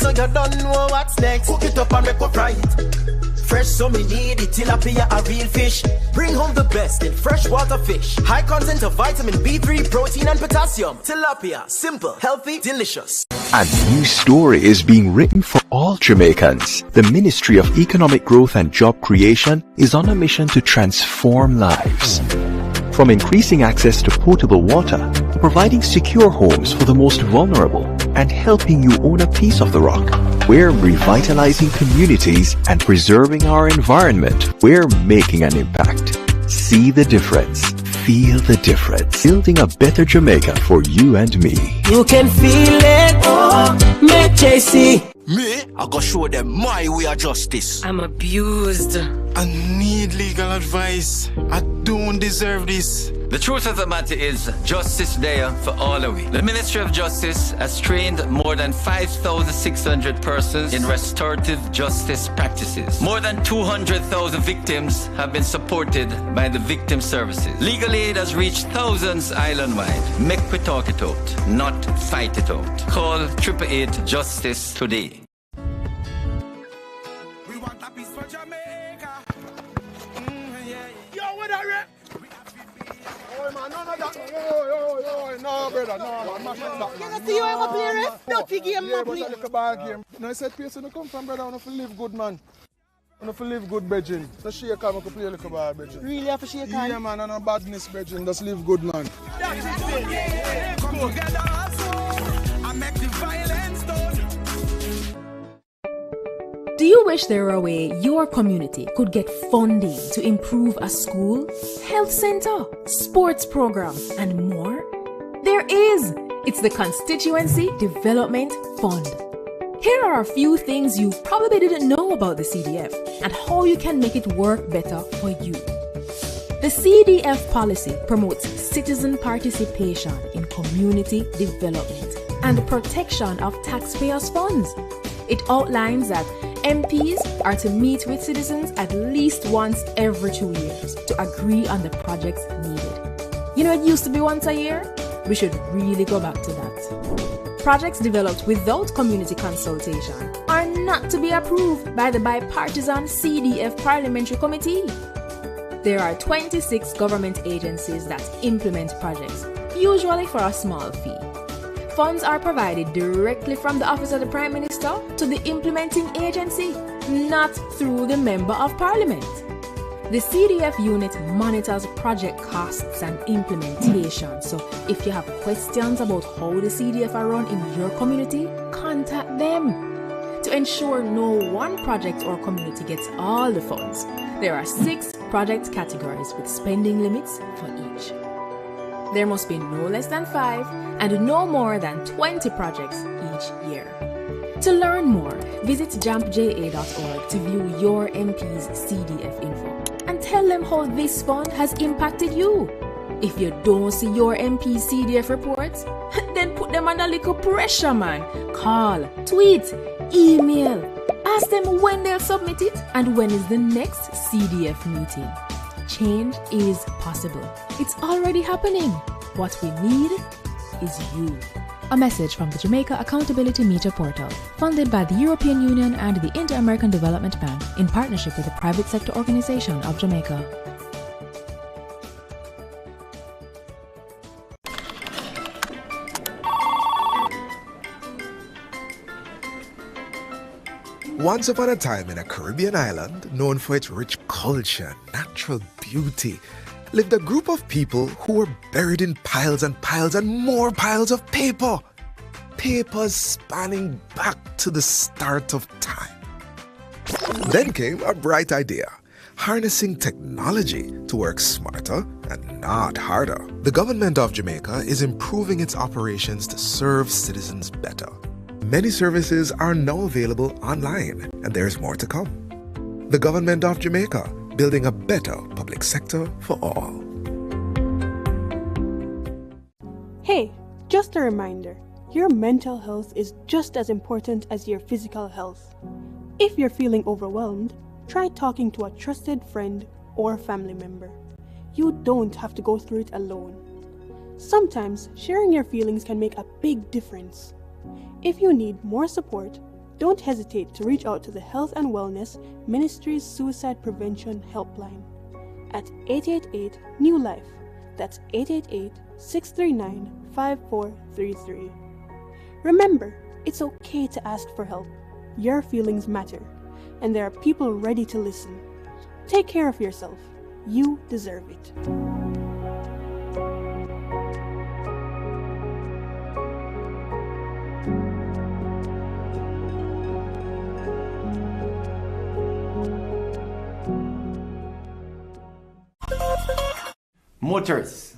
so you don't know what's next. Cook it up and make up fry it. Fresh, so me need it. Tilapia, a real fish. Bring home the best in freshwater fish. High content of vitamin B3, protein and potassium. Tilapia, simple, healthy, delicious. A new story is being written for all Jamaicans. The Ministry of Economic Growth and Job Creation is on a mission to transform lives. From increasing access to potable water, to providing secure homes for the most vulnerable, and helping you own a piece of the rock. We're revitalizing communities and preserving our environment. We're making an impact. See the difference. Feel the difference. Building a better Jamaica for you and me. You can feel it. Oh, make JC. Me? I go show them my way of justice. I'm abused. I need legal advice. I don't deserve this. The truth of the matter is, justice there for all of we. The Ministry of Justice has trained more than 5,600 persons in restorative justice practices. More than 200,000 victims have been supported by the victim services. Legal aid has reached thousands island-wide. Make we talk it out, not fight it out. Call 888 Justice today. We want a piece for Jamaica. Yo, what are you? Oh man, no, no, brother, no, man, You see you ever play rest? Dirty game, yeah, but I look a bad game. No, I said, place you come from, brother, I want to live good, man. I want to live good, Bridging. So shake hand, I can play a little bad, Bridging. Really have to shake hand? Yeah, man, and no badness, Bridging. Just live good, man. Come together, I make the violence done. Do you wish there were a way your community could get funding to improve a school, health center, sports program, and more? There is! It's the Constituency Development Fund. Here are a few things you probably didn't know about the CDF and how you can make it work better for you. The CDF policy promotes citizen participation in community development and the protection of taxpayers' funds. It outlines that MPs are to meet with citizens at least once every 2 years to agree on the projects needed. You know, it used to be once a year? We should really go back to that. Projects developed without community consultation are not to be approved by the bipartisan CDF Parliamentary Committee. There are 26 government agencies that implement projects, usually for a small fee. Funds are provided directly from the Office of the Prime Minister to the implementing agency, not through the Member of Parliament. The CDF unit monitors project costs and implementation, so if you have questions about how the CDF are run in your community, contact them. To ensure no one project or community gets all the funds, there are 6 project categories with spending limits for each. There must be no less than 5 and no more than 20 projects each year. To learn more, visit jampja.org to view your MP's CDF info and tell them how this fund has impacted you. If you don't see your MP's CDF reports, then put them under little pressure, man. Call, tweet, email. Ask them when they'll submit it and when is the next CDF meeting. Change is possible. It's already happening. What we need is you. A message from the Jamaica Accountability Meter Portal, funded by the European Union and the Inter-American Development Bank in partnership with the Private Sector Organization of Jamaica. Once upon a time in a Caribbean island known for its rich culture and natural beauty, lived a group of people who were buried in piles and piles and more piles of paper. Papers spanning back to the start of time. Then came a bright idea, harnessing technology to work smarter and not harder. The government of Jamaica is improving its operations to serve citizens better. Many services are now available online, and there's more to come. The government of Jamaica, building a better public sector for all. Hey, just a reminder, your mental health is just as important as your physical health. If you're feeling overwhelmed, try talking to a trusted friend or family member. You don't have to go through it alone. Sometimes sharing your feelings can make a big difference. If you need more support, Don't hesitate to reach out to the Health and Wellness Ministry's Suicide Prevention Helpline at 888-NEW-LIFE. That's 888-639-5433. Remember, it's okay to ask for help. Your feelings matter, and there are people ready to listen. Take care of yourself. You deserve it. Motorists,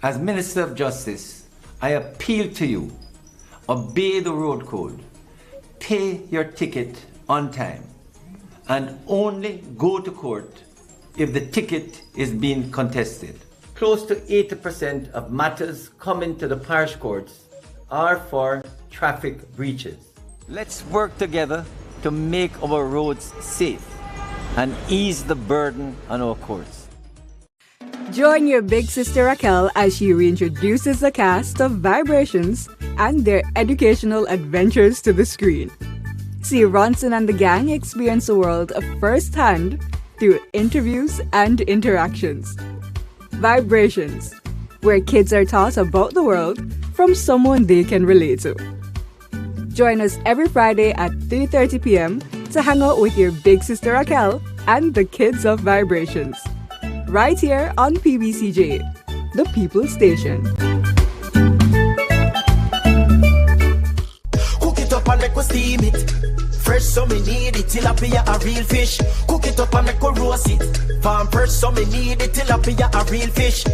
as Minister of Justice, I appeal to you, obey the road code, pay your ticket on time, and only go to court if the ticket is being contested. Close to 80% of matters coming to the parish courts are for traffic breaches. Let's work together to make our roads safe and ease the burden on our courts. Join your big sister Raquel as she reintroduces the cast of Vibrations and their educational adventures to the screen. See Ronson and the gang experience the world firsthand through interviews and interactions. Vibrations, where kids are taught about the world from someone they can relate to. Join us every Friday at 3:30 p.m. to hang out with your big sister Raquel and the kids of Vibrations. Right here on PBCJ, the People Station. Cook it up and make us steam it. Fresh so me need it, tilapia a real fish. Cook it up and make us roast it. Farm fresh so me need it, tilapia a real fish.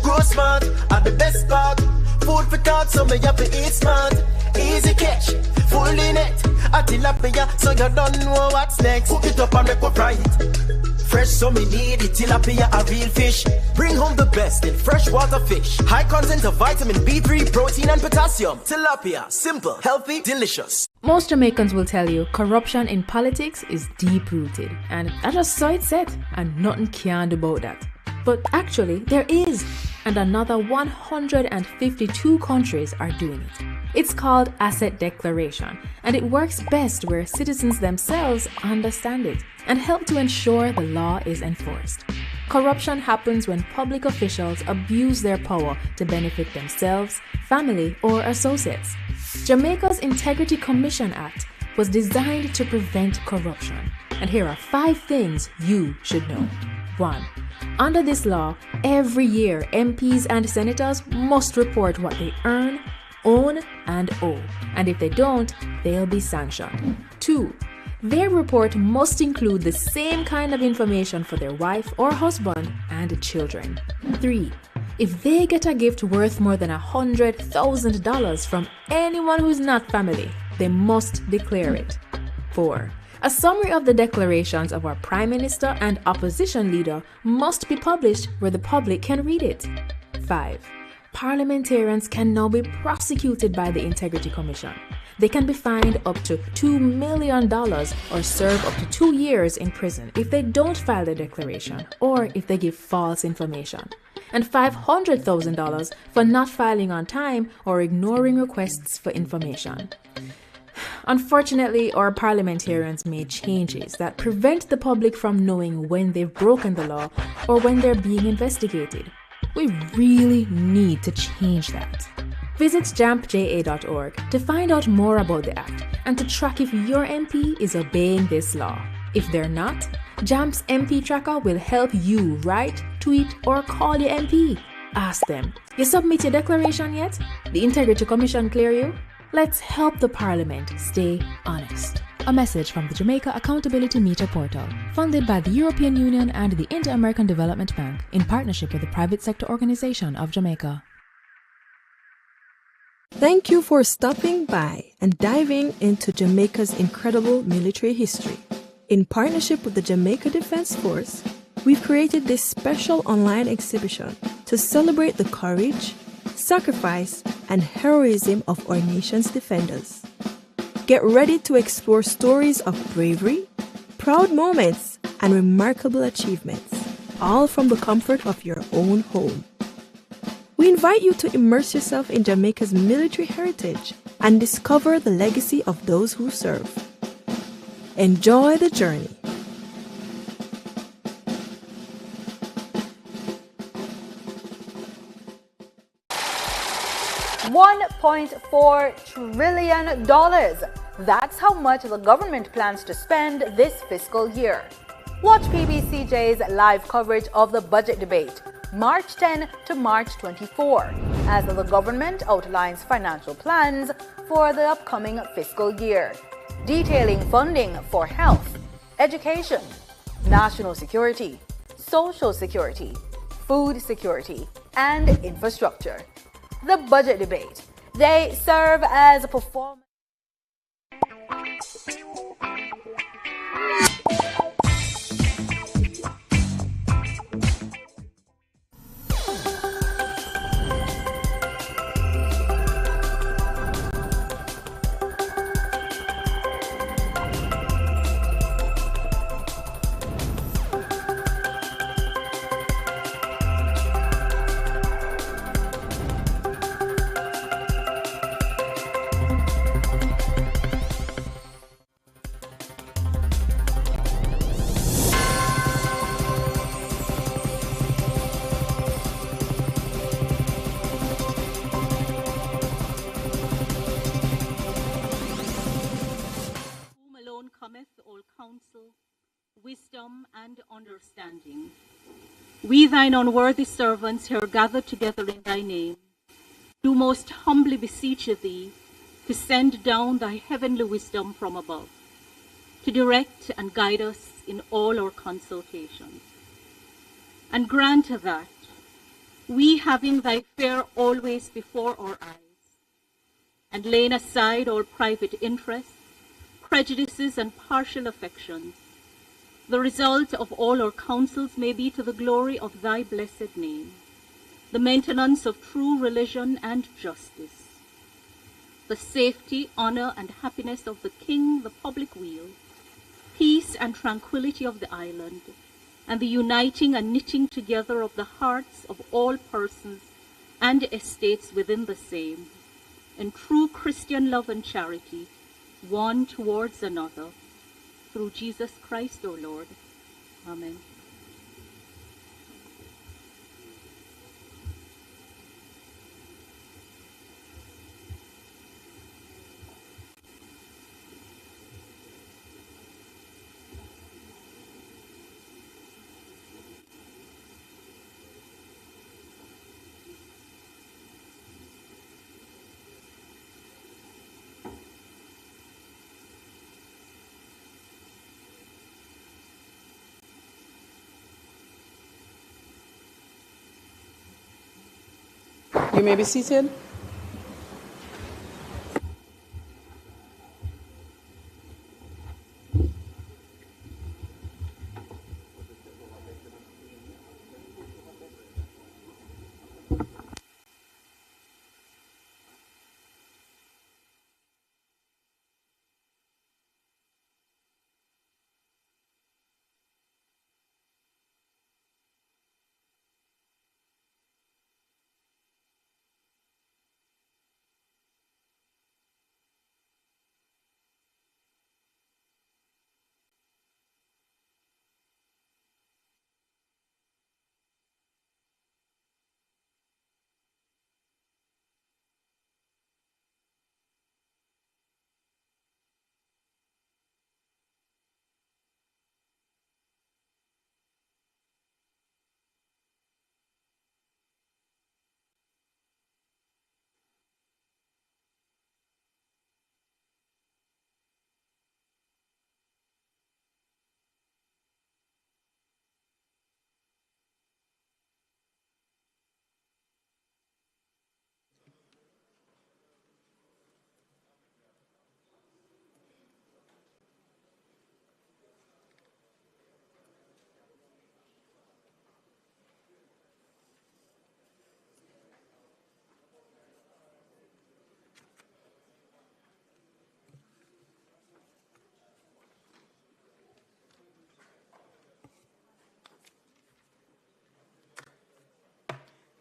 Grow smart, at the best part. Food for thought, so me have to eat smart. Easy catch, fully net. A tilapia, so you don't know what's next. Cook it up and make us fry it. Fresh so me need it, tilapia a real fish. Bring home the best in freshwater fish. High content of vitamin B3, protein and potassium. Tilapia, simple, healthy, delicious. Most Jamaicans will tell you corruption in politics is deep-rooted, and I just saw it set, and nothing can do about that. But actually, there is, and another 152 countries are doing it. It's called asset declaration, and it works best where citizens themselves understand it and help to ensure the law is enforced. Corruption happens when public officials abuse their power to benefit themselves, family, or associates. Jamaica's Integrity Commission Act was designed to prevent corruption, and here are 5 things you should know. 1. Under this law, every year MPs and senators must report what they earn, own, and owe, and if they don't, they'll be sanctioned. 2. Their report must include the same kind of information for their wife or husband and children. 3. If they get a gift worth more than $100,000 from anyone who's not family, they must declare it. 4. A summary of the declarations of our Prime Minister and opposition leader must be published where the public can read it. 5. Parliamentarians can now be prosecuted by the Integrity Commission. They can be fined up to $2 million or serve up to 2 years in prison if they don't file their declaration or if they give false information, and $500,000 for not filing on time or ignoring requests for information. Unfortunately, our parliamentarians made changes that prevent the public from knowing when they've broken the law or when they're being investigated. We really need to change that. Visit jampja.org to find out more about the act and to track if your MP is obeying this law. If they're not, JAMP's MP Tracker will help you write, tweet, or call your MP. Ask them, you submit your declaration yet? The Integrity Commission clear you? Let's help the Parliament stay honest. A message from the Jamaica Accountability Meter Portal, funded by the European Union and the Inter-American Development Bank in partnership with the Private Sector Organization of Jamaica. Thank you for stopping by and diving into Jamaica's incredible military history. In partnership with the Jamaica Defense Force, we've created this special online exhibition to celebrate the courage, sacrifice, and heroism of our nation's defenders. Get ready to explore stories of bravery, proud moments, and remarkable achievements, all from the comfort of your own home. We invite you to immerse yourself in Jamaica's military heritage and discover the legacy of those who serve. Enjoy the journey. $1.4 trillion. That's how much the government plans to spend this fiscal year. Watch PBCJ's live coverage of the budget debate, March 10 to March 24, as the government outlines financial plans for the upcoming fiscal year, detailing funding for health, education, national security, social security, food security, and infrastructure. The budget debate. They serve as a performance. Wisdom and understanding. We thine unworthy servants here gathered together in thy name, do most humbly beseech thee to send down thy heavenly wisdom from above, to direct and guide us in all our consultations. And grant that we, having thy fair always before our eyes, and laying aside all private interests, prejudices, and partial affections, the result of all our counsels may be to the glory of thy blessed name, the maintenance of true religion and justice, the safety, honor, and happiness of the king, the public weal, peace and tranquility of the island, and the uniting and knitting together of the hearts of all persons and estates within the same, in true Christian love and charity, one towards another, through Jesus Christ, our Lord. Amen. You may be seated.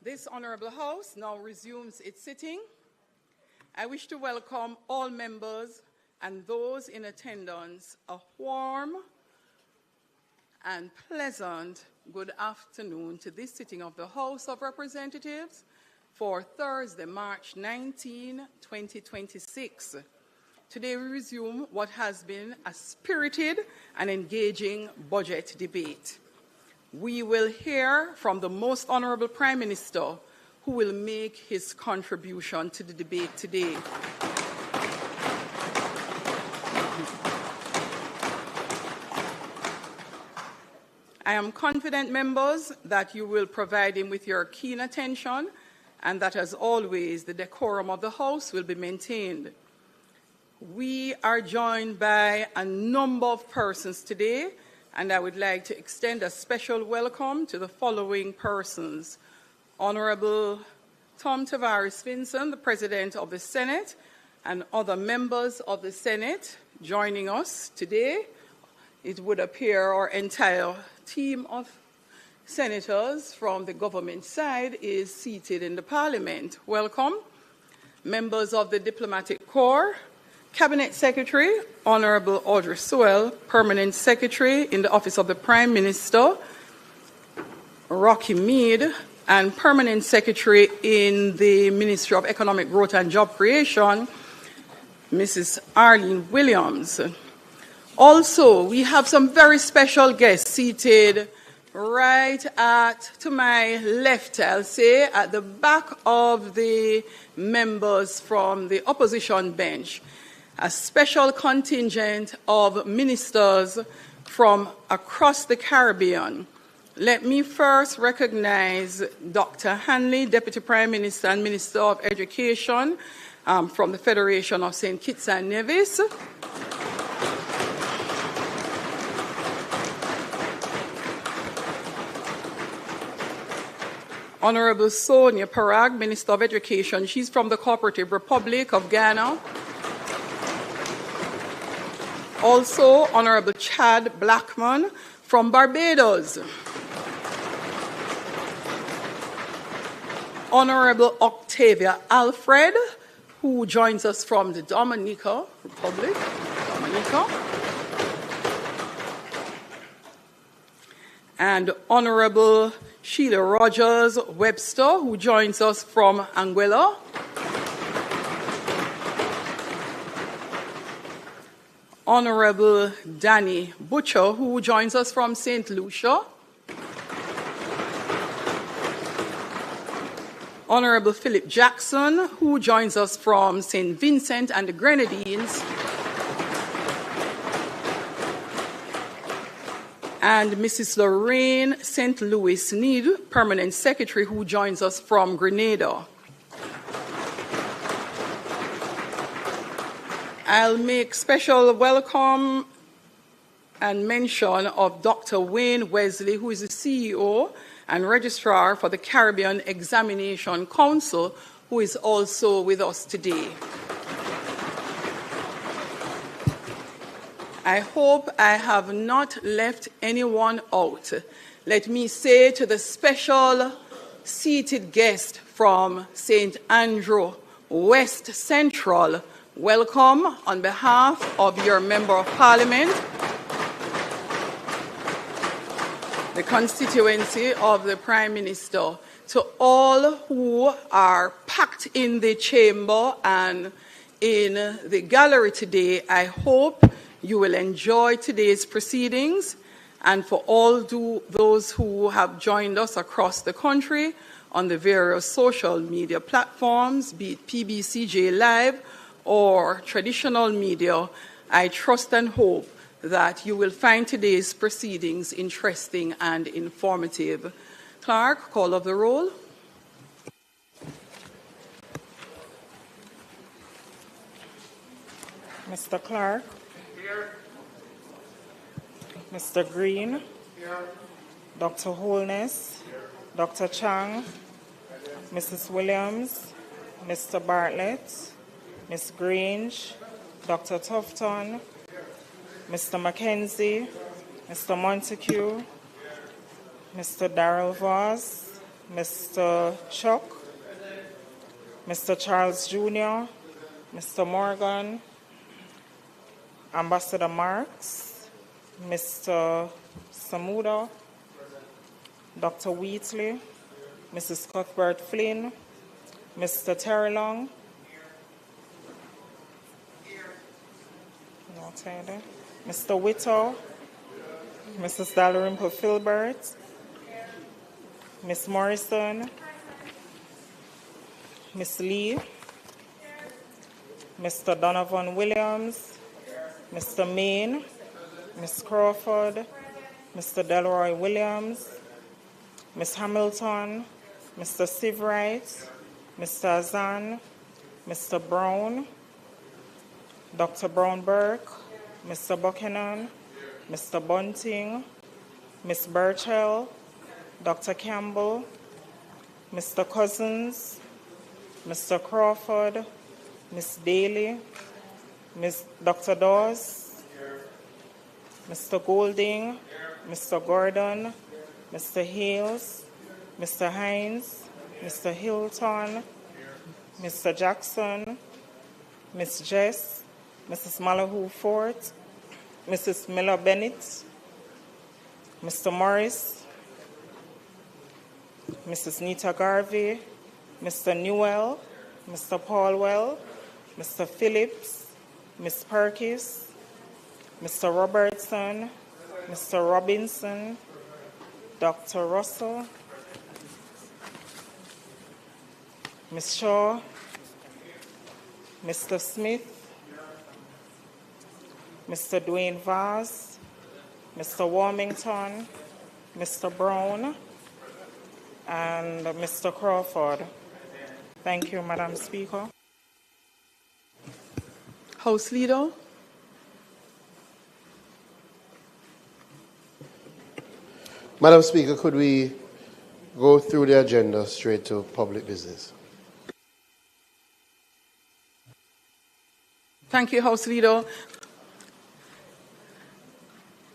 This Honorable House now resumes its sitting. I wish to welcome all members and those in attendance a warm and pleasant good afternoon to this sitting of the House of Representatives for Thursday, March 19, 2026. Today we resume what has been a spirited and engaging budget debate. We will hear from the Most Honourable Prime Minister, who will make his contribution to the debate today. I am confident, members, that you will provide him with your keen attention and that, as always, the decorum of the House will be maintained. We are joined by a number of persons today, and I would like to extend a special welcome to the following persons. Honourable Tom Tavares Vinson, the President of the Senate, and other members of the Senate joining us today. It would appear our entire team of senators from the government side is seated in the Parliament. Welcome. Members of the Diplomatic Corps, Cabinet Secretary, Honourable Audrey Sewell, Permanent Secretary in the Office of the Prime Minister, Rocky Mead, and Permanent Secretary in the Ministry of Economic Growth and Job Creation, Mrs. Arlene Williams. Also, we have some very special guests seated right to my left, I'll say, at the back of the members from the opposition bench. A special contingent of ministers from across the Caribbean. Let me first recognize Dr. Hanley, Deputy Prime Minister and Minister of Education from the Federation of St. Kitts and Nevis. Honourable Sonia Parag, Minister of Education. She's from the Cooperative Republic of Ghana. Also, Honourable Chad Blackman from Barbados. Honourable Octavia Alfred, who joins us from the Dominica Republic. And Honourable Sheila Rogers Webster, who joins us from Anguilla. Honourable Danny Butcher, who joins us from St. Lucia. Honourable Philip Jackson, who joins us from St. Vincent and the Grenadines. And Mrs. Lorraine St. Louis Need, Permanent Secretary, who joins us from Grenada. I'll make special welcome and mention of Dr. Wayne Wesley, who is the CEO and Registrar for the Caribbean Examination Council, who is also with us today. I hope I have not left anyone out. Let me say to the special seated guest from St. Andrew West Central, welcome on behalf of your Member of Parliament, the constituency of the Prime Minister. To all who are packed in the chamber and in the gallery today, I hope you will enjoy today's proceedings, and for all those who have joined us across the country on the various social media platforms, be it PBCJ Live or traditional media, I trust and hope that you will find today's proceedings interesting and informative. Clerk, call of the roll. Mr. Clark. Here. Mr. Green. Here. Dr. Holness. Here. Dr. Chang. Mrs. Williams. Mr. Bartlett. Ms. Grange. Dr. Tufton. Mr. Mackenzie. Mr. Montague. Mr. Darrell Voss. Mr. Chuck. Mr. Charles Jr. Mr. Morgan. Ambassador Marks, Mr. Samuda, Dr. Wheatley, Mrs. Cuthbert Flynn, Mr. Terry Long, Mr. Whittle, Mrs. Dalrymple Filbert, Miss Morrison, Miss Lee, Mr. Donovan Williams, Mr. Main, Miss Crawford, Mr. Delroy Williams, Miss Hamilton, Mr. Sivright, Mr. Azan, Mr. Brown, Dr. Brown-Burke, Mr. Buchanan, Mr. Bunting, Miss Burchell, Dr. Campbell, Mr. Cousins, Mr. Crawford, Miss Daly, Miss Dr. Dawes, Mr. Golding, Mr. Gordon, Mr. Hales, Mr. Hines, Mr. Hilton, Mr. Jackson, Miss Jess, Mrs. Malahoo Fort, Mrs. Miller Bennett, Mr. Morris, Mrs. Nita Garvey, Mr. Newell, Mr. Paulwell, Mr. Phillips, Miss Perkis, Mr. Robertson, Mr. Robinson, Dr. Russell, Miss Shaw, Mr. Smith, Mr. Dwayne Vaz, Mr. Warmington, Mr. Brown, and Mr. Crawford. Thank you, Madam Speaker. House Leader. Madam Speaker, could we go through the agenda straight to public business? Thank you, House Leader.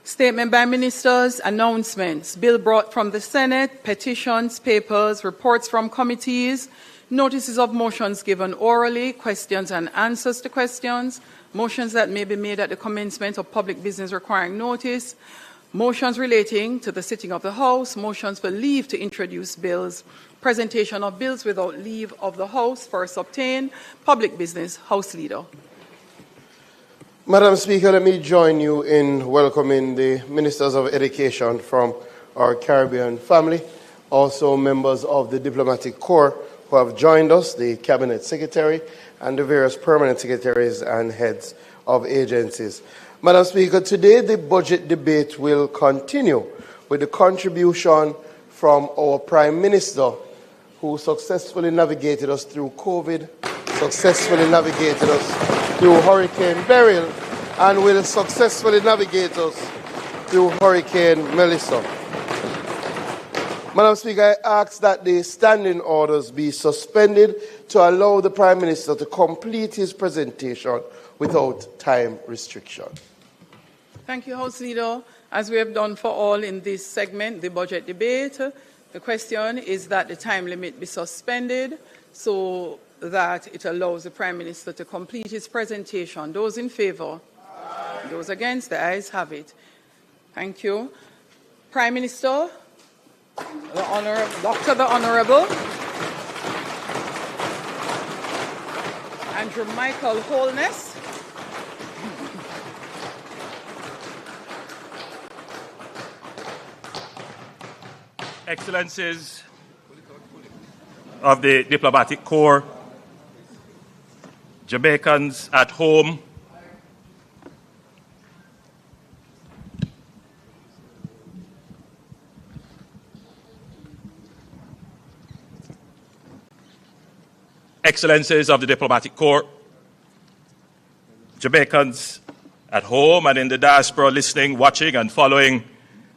Statement by ministers, announcements, bill brought from the Senate, petitions, papers, reports from committees, notices of motions given orally, questions and answers to questions, motions that may be made at the commencement of public business requiring notice, motions relating to the sitting of the House, motions for leave to introduce bills, presentation of bills without leave of the House, first obtained, public business. House Leader. Madam Speaker, let me join you in welcoming the Ministers of Education from our Caribbean family, also members of the Diplomatic Corps who have joined us, the Cabinet Secretary, and the various permanent secretaries and heads of agencies. Madam Speaker, today the budget debate will continue with the contribution from our Prime Minister, who successfully navigated us through COVID, successfully navigated us through Hurricane Beryl, and will successfully navigate us through Hurricane Melissa. Madam Speaker, I ask that the standing orders be suspended to allow the Prime Minister to complete his presentation without time restriction. Thank you, House Leader. As we have done for all in this segment, the budget debate, the question is that the time limit be suspended so that it allows the Prime Minister to complete his presentation. Those in favour? Aye. Those against? The ayes have it. Thank you. Prime Minister, the Honourable Andrew Michael Holness. Excellencies of the Diplomatic Corps, Jamaicans at home, Excellencies of the Diplomatic Corps, Jamaicans at home and in the diaspora listening, watching and following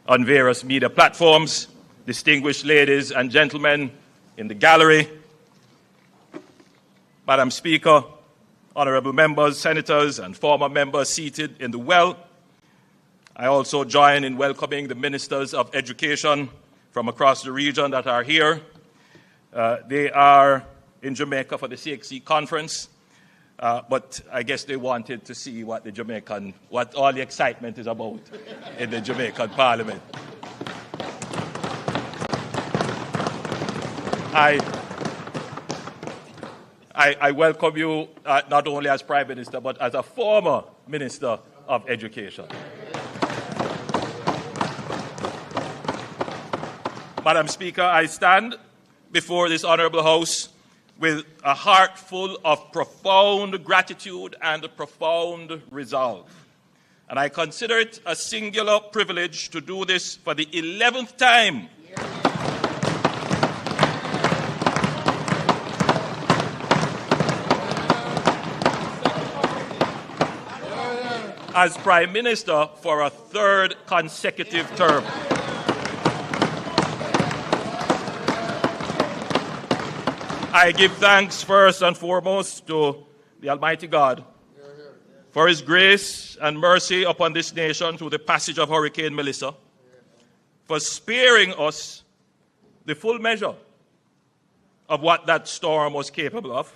on various media platforms, distinguished ladies and gentlemen in the gallery, Madam Speaker, honourable members, senators and former members seated in the well. I also join in welcoming the Ministers of Education from across the region that are here. They are in Jamaica for the CXC conference. But I guess they wanted to see what all the excitement is about in the Jamaican Parliament. I welcome you not only as Prime Minister, but as a former Minister of Education. Madam Speaker, I stand before this honourable House with a heart full of profound gratitude and a profound resolve. And I consider it a singular privilege to do this for the 11th time as Prime Minister for a third consecutive term. I give thanks first and foremost to the Almighty God for His grace and mercy upon this nation through the passage of Hurricane Melissa, for sparing us the full measure of what that storm was capable of,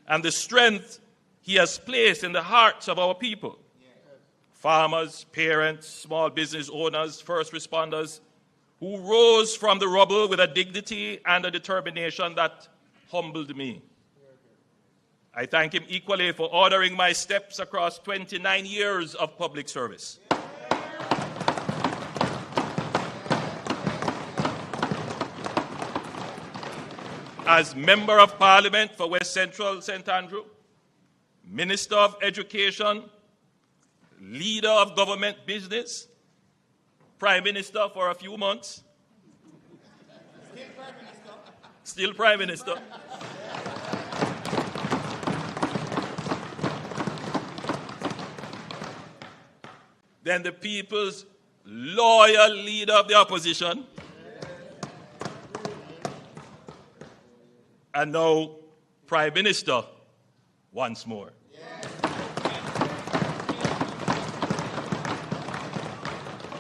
and the strength He has placed in the hearts of our people. Farmers, parents, small business owners, first responders, who rose from the rubble with a dignity and a determination that humbled me. I thank Him equally for ordering my steps across 29 years of public service. As Member of Parliament for West Central St. Andrew, Minister of Education, Leader of Government Business, Prime Minister for a few months, still Prime Minister. Then the people's loyal leader of the opposition. And now Prime Minister once more.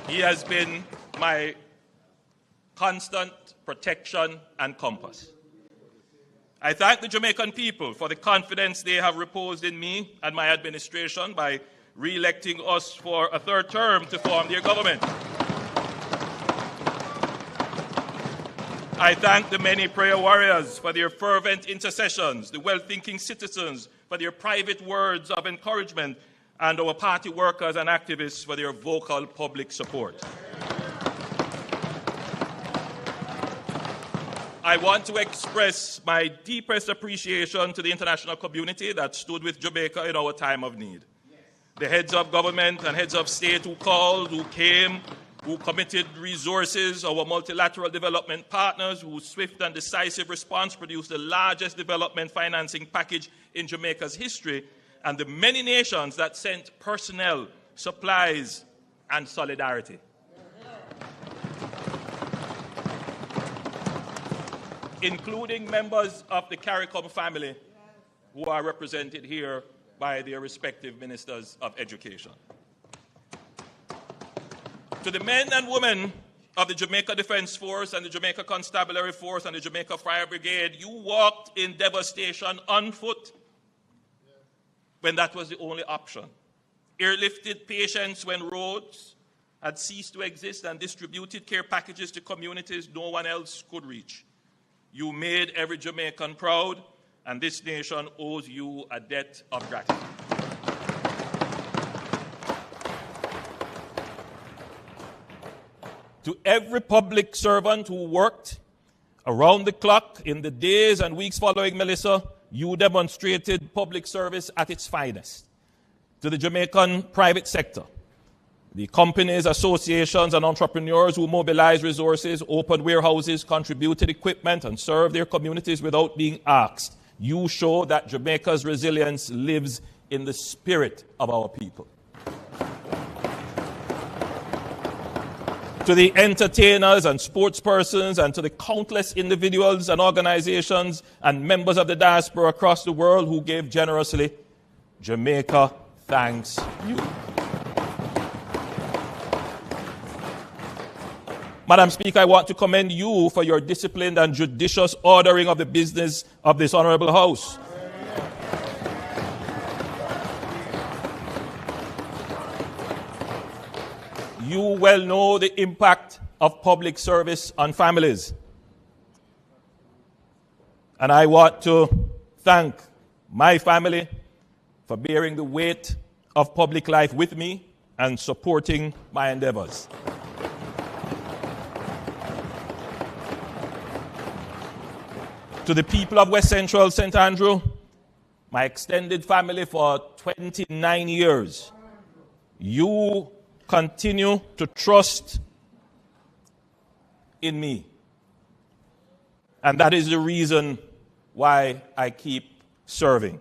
He has been my constant protection and compass. I thank the Jamaican people for the confidence they have reposed in me and my administration by re-electing us for a third term to form their government. I thank the many prayer warriors for their fervent intercessions, the well-thinking citizens for their private words of encouragement, and our party workers and activists for their vocal public support. I want to express my deepest appreciation to the international community that stood with Jamaica in our time of need. The heads of government and heads of state who called, who came, who committed resources, our multilateral development partners whose swift and decisive response produced the largest development financing package in Jamaica's history, and the many nations that sent personnel, supplies, and solidarity. Including members of the CARICOM family who are represented here by their respective ministers of education. To the men and women of the Jamaica Defence Force and the Jamaica Constabulary Force and the Jamaica Fire Brigade, you walked in devastation on foot when that was the only option. Airlifted patients when roads had ceased to exist and distributed care packages to communities no one else could reach. You made every Jamaican proud, and this nation owes you a debt of gratitude. To every public servant who worked around the clock in the days and weeks following Melissa, you demonstrated public service at its finest. To the Jamaican private sector, the companies, associations, and entrepreneurs who mobilized resources, opened warehouses, contributed equipment, and served their communities without being asked, you show that Jamaica's resilience lives in the spirit of our people. To the entertainers and sportspersons, and to the countless individuals and organizations and members of the diaspora across the world who gave generously, Jamaica thanks you. Madam Speaker, I want to commend you for your disciplined and judicious ordering of the business of this honorable House. you well know the impact of public service on families. And I want to thank my family for bearing the weight of public life with me and supporting my endeavors. To the people of West Central St. Andrew, my extended family for 29 years, you continue to trust in me. And that is the reason why I keep serving.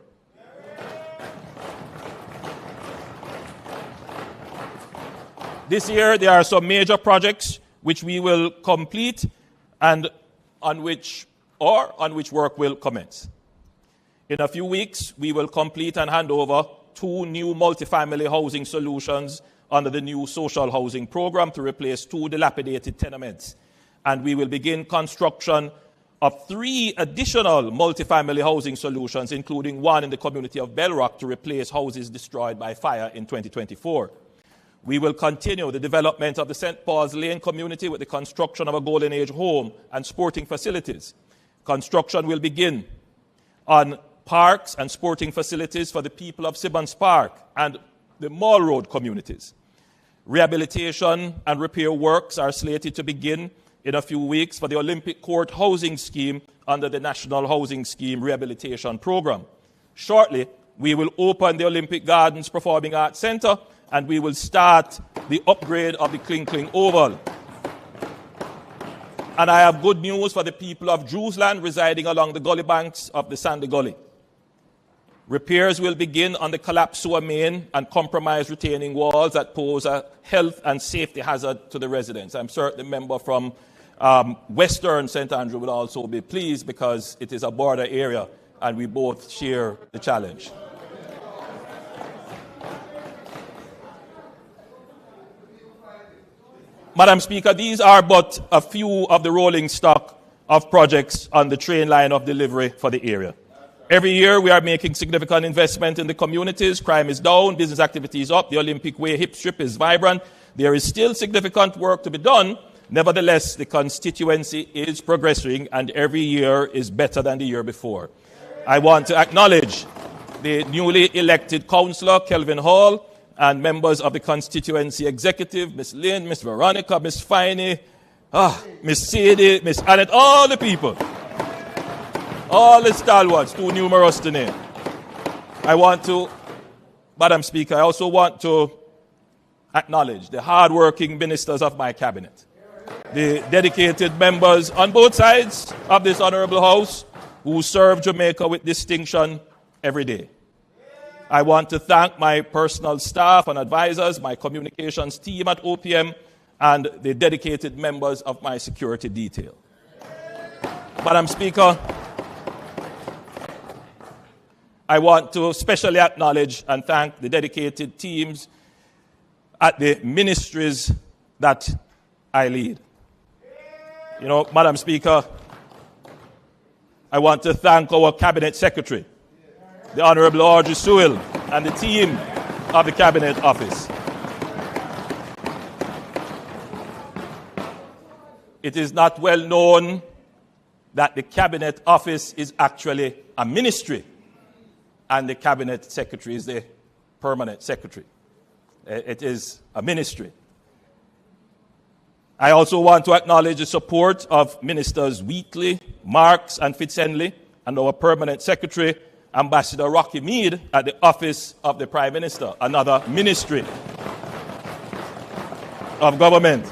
This year, there are some major projects which we will complete and on which work will commence. In a few weeks, we will complete and hand over 2 new multifamily housing solutions under the new social housing program to replace 2 dilapidated tenements. And we will begin construction of 3 additional multifamily housing solutions, including one in the community of Bell Rock, to replace houses destroyed by fire in 2024. We will continue the development of the St. Paul's Lane community with the construction of a Golden Age home and sporting facilities. Construction will begin on parks and sporting facilities for the people of Sibbons Park and the Mall Road communities. Rehabilitation and repair works are slated to begin in a few weeks for the Olympic Court housing scheme under the National Housing Scheme Rehabilitation Program. Shortly, we will open the Olympic Gardens Performing Arts Center and we will start the upgrade of the Kling Oval. And I have good news for the people of Drewsland residing along the gully banks of the Sandy Gully. Repairs will begin on the collapsed sewer main and compromised retaining walls that pose a health and safety hazard to the residents. I'm certain the member from Western St. Andrew will also be pleased because it is a border area and we both share the challenge. Madam Speaker, these are but a few of the rolling stock of projects on the train line of delivery for the area. Every year we are making significant investment in the communities. Crime is down, business activity is up, the Olympic Way hip strip is vibrant. There is still significant work to be done. Nevertheless, the constituency is progressing and every year is better than the year before. I want to acknowledge the newly elected councillor, Kelvin Hall, and members of the constituency executive, Miss Lynn, Miss Veronica, Miss Finey, Miss Sadie, Miss Annette, all the people, all the stalwarts, too numerous to name. Madam Speaker, I also want to acknowledge the hard-working ministers of my cabinet, the dedicated members on both sides of this honorable house who serve Jamaica with distinction every day. I want to thank my personal staff and advisors, my communications team at OPM, and the dedicated members of my security detail. Madam Speaker, I want to especially acknowledge and thank the dedicated teams at the ministries that I lead. You know, Madam Speaker, I want to thank our Cabinet Secretary, the Honorable Audrey Sewell, and the team of the Cabinet Office. It is not well known that the Cabinet Office is actually a ministry, and the Cabinet Secretary is the permanent secretary. It is a ministry. I also want to acknowledge the support of Ministers Wheatley, Marks, and Fitzhenley, and our permanent secretary, Ambassador Rocky Mead, at the Office of the Prime Minister, another ministry of government.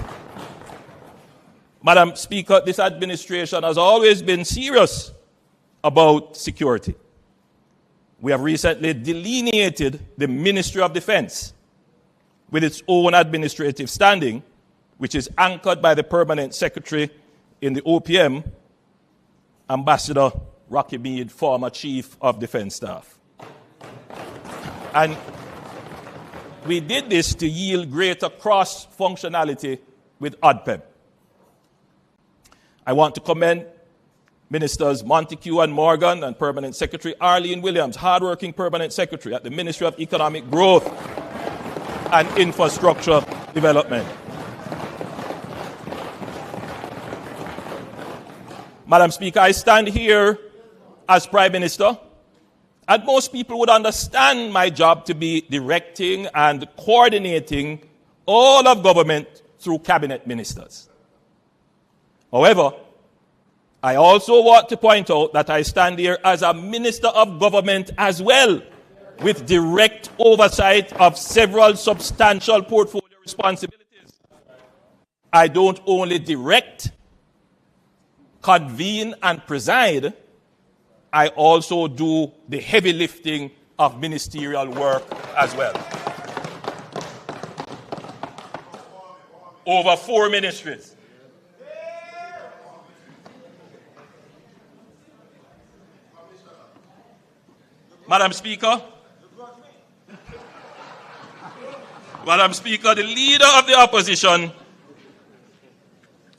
Madam Speaker, this administration has always been serious about security. We have recently delineated the Ministry of Defense with its own administrative standing, which is anchored by the permanent secretary in the OPM, Ambassador Rocky Mead, former Chief of Defense Staff. And we did this to yield greater cross-functionality with ODPEM. I want to commend Ministers Montague and Morgan and Permanent Secretary Arlene Williams, hardworking Permanent Secretary at the Ministry of Economic Growth and infrastructure development. Madam Speaker, I stand here as Prime Minister, and most people would understand my job to be directing and coordinating all of government through cabinet ministers. However, I also want to point out that I stand here as a Minister of Government as well, with direct oversight of several substantial portfolio responsibilities. I don't only direct, convene, and preside, I also do the heavy lifting of ministerial work as well. Over 4 ministries. Madam Speaker, the leader of the opposition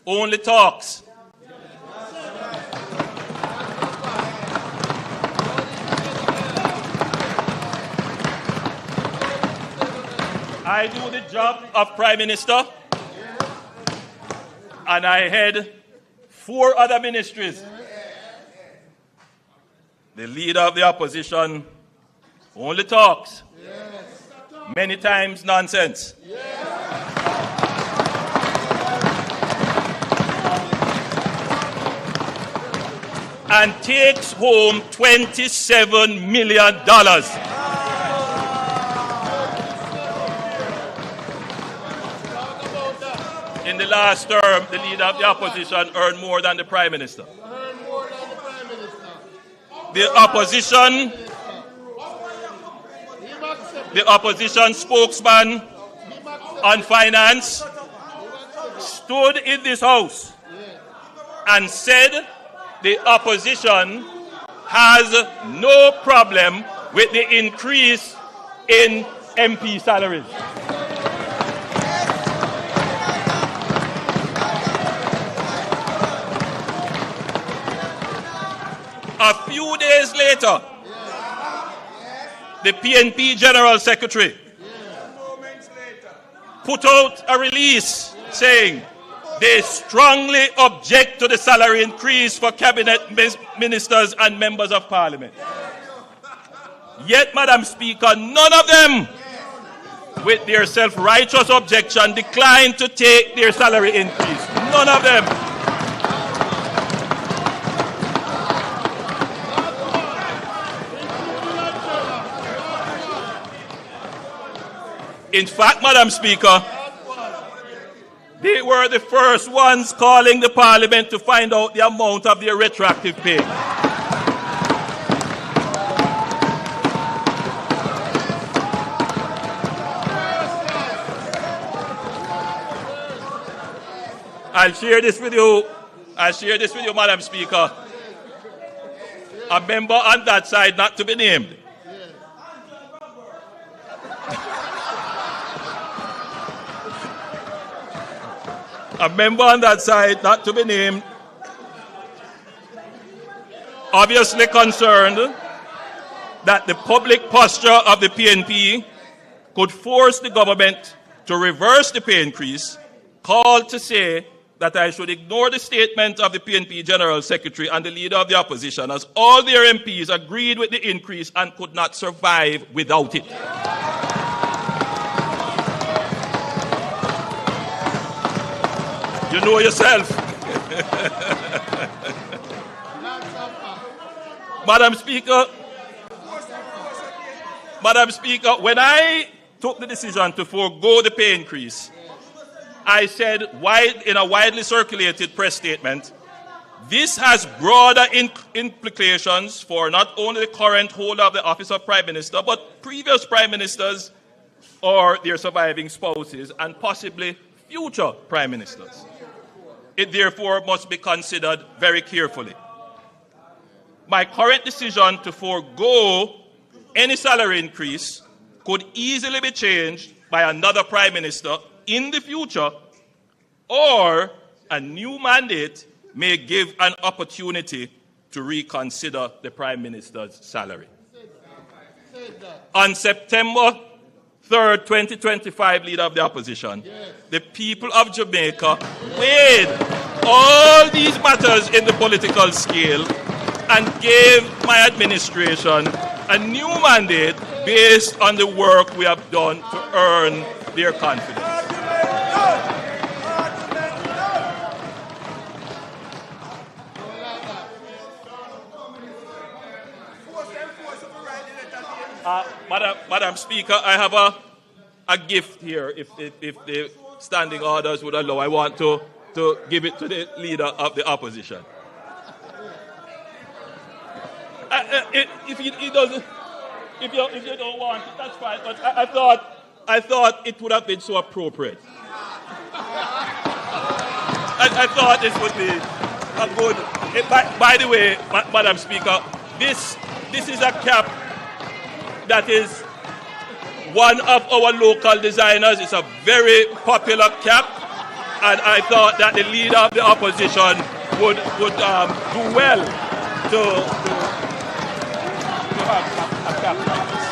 only talks. I do the job of Prime Minister, and I head 4 other ministries. The leader of the opposition only talks. Many times nonsense. And takes home $27 million. In the last term, the leader of the opposition earned more than the Prime Minister. The opposition spokesman on finance stood in this house and said the opposition has no problem with the increase in MP salaries. A few days later, the PNP General Secretary put out a release saying they strongly object to the salary increase for cabinet ministers and members of parliament. Yet, Madam Speaker, none of them, with their self-righteous objection, declined to take their salary increase. None of them. In fact, Madam Speaker, they were the first ones calling the Parliament to find out the amount of their retroactive pay. I'll share this with you, Madam Speaker. A member on that side, not to be named, a member on that side, not to be named, obviously concerned that the public posture of the PNP could force the government to reverse the pay increase, called to say that I should ignore the statement of the PNP General Secretary and the leader of the opposition, as all their MPs agreed with the increase and could not survive without it. You know yourself. Madam Speaker, when I took the decision to forego the pay increase, I said in a widely circulated press statement, this has broader implications for not only the current holder of the office of Prime Minister, but previous Prime Ministers or their surviving spouses and possibly future Prime Ministers. It therefore must be considered very carefully. My current decision to forego any salary increase could easily be changed by another Prime Minister in the future, or a new mandate may give an opportunity to reconsider the Prime Minister's salary. On September 3rd, 2025 leader of the opposition, the people of Jamaica weighed all these matters in the political scale and gave my administration a new mandate based on the work we have done to earn their confidence. Madam Speaker, I have a gift here, if the standing orders would allow. I want to give it to the leader of the opposition. If you don't want it, that's fine. But I thought it would have been so appropriate. I thought this would be a good. By the way, Madam Speaker, this is a cap that is one of our local designers. It's a very popular cap, and I thought that the leader of the opposition would do well to have a cap like this.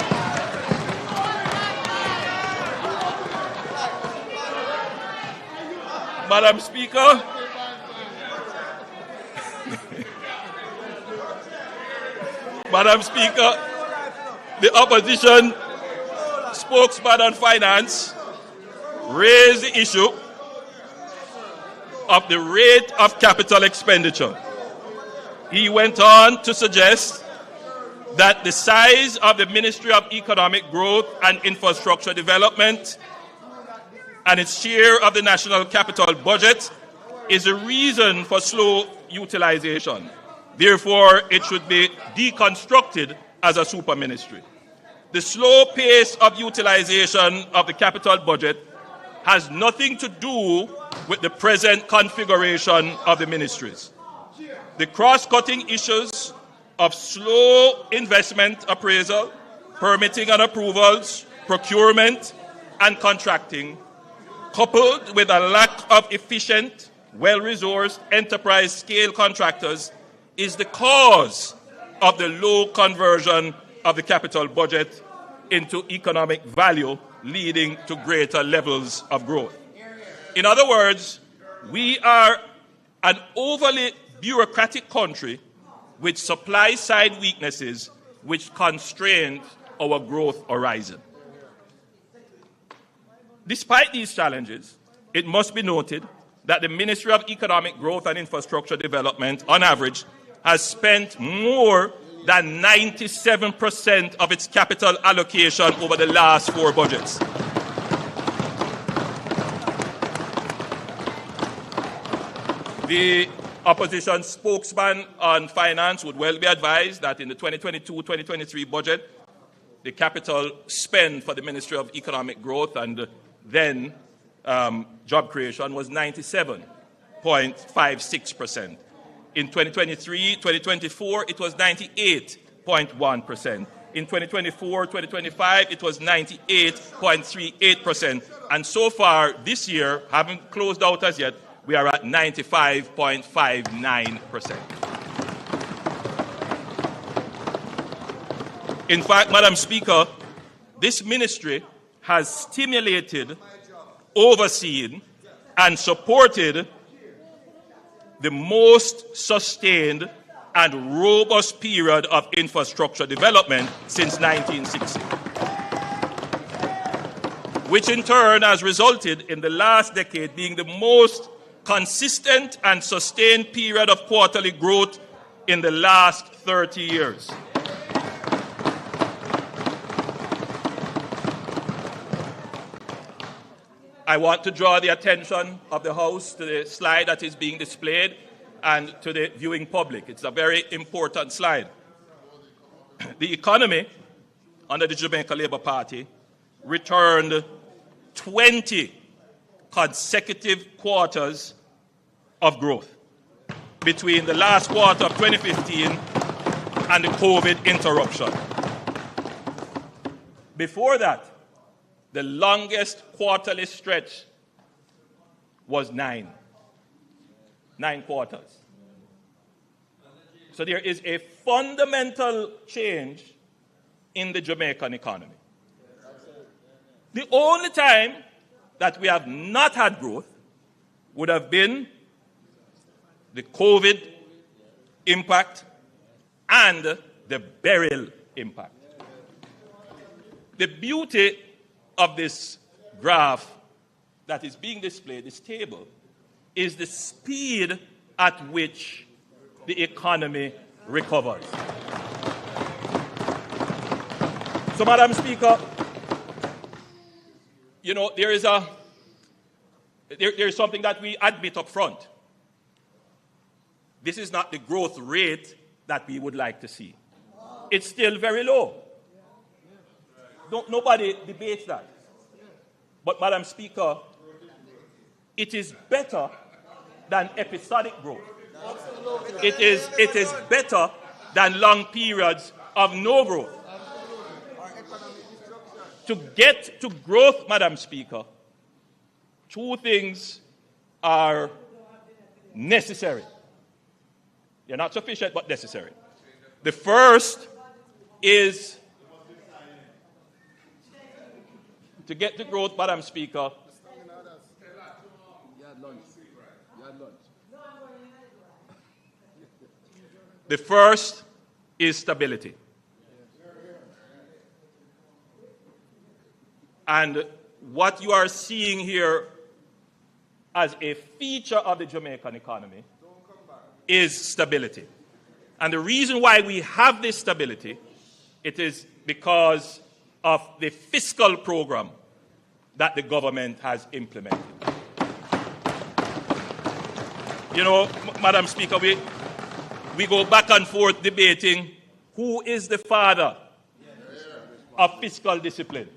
Madam Speaker, Madam Speaker, the opposition spokesman on finance raised the issue of the rate of capital expenditure. He went on to suggest that the size of the Ministry of Economic Growth and Infrastructure Development and its share of the national capital budget is a reason for slow utilization. Therefore, it should be deconstructed as a super ministry. The slow pace of utilization of the capital budget has nothing to do with the present configuration of the ministries. The cross-cutting issues of slow investment appraisal, permitting and approvals, procurement and contracting, coupled with a lack of efficient, well-resourced enterprise-scale contractors, is the cause of the low conversion of the capital budget into economic value, leading to greater levels of growth. In other words, we are an overly bureaucratic country with supply-side weaknesses which constrain our growth horizon. Despite these challenges, it must be noted that the Ministry of Economic Growth and Infrastructure Development, on average, has spent more than 97% of its capital allocation over the last 4 budgets. The opposition spokesman on finance would well be advised that in the 2022-2023 budget, the capital spend for the Ministry of Economic Growth and then job creation was 97.56%. In 2023-2024, it was 98.1%. In 2024-2025, it was 98.38%. And so far this year, haven't closed out as yet, we are at 95.59%. In fact, Madam Speaker, this ministry has stimulated, overseen, and supported the most sustained and robust period of infrastructure development since 1960, which in turn has resulted in the last decade being the most consistent and sustained period of quarterly growth in the last 30 years. I want to draw the attention of the House to the slide that is being displayed and to the viewing public. It's a very important slide. The economy under the Jamaica Labour Party returned 20 consecutive quarters of growth between the last quarter of 2015 and the COVID interruption. Before that, the longest quarterly stretch was 9 quarters. So there is a fundamental change in the Jamaican economy. The only time that we have not had growth would have been the COVID impact and the burial impact. The beauty of this graph that is being displayed, this table, is the speed at which the economy recovers. So, Madam Speaker, you know, there is something that we admit up front. This is not the growth rate that we would like to see. It's still very low. Nobody debates that. But, Madam Speaker, it is better than episodic growth. It is better than long periods of no growth. To get to growth, Madam Speaker, two things are necessary. They're not sufficient, but necessary. The first is to get to growth, Madam Speaker. The first is stability. And what you are seeing here as a feature of the Jamaican economy is stability. And the reason why we have this stability, it is because of the fiscal program that the government has implemented. You know, Madam Speaker, we go back and forth debating who is the father of fiscal discipline.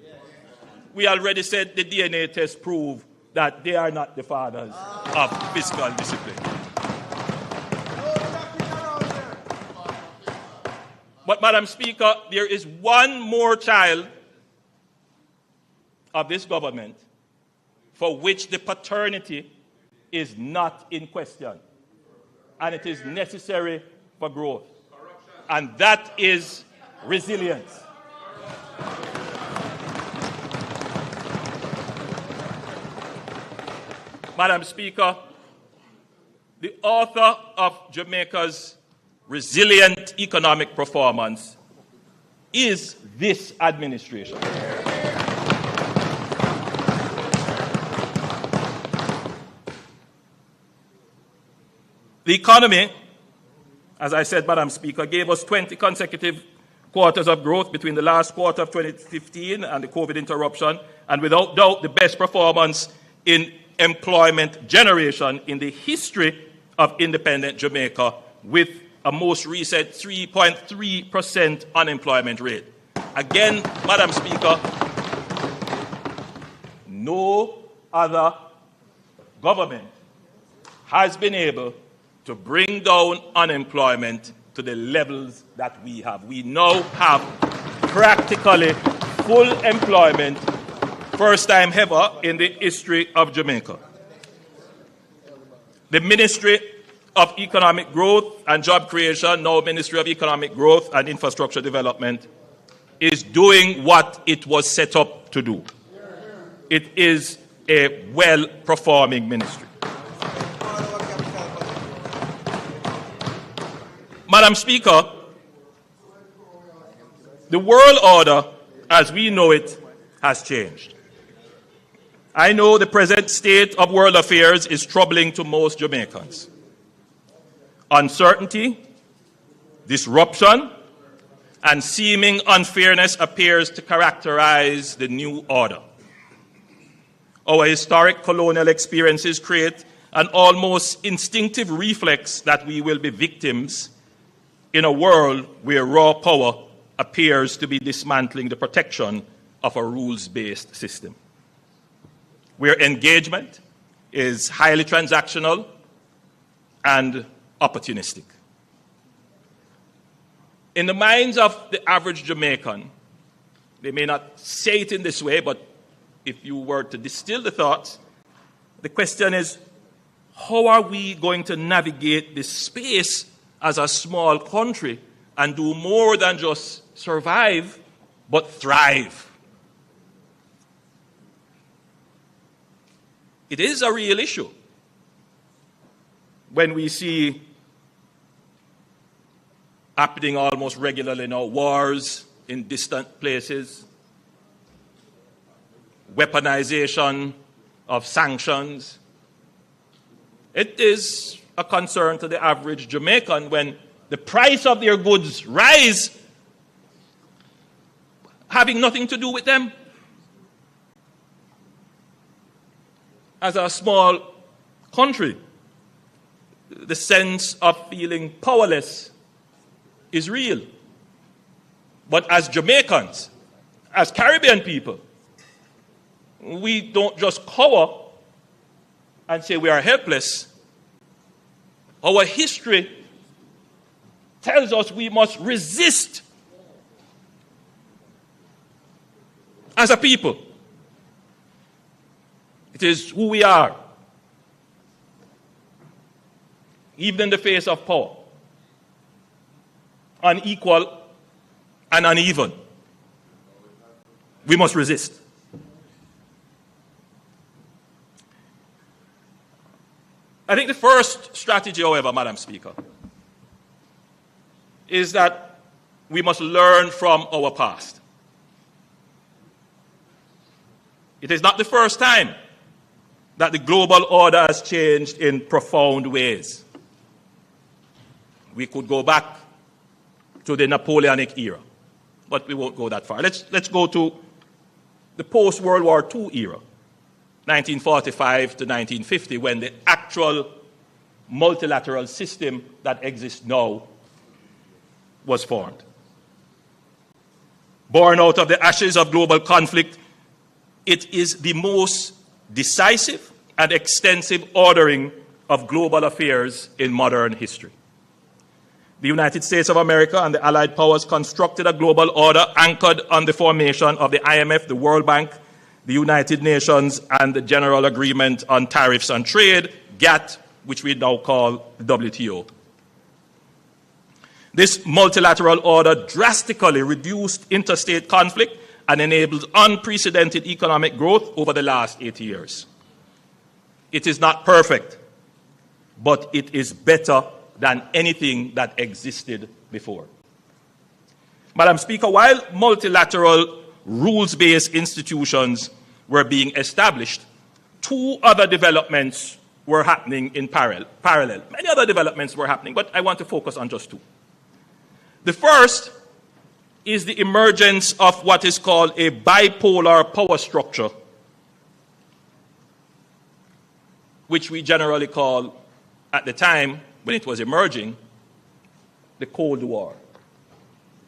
We already said the DNA test prove that they are not the fathers of fiscal discipline. But, Madam Speaker, there is one more child of this government for which the paternity is not in question. And it is necessary for growth. And that is resilience. Madam Speaker, the author of Jamaica's resilient economic performance is this administration. The economy, as I said, Madam Speaker, gave us 20 consecutive quarters of growth between the last quarter of 2015 and the COVID interruption, and without doubt the best performance in employment generation in the history of independent Jamaica, with a most recent 3.3% unemployment rate. Again, Madam Speaker, no other government has been able to bring down unemployment to the levels that we have. We now have practically full employment, first time ever in the history of Jamaica. The Ministry of Economic Growth and Job Creation, now Ministry of Economic Growth and Infrastructure Development, is doing what it was set up to do. It is a well-performing ministry. Madam Speaker, the world order as we know it has changed. I know the present state of world affairs is troubling to most Jamaicans. Uncertainty, disruption, and seeming unfairness appears to characterize the new order. Our historic colonial experiences create an almost instinctive reflex that we will be victims in a world where raw power appears to be dismantling the protection of a rules-based system, where engagement is highly transactional and opportunistic. In the minds of the average Jamaican, they may not say it in this way, but if you were to distill the thoughts, the question is, how are we going to navigate this space as a small country and do more than just survive, but thrive? It is a real issue when we see happening almost regularly now, wars in distant places, weaponization of sanctions. It is a concern to the average Jamaican when the price of their goods rise, having nothing to do with them. As a small country, the sense of feeling powerless is real. But as Jamaicans, as Caribbean people, we don't just cower and say we are helpless. Our history tells us we must resist as a people. It is who we are, even in the face of power, unequal and uneven. We must resist. I think the first strategy, however, Madam Speaker, is that we must learn from our past. It is not the first time that the global order has changed in profound ways. We could go back to the Napoleonic era, but we won't go that far. Let's go to the post-World War II era, 1945 to 1950, when the actual multilateral system that exists now was formed. Born out of the ashes of global conflict, it is the most decisive and extensive ordering of global affairs in modern history. The United States of America and the Allied powers constructed a global order anchored on the formation of the IMF, the World Bank, the United Nations, and the General Agreement on Tariffs on Trade, GATT, which we now call the WTO. This multilateral order drastically reduced interstate conflict and enabled unprecedented economic growth over the last 80 years. It is not perfect, but it is better than anything that existed before. Madam Speaker, while multilateral rules-based institutions were being established, two other developments were happening in parallel. Many other developments were happening, but I want to focus on just two. The first is the emergence of what is called a bipolar power structure, which we generally call, at the time when it was emerging, the Cold War.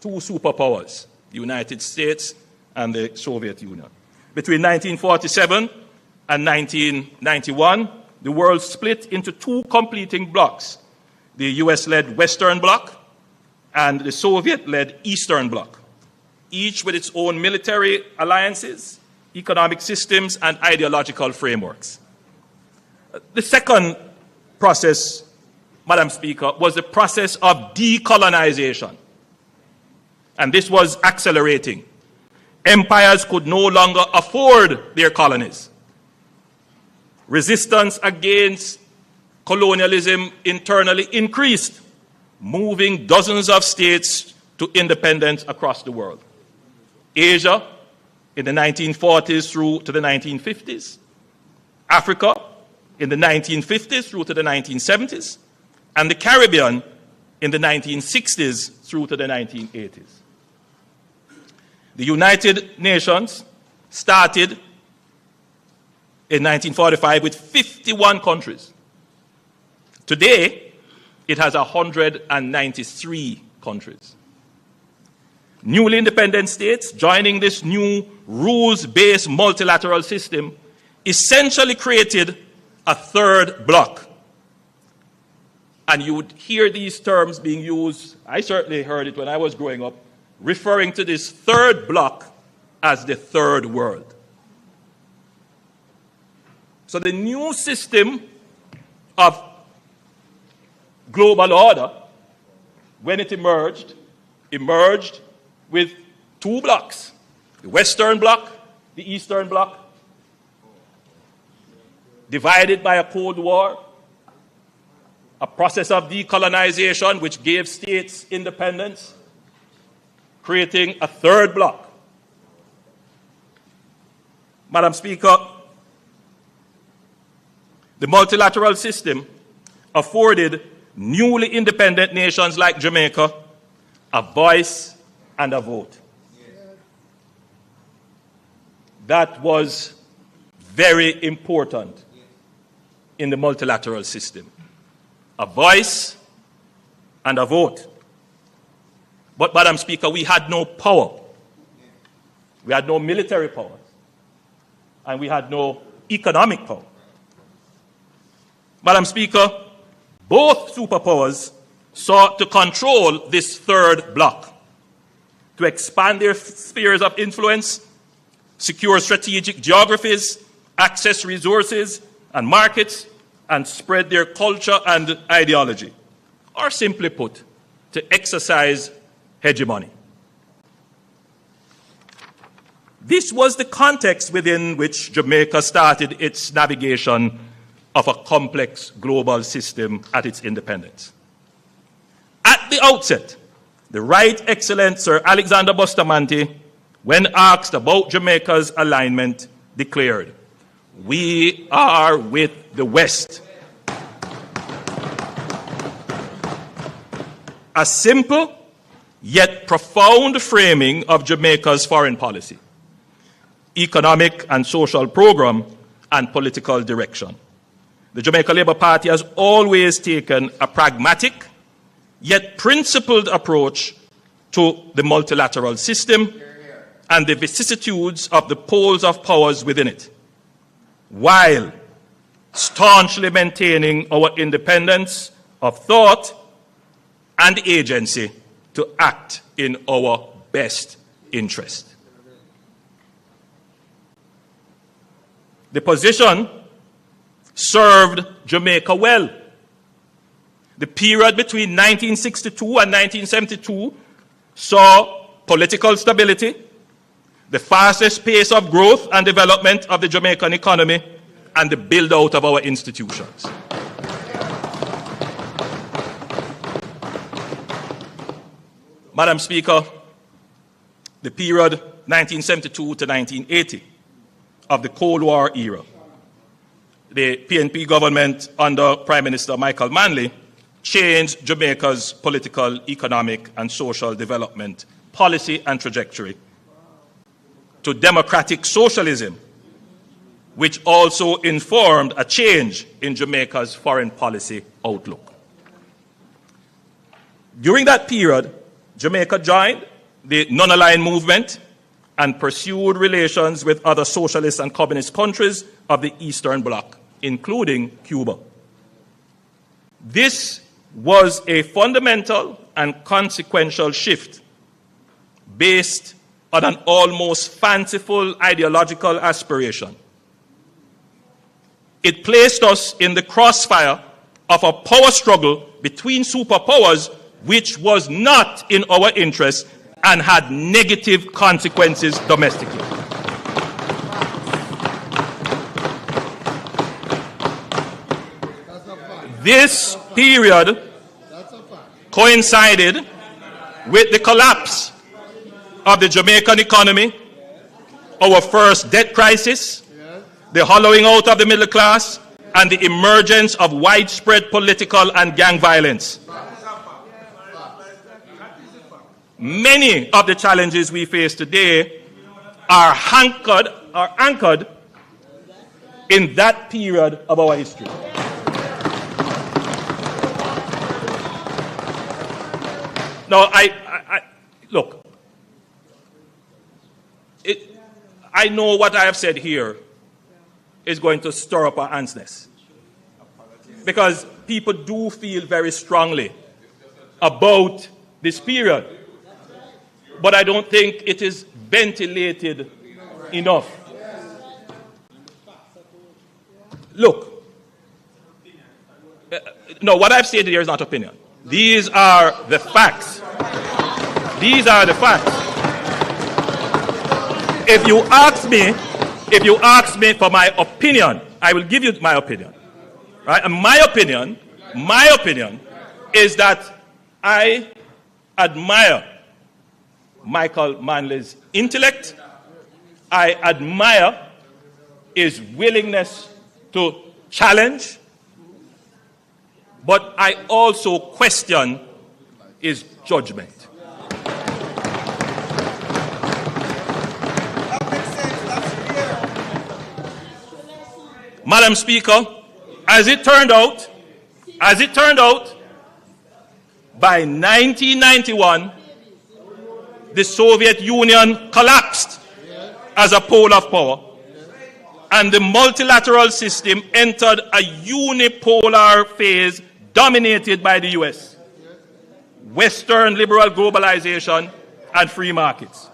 Two superpowers, the United States and the Soviet Union. Between 1947 and 1991, the world split into two completing blocs, the US-led Western Bloc and the Soviet-led Eastern Bloc, each with its own military alliances, economic systems, and ideological frameworks. The second process, Madam Speaker, was the process of decolonization. And this was accelerating. Empires could no longer afford their colonies. Resistance against colonialism internally increased, moving dozens of states to independence across the world. Asia in the 1940s through to the 1950s. Africa in the 1950s through to the 1970s. And the Caribbean in the 1960s through to the 1980s. The United Nations started in 1945 with 51 countries. Today, it has 193 countries. Newly independent states joining this new rules-based multilateral system essentially created a third bloc. And you would hear these terms being used, I certainly heard it when I was growing up, referring to this third bloc as the third world. So the new system of global order, when it emerged with two blocks, the Western Bloc, the Eastern Bloc. divided by a Cold War, a process of decolonization which gave states independence, creating a third bloc. Madam Speaker, the multilateral system afforded newly independent nations like Jamaica a voice and a vote. That was very important in the multilateral system. A voice and a vote. But, Madam Speaker, we had no power. We had no military power. And we had no economic power. Madam Speaker, both superpowers sought to control this third bloc, to expand their spheres of influence, secure strategic geographies, access resources and markets, and spread their culture and ideology, or simply put, to exercise hegemony. This was the context within which Jamaica started its navigation of a complex global system at its independence. At the outset, the Right Excellent Sir Alexander Bustamante, when asked about Jamaica's alignment, declared, "We are with the West." A simple yet profound framing of Jamaica's foreign policy, economic and social program, and political direction. The Jamaica Labour Party has always taken a pragmatic yet principled approach to the multilateral system and the vicissitudes of the poles of powers within it, while staunchly maintaining our independence of thought and agency to act in our best interest. The position served Jamaica well. The period between 1962 and 1972 saw political stability, the fastest pace of growth and development of the Jamaican economy, and the build-out of our institutions. Madam Speaker, the period 1972 to 1980 of the Cold War era, the PNP government under Prime Minister Michael Manley changed Jamaica's political, economic, and social development policy and trajectory to democratic socialism, which also informed a change in Jamaica's foreign policy outlook. During that period, Jamaica joined the non-aligned movement and pursued relations with other socialist and communist countries of the Eastern Bloc, including Cuba. This was a fundamental and consequential shift based on an almost fanciful ideological aspiration. It placed us in the crossfire of a power struggle between superpowers which was not in our interest and had negative consequences domestically. This period coincided with the collapse of the Jamaican economy, our first debt crisis, the hollowing out of the middle class, and the emergence of widespread political and gang violence. Many of the challenges we face today are anchored in that period of our history. Now, look, I know what I have said here is going to stir up our antness, because people do feel very strongly about this period, but I don't think it is ventilated enough. Look, no, what I've stated here is not opinion. These are the facts. These are the facts. If you ask me for my opinion I will give you my opinion. Right? And my opinion is that I admire Michael Manley's intellect. I admire his willingness to challenge. But I also question his judgment. Madam Speaker, as it turned out, by 1991, the Soviet Union collapsed as a pole of power, and the multilateral system entered a unipolar phase dominated by the US, Western liberal globalization, and free markets.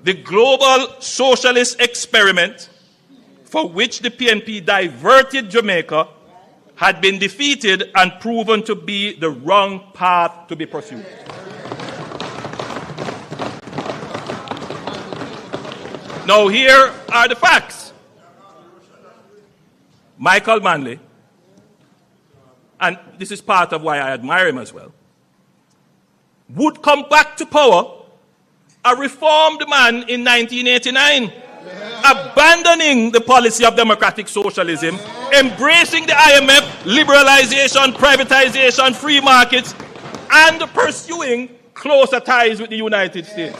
The global socialist experiment for which the PNP diverted Jamaica had been defeated and proven to be the wrong path to be pursued. Now, here are the facts. Michael Manley, and this is part of why I admire him as well, would come back to power a reformed man in 1989, abandoning the policy of democratic socialism, embracing the IMF, liberalization, privatization, free markets, and pursuing closer ties with the United States.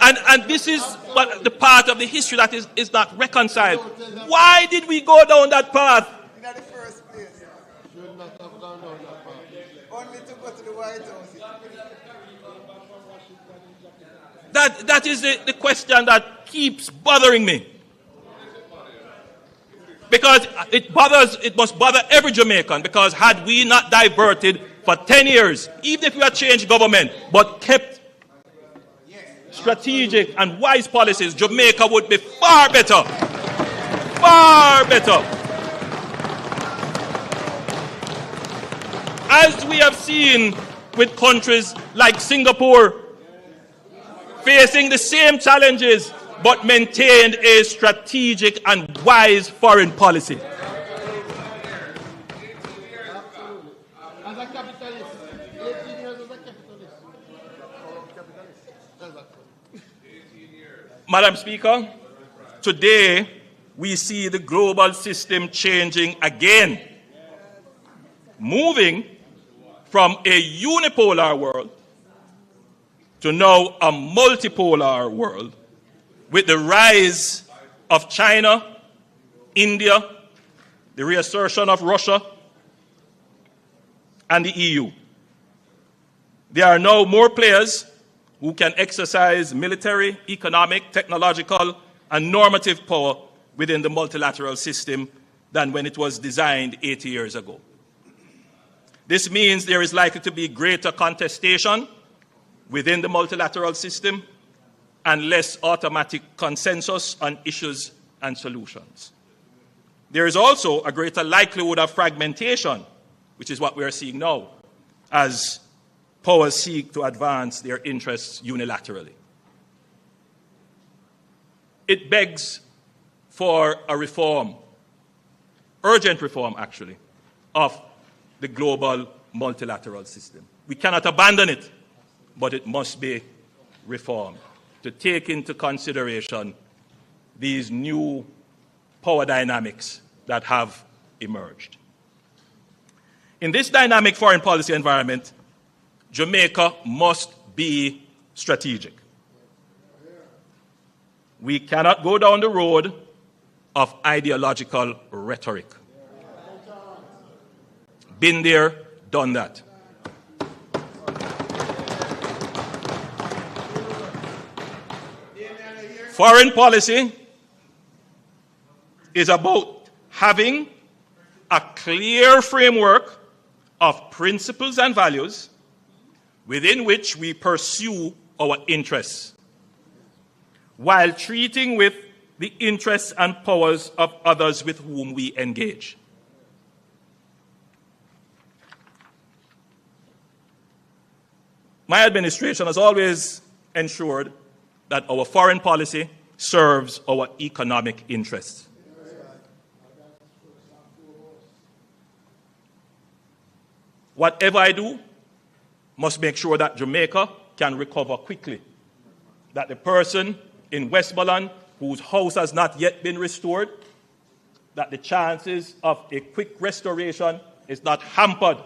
And this is what the part of the history that is not reconciled. Why did we go down that path? In the first place, should not have gone down that path. Only to go to the White House. That is the question that keeps bothering me. Because it must bother every Jamaican, because had we not diverted for 10 years, even if we had changed government, but kept strategic and wise policies, Jamaica would be far better. Far better. As we have seen with countries like Singapore, facing the same challenges, but maintained a strategic and wise foreign policy. As a capitalist, 18 years as a capitalist. Madam Speaker, today we see the global system changing again, moving from a unipolar world to now a multipolar world, with the rise of China, India, the reassertion of Russia, and the EU. There are now more players who can exercise military, economic, technological, and normative power within the multilateral system than when it was designed 80 years ago. This means there is likely to be greater contestation within the multilateral system and less automatic consensus on issues and solutions. There is also a greater likelihood of fragmentation, which is what we are seeing now, as powers seek to advance their interests unilaterally. It begs for a reform, urgent reform actually, of the global multilateral system. We cannot abandon it, but it must be reformed to take into consideration these new power dynamics that have emerged. In this dynamic foreign policy environment, Jamaica must be strategic. We cannot go down the road of ideological rhetoric. Been there, done that. Foreign policy is about having a clear framework of principles and values within which we pursue our interests, while treating with the interests and powers of others with whom we engage. My administration has always ensured that our foreign policy serves our economic interests. Whatever I do must make sure that Jamaica can recover quickly, that the person in Westmoreland whose house has not yet been restored, that the chances of a quick restoration is not hampered.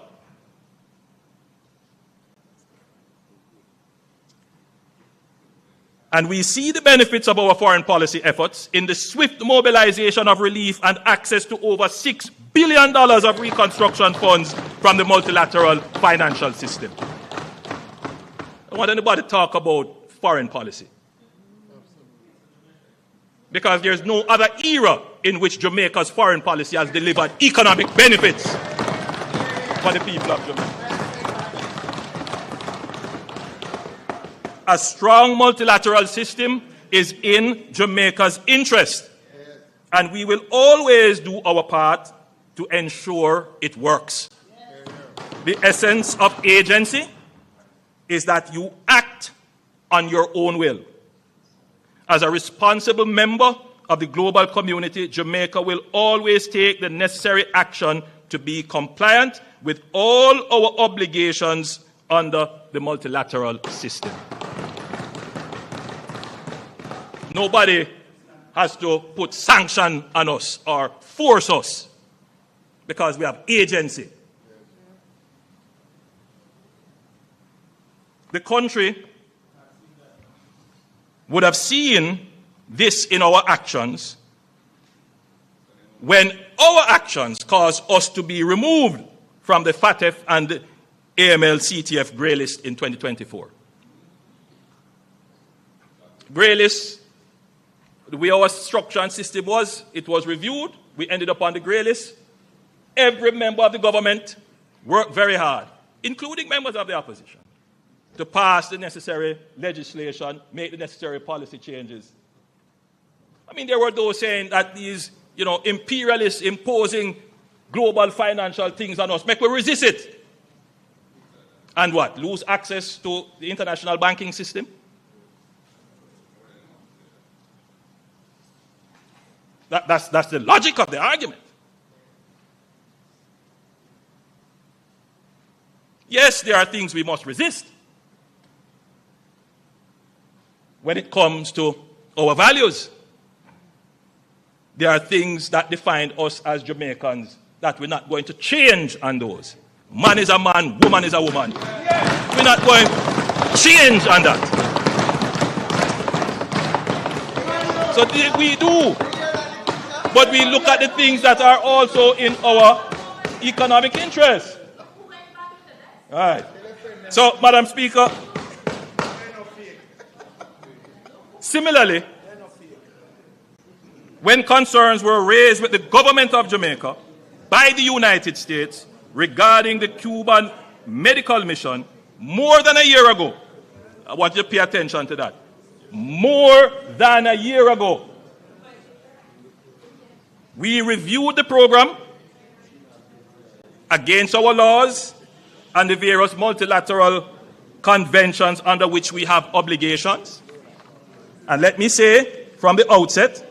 And we see the benefits of our foreign policy efforts in the swift mobilization of relief and access to over $6 billion of reconstruction funds from the multilateral financial system. I don't want anybody to talk about foreign policy, because there's no other era in which Jamaica's foreign policy has delivered economic benefits for the people of Jamaica. A strong multilateral system is in Jamaica's interest, and we will always do our part to ensure it works. The essence of agency is that you act on your own will. As a responsible member of the global community, Jamaica will always take the necessary action to be compliant with all our obligations under the multilateral system. Nobody has to put sanction on us or force us, because we have agency. The country would have seen this in our actions when our actions caused us to be removed from the FATF and the AML-CTF grey list in 2024. Grey list, the way our structure and system was, it was reviewed. We ended up on the grey list. Every member of the government worked very hard, including members of the opposition, to pass the necessary legislation, make the necessary policy changes. I mean, there were those saying that these, imperialists imposing global financial things on us, make we resist it. And what? Lose access to the international banking system? That's the logic of the argument. Yes, there are things we must resist when it comes to our values. There are things that define us as Jamaicans that we're not going to change on those. Man is a man, woman is a woman. We're not going to change on that. So we do. But we look at the things that are also in our economic interest. All right. So, Madam Speaker, similarly, when concerns were raised with the government of Jamaica by the United States regarding the Cuban medical mission more than a year ago, I want you to pay attention to that. More than a year ago, we reviewed the program against our laws and the various multilateral conventions under which we have obligations. And let me say from the outset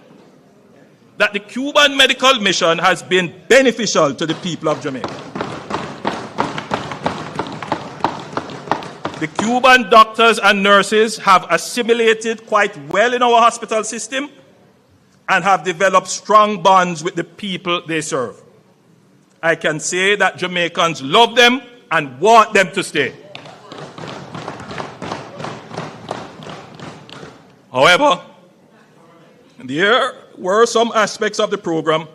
that the Cuban medical mission has been beneficial to the people of Jamaica. The Cuban doctors and nurses have assimilated quite well in our hospital system and have developed strong bonds with the people they serve. I can say that Jamaicans love them and want them to stay. However, there were some aspects of the program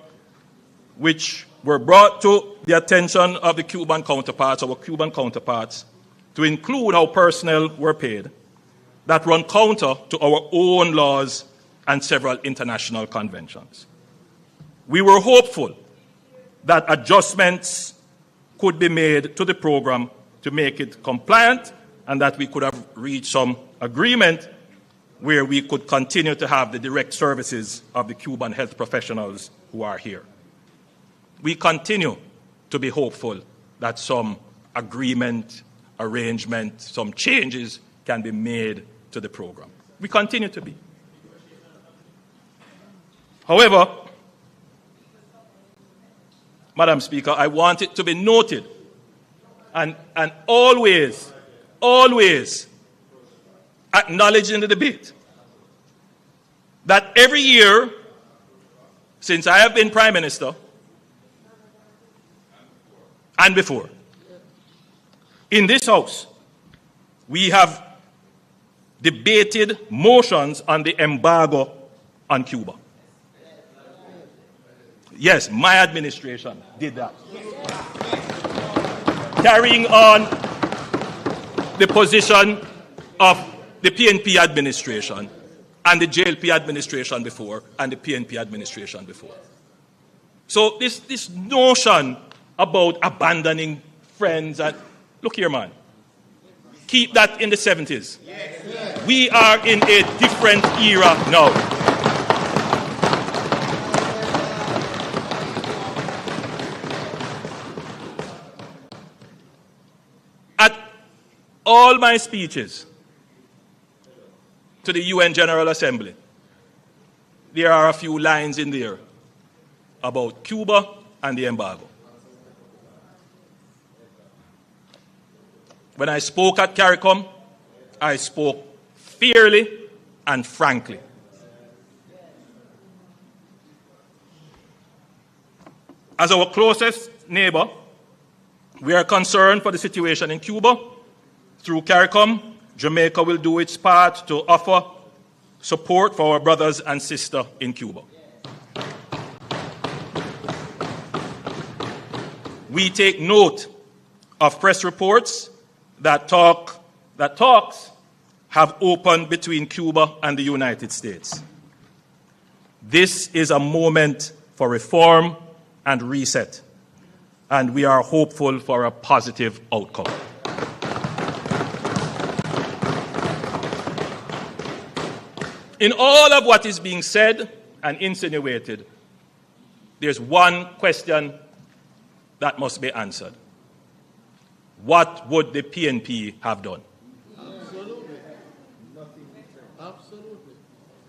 which were brought to the attention of the Cuban counterparts, our Cuban counterparts, to include how personnel were paid, that run counter to our own laws and several international conventions. We were hopeful that adjustments could be made to the program to make it compliant, and that we could have reached some agreement where we could continue to have the direct services of the Cuban health professionals who are here. We continue to be hopeful that some agreement, arrangement, some changes can be made to the program. We continue to be. However, Madam Speaker, I want it to be noted and always acknowledged in the debate that every year since I have been Prime Minister and before, in this House, we have debated motions on the embargo on Cuba. Yes, my administration did that. Carrying on the position of the PNP administration and the JLP administration before and the PNP administration before. So this notion about abandoning friends, and look here, man, keep that in the 70s. We are in a different era now. All my speeches to the UN General Assembly, there are a few lines in there about Cuba and the embargo. When I spoke at CARICOM, I spoke fairly and frankly. As our closest neighbor, we are concerned for the situation in Cuba. Through CARICOM, Jamaica will do its part to offer support for our brothers and sisters in Cuba. We take note of press reports that talks have opened between Cuba and the United States. This is a moment for reform and reset, and we are hopeful for a positive outcome. In all of what is being said and insinuated, there's one question that must be answered. What would the PNP have done? Absolutely. Nothing. Absolutely.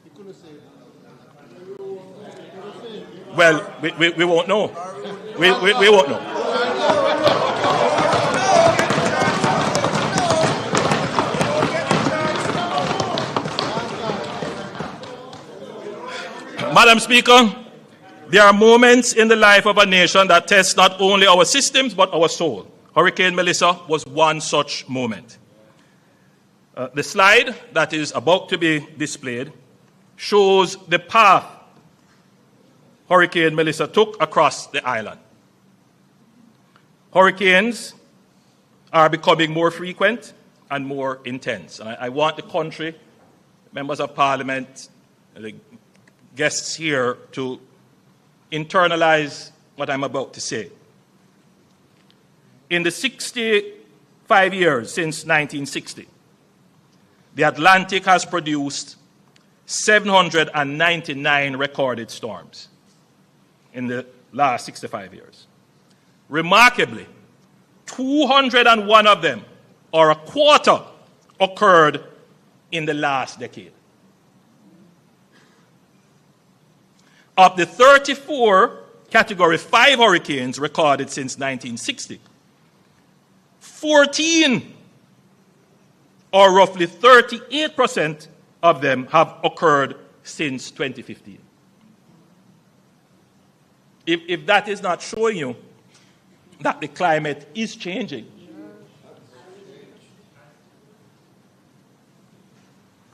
He couldn't say that. Well, we won't know. We won't know. Madam Speaker, there are moments in the life of a nation that test not only our systems but our soul. Hurricane Melissa was one such moment. The slide that is about to be displayed shows the path Hurricane Melissa took across the island. Hurricanes are becoming more frequent and more intense. And I want the country, members of parliament, the guests here to internalize what I'm about to say. In the 65 years since 1960, the Atlantic has produced 799 recorded storms in the last 65 years. Remarkably, 201 of them, or a quarter, occurred in the last decade. Of the 34 Category 5 hurricanes recorded since 1960, 14, or roughly 38% of them, have occurred since 2015. If that is not showing you that the climate is changing,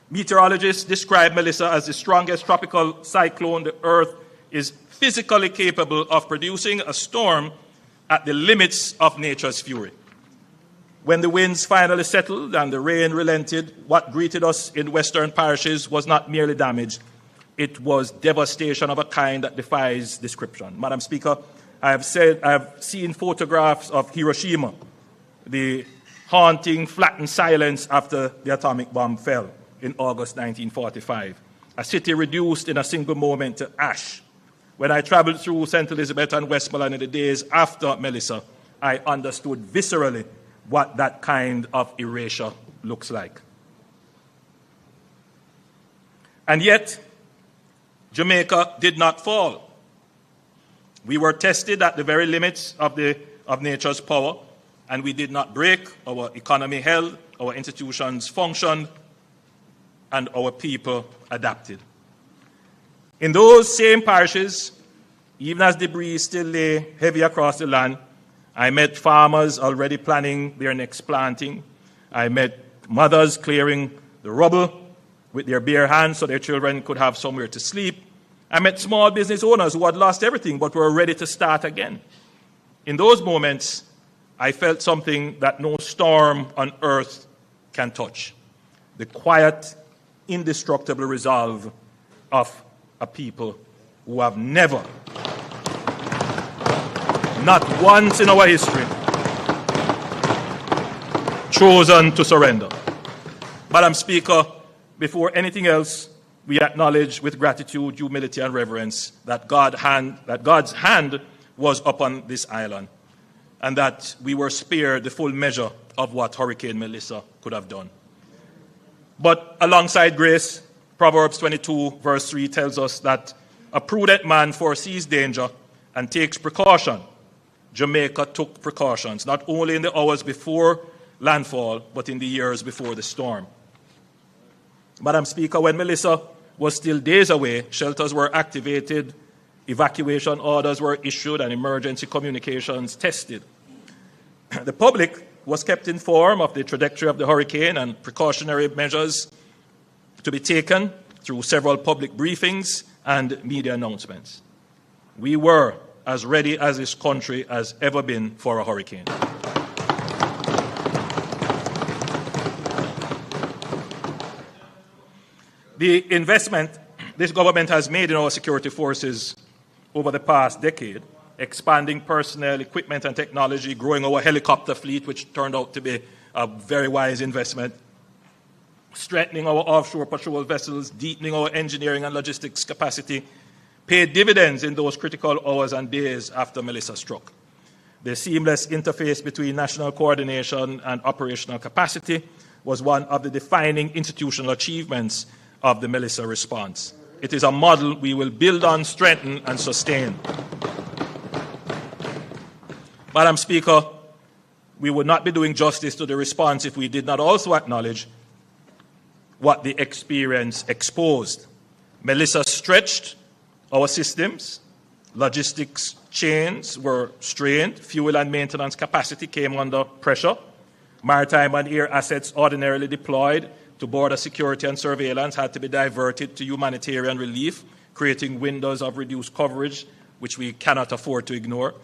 meteorologists describe Melissa as the strongest tropical cyclone the Earth is physically capable of producing, a storm at the limits of nature's fury. When the winds finally settled and the rain relented, what greeted us in western parishes was not merely damage, it was devastation of a kind that defies description. Madam Speaker, I have seen photographs of Hiroshima, the haunting, flattened silence after the atomic bomb fell in August 1945, a city reduced in a single moment to ash. When I traveled through St. Elizabeth and Westmoreland in the days after Melissa, I understood viscerally what that kind of erasure looks like. And yet, Jamaica did not fall. We were tested at the very limits of nature's power, and we did not break. Our economy held, our institutions functioned, and our people adapted. In those same parishes, even as debris still lay heavy across the land, I met farmers already planning their next planting. I met mothers clearing the rubble with their bare hands so their children could have somewhere to sleep. I met small business owners who had lost everything but were ready to start again. In those moments, I felt something that no storm on earth can touch. The quiet, indestructible resolve of a people who have never, not once in our history, chosen to surrender. Madam Speaker, before anything else, we acknowledge with gratitude, humility, and reverence that God's hand was upon this island, and that we were spared the full measure of what Hurricane Melissa could have done. But alongside grace, Proverbs 22, verse 3 tells us that a prudent man foresees danger and takes precaution. Jamaica took precautions, not only in the hours before landfall, but in the years before the storm. Madam Speaker, when Melissa was still days away, shelters were activated, evacuation orders were issued, and emergency communications tested. The public was kept informed of the trajectory of the hurricane and precautionary measures to be taken through several public briefings and media announcements. We were as ready as this country has ever been for a hurricane. The investment this government has made in our security forces over the past decade, expanding personnel, equipment, and technology, growing our helicopter fleet, which turned out to be a very wise investment, strengthening our offshore patrol vessels, deepening our engineering and logistics capacity, paid dividends in those critical hours and days after Melissa struck. The seamless interface between national coordination and operational capacity was one of the defining institutional achievements of the Melissa response. It is a model we will build on, strengthen, and sustain. Madam Speaker, we would not be doing justice to the response if we did not also acknowledge what the experience exposed. Melissa stretched our systems, logistics chains were strained, fuel and maintenance capacity came under pressure, maritime and air assets ordinarily deployed to border security and surveillance had to be diverted to humanitarian relief, creating windows of reduced coverage, which we cannot afford to ignore.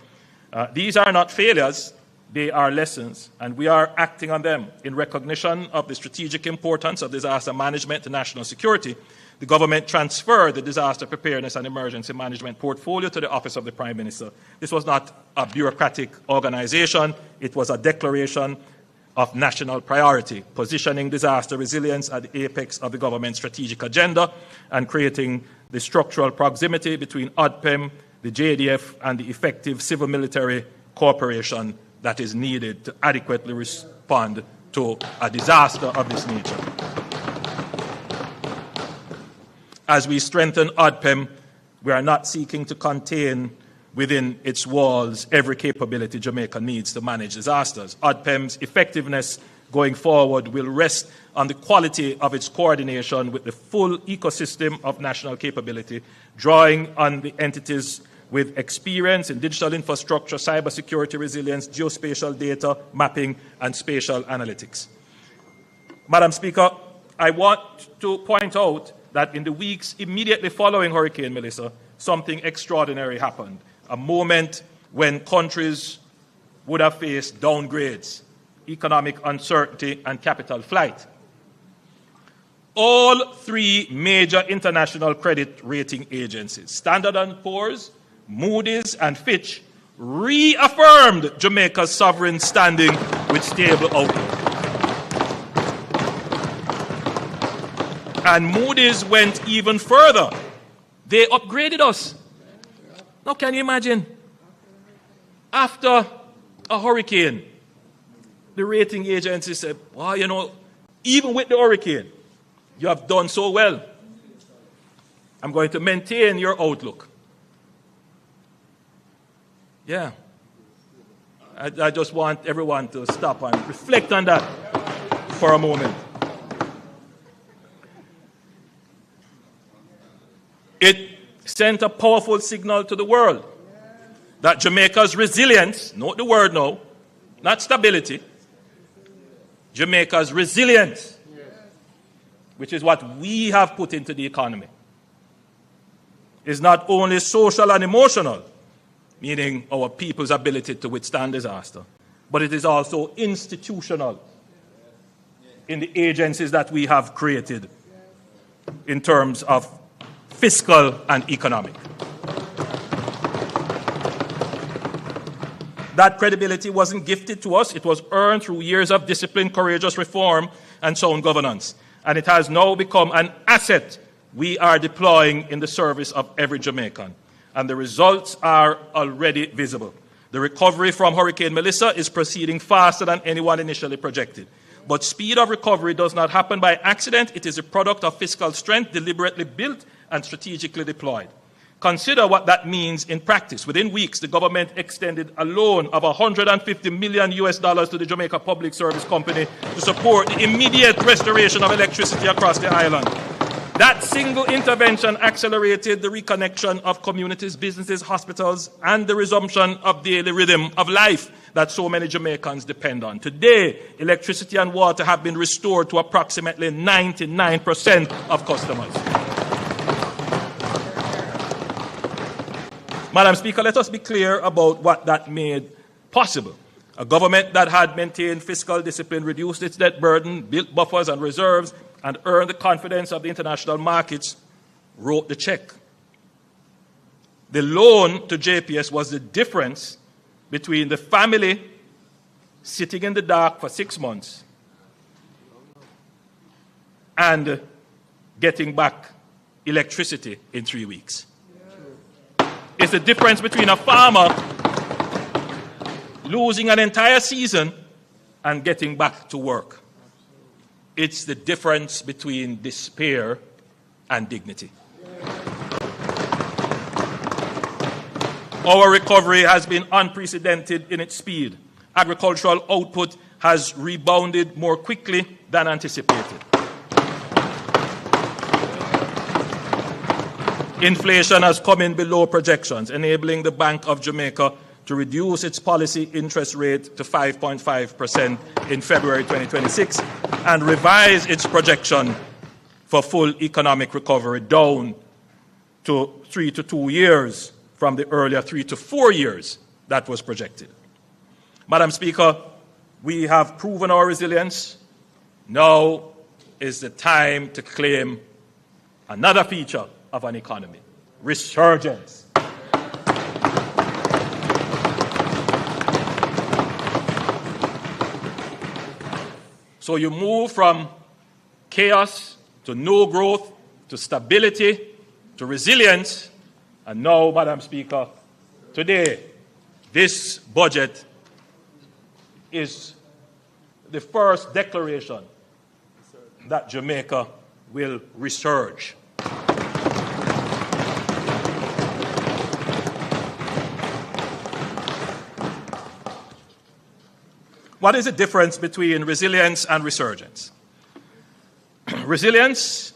These are not failures, they are lessons, and we are acting on them. In recognition of the strategic importance of disaster management to national security, the government transferred the disaster preparedness and emergency management portfolio to the Office of the Prime Minister. This was not a bureaucratic organization, it was a declaration of national priority, positioning disaster resilience at the apex of the government's strategic agenda and creating the structural proximity between ODPEM, the JDF, and the effective civil-military cooperation that is needed to adequately respond to a disaster of this nature. As we strengthen ODPEM, we are not seeking to contain within its walls every capability Jamaica needs to manage disasters. ODPEM's effectiveness going forward will rest on the quality of its coordination with the full ecosystem of national capability, drawing on the entities with experience in digital infrastructure, cybersecurity resilience, geospatial data mapping, and spatial analytics. Madam Speaker, I want to point out that in the weeks immediately following Hurricane Melissa, something extraordinary happened. A moment when countries would have faced downgrades, economic uncertainty, and capital flight. All three major international credit rating agencies, Standard & Poor's, Moody's, and Fitch, reaffirmed Jamaica's sovereign standing with stable outlook. And Moody's went even further. They upgraded us. Now, can you imagine? After a hurricane, the rating agency said, well, you know, even with the hurricane, you have done so well. I'm going to maintain your outlook. Yeah. I just want everyone to stop and reflect on that for a moment. It sent a powerful signal to the world that Jamaica's resilience, note the word now, not stability, Jamaica's resilience, which is what we have put into the economy, is not only social and emotional, meaning our people's ability to withstand disaster, but it is also institutional in the agencies that we have created in terms of fiscal and economic. That credibility wasn't gifted to us. It was earned through years of disciplined, courageous reform and sound governance. And it has now become an asset we are deploying in the service of every Jamaican. And the results are already visible. The recovery from Hurricane Melissa is proceeding faster than anyone initially projected. But speed of recovery does not happen by accident. It is a product of fiscal strength deliberately built and strategically deployed. Consider what that means in practice. Within weeks, the government extended a loan of $150 million to the Jamaica Public Service Company to support the immediate restoration of electricity across the island. That single intervention accelerated the reconnection of communities, businesses, hospitals, and the resumption of daily rhythm of life that so many Jamaicans depend on. Today, electricity and water have been restored to approximately 99% of customers. Madam Speaker, let us be clear about what that made possible. A government that had maintained fiscal discipline, reduced its debt burden, built buffers and reserves, and earned the confidence of the international markets, wrote the check. The loan to JPS was the difference between the family sitting in the dark for 6 months and getting back electricity in 3 weeks. It's the difference between a farmer losing an entire season and getting back to work. It's the difference between despair and dignity. Our recovery has been unprecedented in its speed. Agricultural output has rebounded more quickly than anticipated. Inflation has come in below projections, enabling the Bank of Jamaica to reduce its policy interest rate to 5.5% in February 2026 and revise its projection for full economic recovery down to 3 to 2 years from the earlier 3 to 4 years that was projected. Madam Speaker, we have proven our resilience. Now is the time to claim another feature of an economy: resurgence. So you move from chaos to no growth to stability to resilience, and now, Madam Speaker, today this budget is the first declaration that Jamaica will resurge. What is the difference between resilience and resurgence? Resilience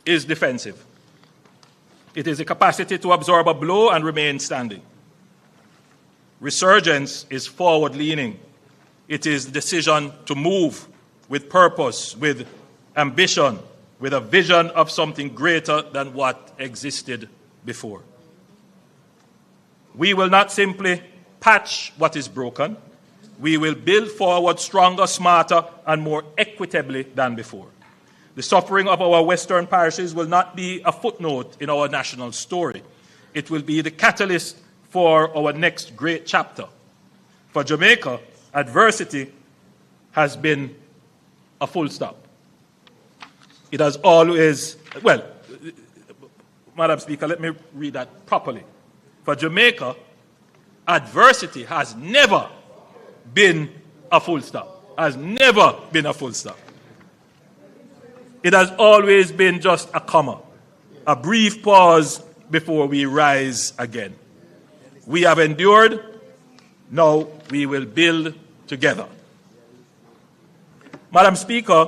is defensive. It is the capacity to absorb a blow and remain standing. Resurgence is forward-leaning. It is the decision to move with purpose, with ambition, with a vision of something greater than what existed before. We will not simply patch what is broken. We will build forward stronger, smarter, and more equitably than before. The suffering of our Western parishes will not be a footnote in our national story. It will be the catalyst for our next great chapter. For Jamaica, adversity has been a full stop. It has always, well, Madam Speaker, let me read that properly. For Jamaica, adversity has never been a full stop. Has never been a full stop. It has always been just a comma. a brief pause before we rise again. We have endured, now we will build together. Madam Speaker,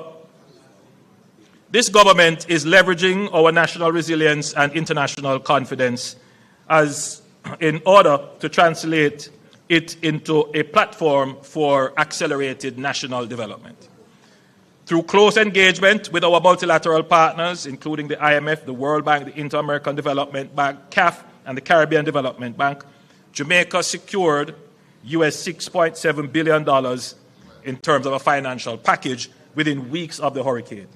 this government is leveraging our national resilience and international confidence in order to translate it into a platform for accelerated national development. Through close engagement with our multilateral partners, including the IMF, the World Bank, the Inter-American Development Bank, CAF, and the Caribbean Development Bank, Jamaica secured US $6.7 billion in terms of a financial package within weeks of the hurricane.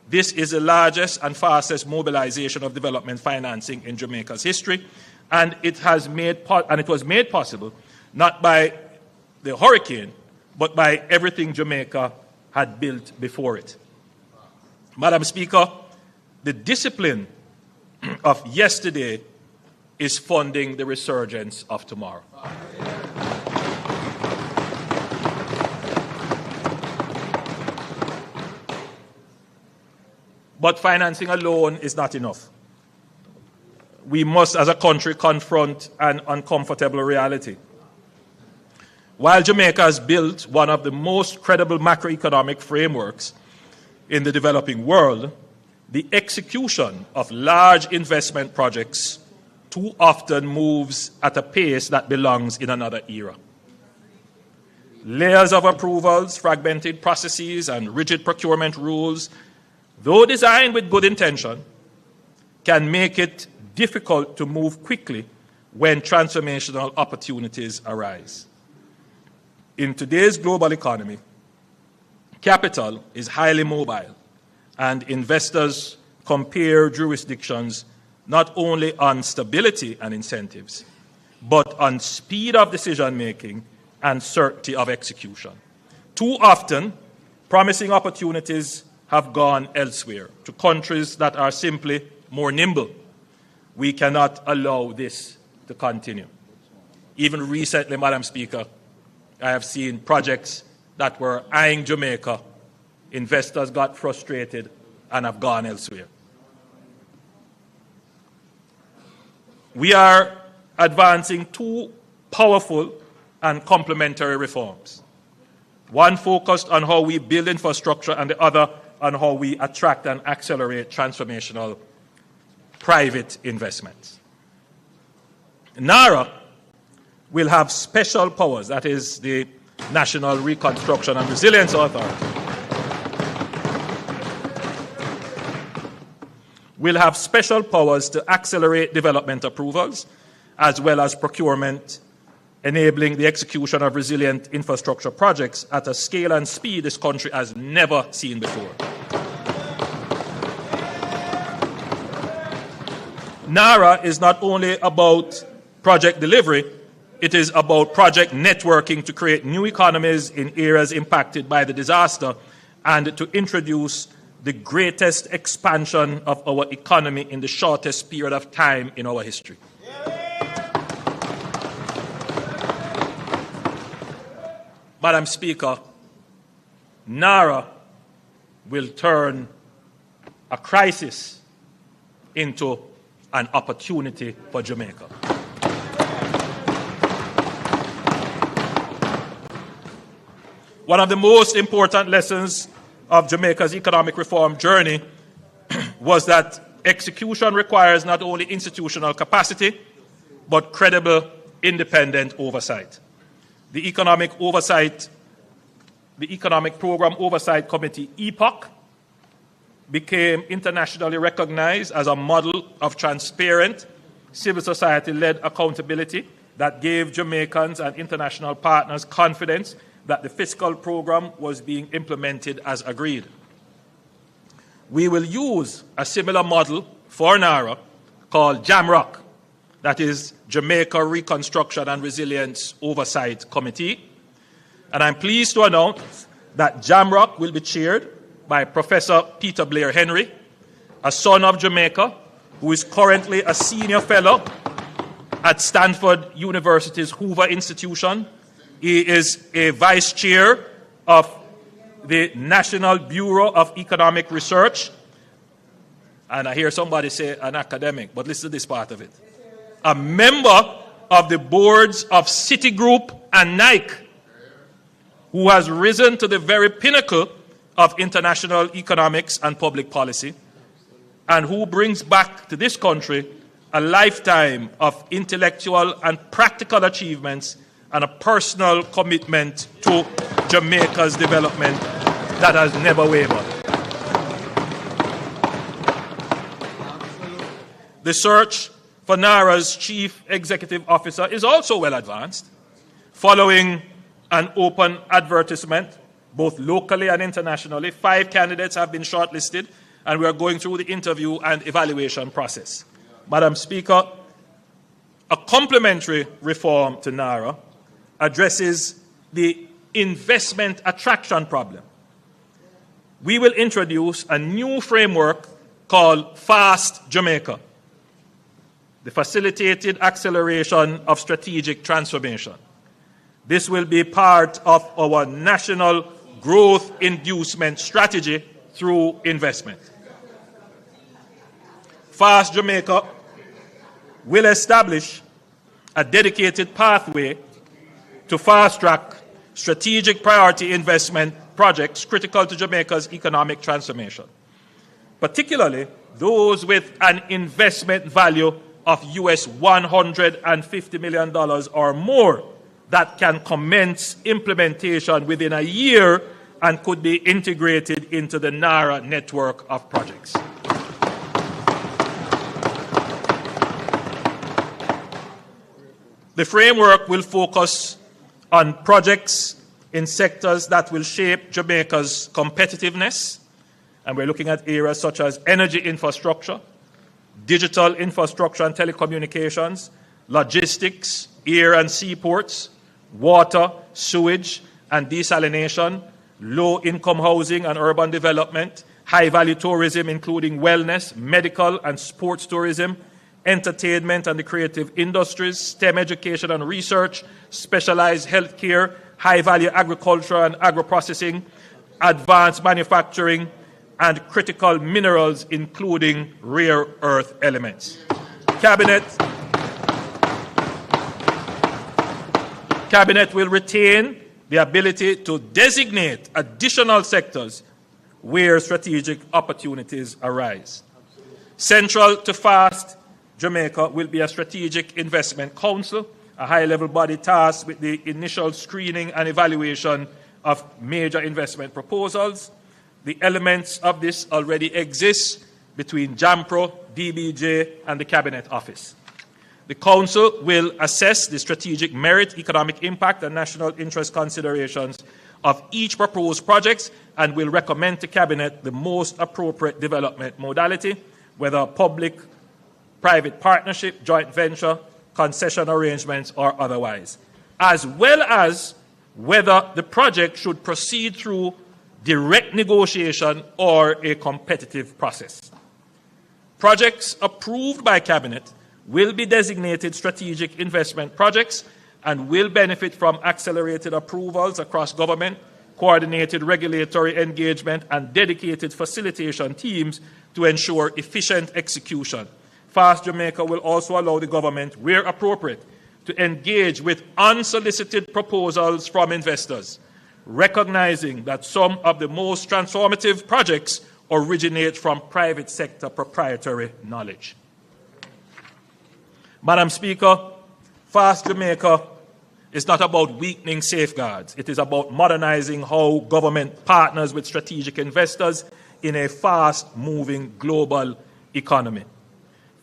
This is the largest and fastest mobilization of development financing in Jamaica's history, and it was made possible not by the hurricane, but by everything Jamaica had built before it. Madam Speaker, the discipline of yesterday is funding the resurgence of tomorrow. But financing alone is not enough. We must, as a country, confront an uncomfortable reality. While Jamaica has built one of the most credible macroeconomic frameworks in the developing world, the execution of large investment projects too often moves at a pace that belongs in another era. Layers of approvals, fragmented processes, and rigid procurement rules, though designed with good intention, can make it difficult to move quickly when transformational opportunities arise. In today's global economy, capital is highly mobile, and investors compare jurisdictions not only on stability and incentives, but on speed of decision-making and certainty of execution. Too often, promising opportunities have gone elsewhere, to countries that are simply more nimble. We cannot allow this to continue. Even recently, Madam Speaker, I have seen projects that were eyeing Jamaica. Investors got frustrated and have gone elsewhere. We are advancing two powerful and complementary reforms. One focused on how we build infrastructure, and the other on how we attract and accelerate transformational private investments. NARA will have special powers, that is the National Reconstruction and Resilience Authority, will have special powers to accelerate development approvals as well as procurement, enabling the execution of resilient infrastructure projects at a scale and speed this country has never seen before. NARA is not only about project delivery, it is about project networking to create new economies in areas impacted by the disaster and to introduce the greatest expansion of our economy in the shortest period of time in our history. Madam Speaker, NARA will turn a crisis into an opportunity for Jamaica. One of the most important lessons of Jamaica's economic reform journey was that execution requires not only institutional capacity, but credible, independent oversight. The Economic Program Oversight Committee, EPOC, became internationally recognized as a model of transparent, civil society-led accountability that gave Jamaicans and international partners confidence that the fiscal program was being implemented as agreed. We will use a similar model for NARA called JAMROC, that is Jamaica Reconstruction and Resilience Oversight Committee. And I'm pleased to announce that JAMROC will be chaired by Professor Peter Blair Henry, a son of Jamaica, who is currently a senior fellow at Stanford University's Hoover Institution. He is a vice chair of the National Bureau of Economic Research, and I hear somebody say an academic, but listen to this part of it. A member of the boards of Citigroup and Nike, who has risen to the very pinnacle of international economics and public policy, and who brings back to this country a lifetime of intellectual and practical achievements and a personal commitment to Jamaica's development that has never wavered. The search for NARA's chief executive officer is also well advanced, following an open advertisement, both locally and internationally. 5 candidates have been shortlisted, and we are going through the interview and evaluation process. Madam Speaker, a complementary reform to NARA addresses the investment attraction problem. We will introduce a new framework called Fast Jamaica, the facilitated acceleration of strategic transformation. This will be part of our national growth inducement strategy through investment. Fast Jamaica will establish a dedicated pathway to fast-track strategic priority investment projects critical to Jamaica's economic transformation, particularly those with an investment value of US $150 million or more that can commence implementation within a year and could be integrated into the NARA network of projects. The framework will focus on projects in sectors that will shape Jamaica's competitiveness, and we're looking at areas such as energy infrastructure, digital infrastructure and telecommunications, logistics, air and seaports, water, sewage and desalination, low-income housing and urban development, high-value tourism including wellness, medical and sports tourism, entertainment and the creative industries, STEM education and research, specialized healthcare, high-value agriculture and agro-processing, advanced manufacturing, and critical minerals, including rare earth elements. Cabinet will retain the ability to designate additional sectors where strategic opportunities arise. Central to Fast Jamaica will be a strategic investment council, a high-level body tasked with the initial screening and evaluation of major investment proposals. The elements of this already exist between JAMPRO, DBJ, and the Cabinet Office. The Council will assess the strategic merit, economic impact, and national interest considerations of each proposed project and will recommend to Cabinet the most appropriate development modality, whether public-private partnership, joint venture, concession arrangements, or otherwise, as well as whether the project should proceed through direct negotiation or a competitive process. Projects approved by Cabinet will be designated strategic investment projects and will benefit from accelerated approvals across government, coordinated regulatory engagement, and dedicated facilitation teams to ensure efficient execution. Fast Jamaica will also allow the government, where appropriate, to engage with unsolicited proposals from investors, recognizing that some of the most transformative projects originate from private sector proprietary knowledge. Madam Speaker, Fast Jamaica is not about weakening safeguards. It is about modernizing how government partners with strategic investors in a fast-moving global economy.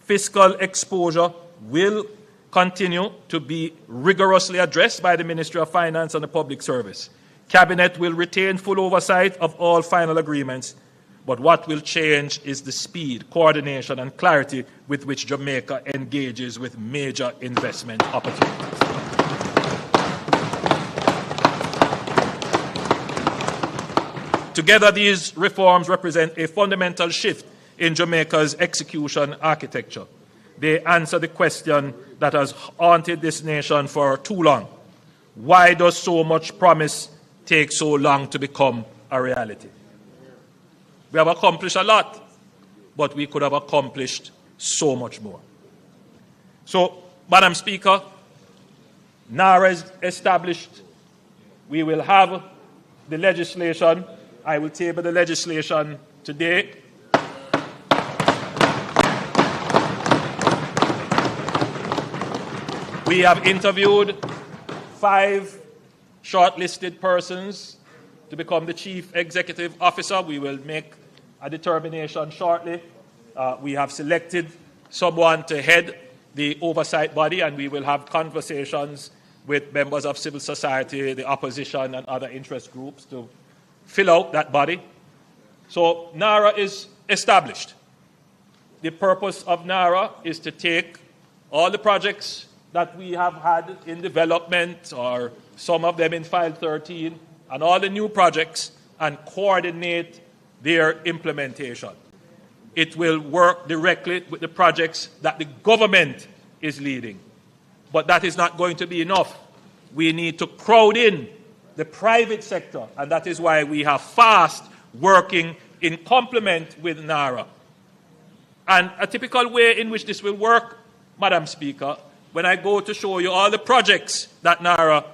Fiscal exposure will continue to be rigorously addressed by the Ministry of Finance and the Public Service. Cabinet will retain full oversight of all final agreements, but what will change is the speed, coordination, and clarity with which Jamaica engages with major investment opportunities. Together, these reforms represent a fundamental shift in Jamaica's execution architecture. They answer the question that has haunted this nation for too long. Why does so much promise take so long to become a reality? We have accomplished a lot, but we could have accomplished so much more. So, Madam Speaker, NARA is established. We will have the legislation. I will table the legislation today. We have interviewed 5 shortlisted persons to become the Chief Executive Officer. We will make a determination shortly. We have selected someone to head the oversight body, and we will have conversations with members of civil society, the opposition, and other interest groups to fill out that body. So NARA is established. The purpose of NARA is to take all the projects that we have had in development, or some of them in File 13, and all the new projects, and coordinate their implementation. It will work directly with the projects that the government is leading. But that is not going to be enough. We need to crowd in the private sector, and that is why we have FAST working in complement with NARA. And a typical way in which this will work, Madam Speaker, when I go to show you all the projects that NARA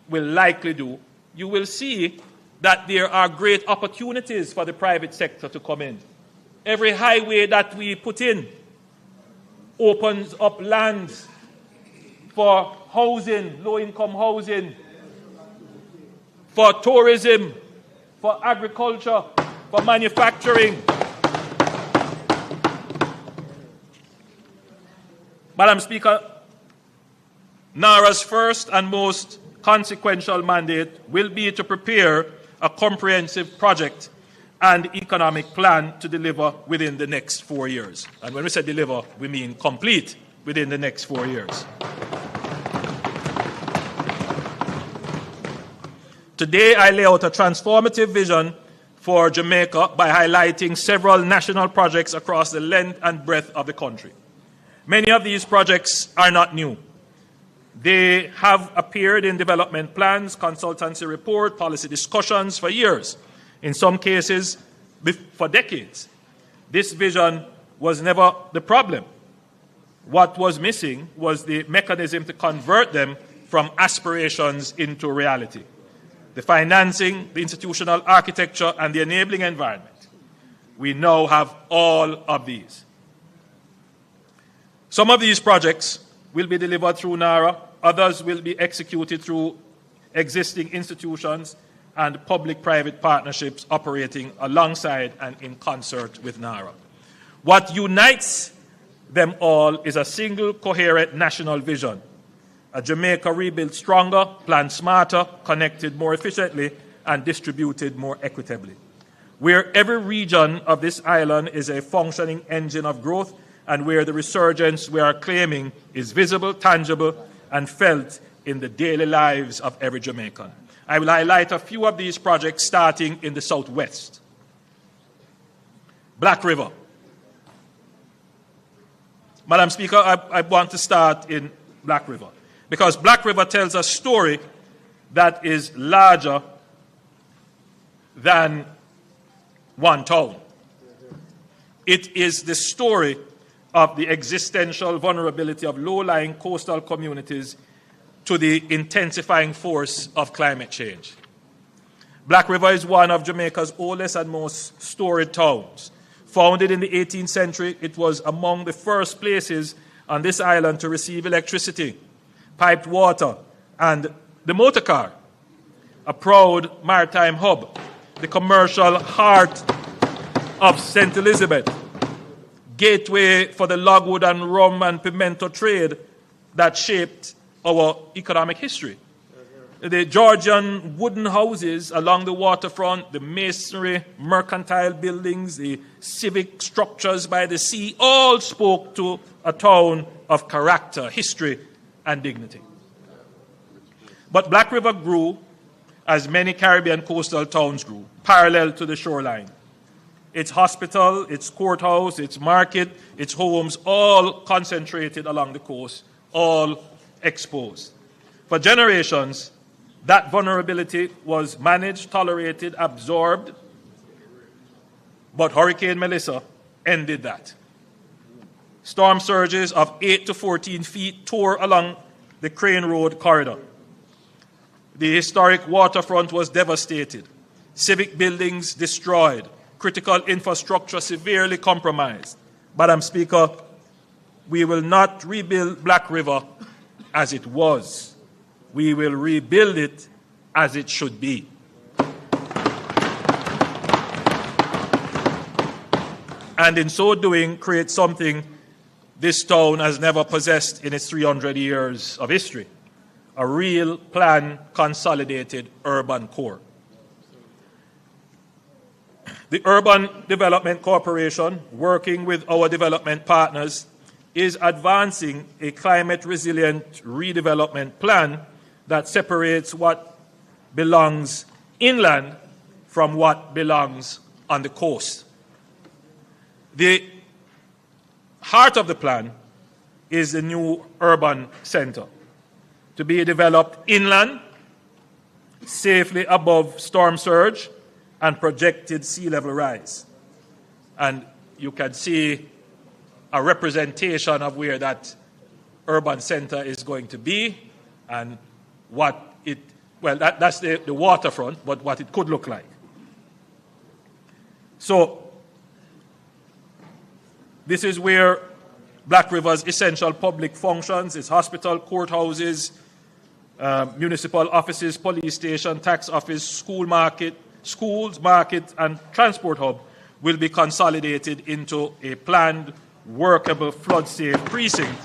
will likely do, you will see that there are great opportunities for the private sector to come in. Every highway that we put in opens up lands for housing, low-income housing, for tourism, for agriculture, for manufacturing. Madam Speaker, NARA's first and most consequential mandate will be to prepare a comprehensive project and economic plan to deliver within the next 4 years. And when we say deliver, we mean complete within the next 4 years. Today, I lay out a transformative vision for Jamaica by highlighting several national projects across the length and breadth of the country. Many of these projects are not new. They have appeared in development plans, consultancy report, policy discussions for years, in some cases for decades. This vision was never the problem. What was missing was the mechanism to convert them from aspirations into reality. The financing, the institutional architecture, and the enabling environment. We now have all of these. Some of these projects will be delivered through NARA, others will be executed through existing institutions and public-private partnerships operating alongside and in concert with NARA. What unites them all is a single coherent national vision. A Jamaica rebuilt stronger, planned smarter, connected more efficiently, and distributed more equitably. Where every region of this island is a functioning engine of growth, and where the resurgence we are claiming is visible, tangible, and felt in the daily lives of every Jamaican. I will highlight a few of these projects starting in the southwest. Black River. Madam Speaker, I want to start in Black River, because Black River tells a story that is larger than one town. It is the story of the existential vulnerability of low-lying coastal communities to the intensifying force of climate change. Black River is one of Jamaica's oldest and most storied towns. Founded in the 18th century, it was among the first places on this island to receive electricity, piped water, and the motor car, a proud maritime hub, the commercial heart of St. Elizabeth, gateway for the logwood and rum and pimento trade that shaped our economic history. The Georgian wooden houses along the waterfront, the masonry, mercantile buildings, the civic structures by the sea, all spoke to a town of character, history, and dignity. But Black River grew as many Caribbean coastal towns grew, parallel to the shoreline. Its hospital, its courthouse, its market, its homes, all concentrated along the coast, all exposed. For generations, that vulnerability was managed, tolerated, absorbed. But Hurricane Melissa ended that. Storm surges of 8 to 14 feet tore along the Crane Road corridor. The historic waterfront was devastated, civic buildings destroyed, critical infrastructure severely compromised. Madam Speaker, we will not rebuild Black River as it was. We will rebuild it as it should be. And in so doing, create something this town has never possessed in its 300 years of history: a real planned, consolidated urban core. The Urban Development Corporation, working with our development partners, is advancing a climate-resilient redevelopment plan that separates what belongs inland from what belongs on the coast. The heart of the plan is the new urban center, to be developed inland, safely above storm surge and projected sea level rise. And you can see a representation of where that urban center is going to be and what it, well, that's the waterfront, but what it could look like. So, this is where Black River's essential public functions, its hospital, courthouses, municipal offices, police station, tax office, schools, market, and transport hub will be consolidated into a planned, workable, flood-safe precinct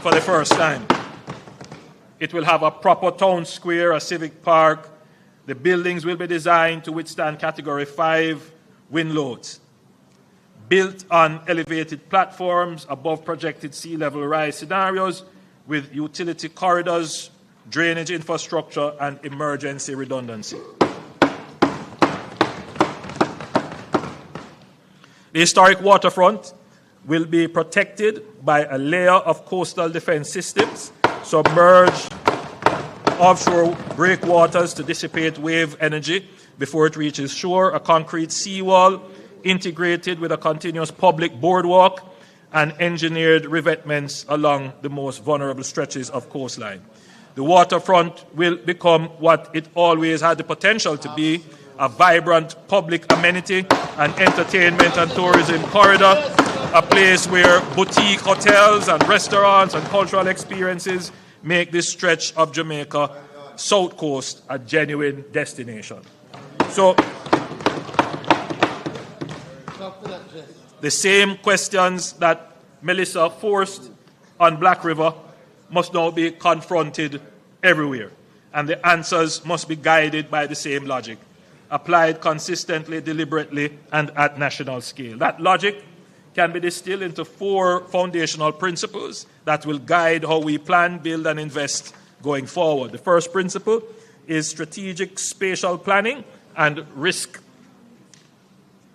for the first time. It will have a proper town square, a civic park. The buildings will be designed to withstand Category 5 wind loads, built on elevated platforms above projected sea level rise scenarios with utility corridors, drainage infrastructure, and emergency redundancy. The historic waterfront will be protected by a layer of coastal defense systems, submerged offshore breakwaters to dissipate wave energy before it reaches shore, a concrete seawall integrated with a continuous public boardwalk, and engineered revetments along the most vulnerable stretches of coastline. The waterfront will become what it always had the potential to be: a vibrant public amenity, an entertainment and tourism corridor, a place where boutique hotels and restaurants and cultural experiences make this stretch of Jamaica South Coast a genuine destination. So, the same questions that Melissa forced on Black River must now be confronted everywhere, and the answers must be guided by the same logic, applied consistently, deliberately, and at national scale. That logic can be distilled into 4 foundational principles that will guide how we plan, build, and invest going forward. The first principle is strategic spatial planning and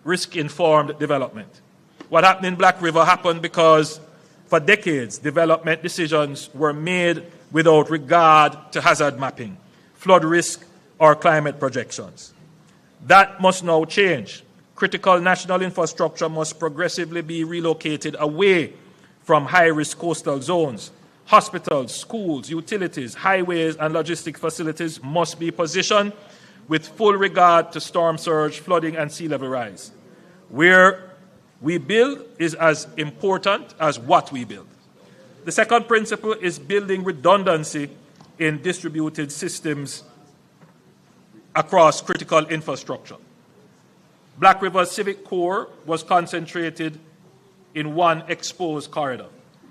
risk-informed development. What happened in Black River happened because for decades, development decisions were made without regard to hazard mapping, flood risk, or climate projections. That must now change. Critical national infrastructure must progressively be relocated away from high-risk coastal zones. Hospitals, schools, utilities, highways, and logistic facilities must be positioned with full regard to storm surge, flooding, and sea level rise. Where we build is as important as what we build. The second principle is building redundancy in distributed systems across critical infrastructure. Black River's civic core was concentrated in one exposed corridor.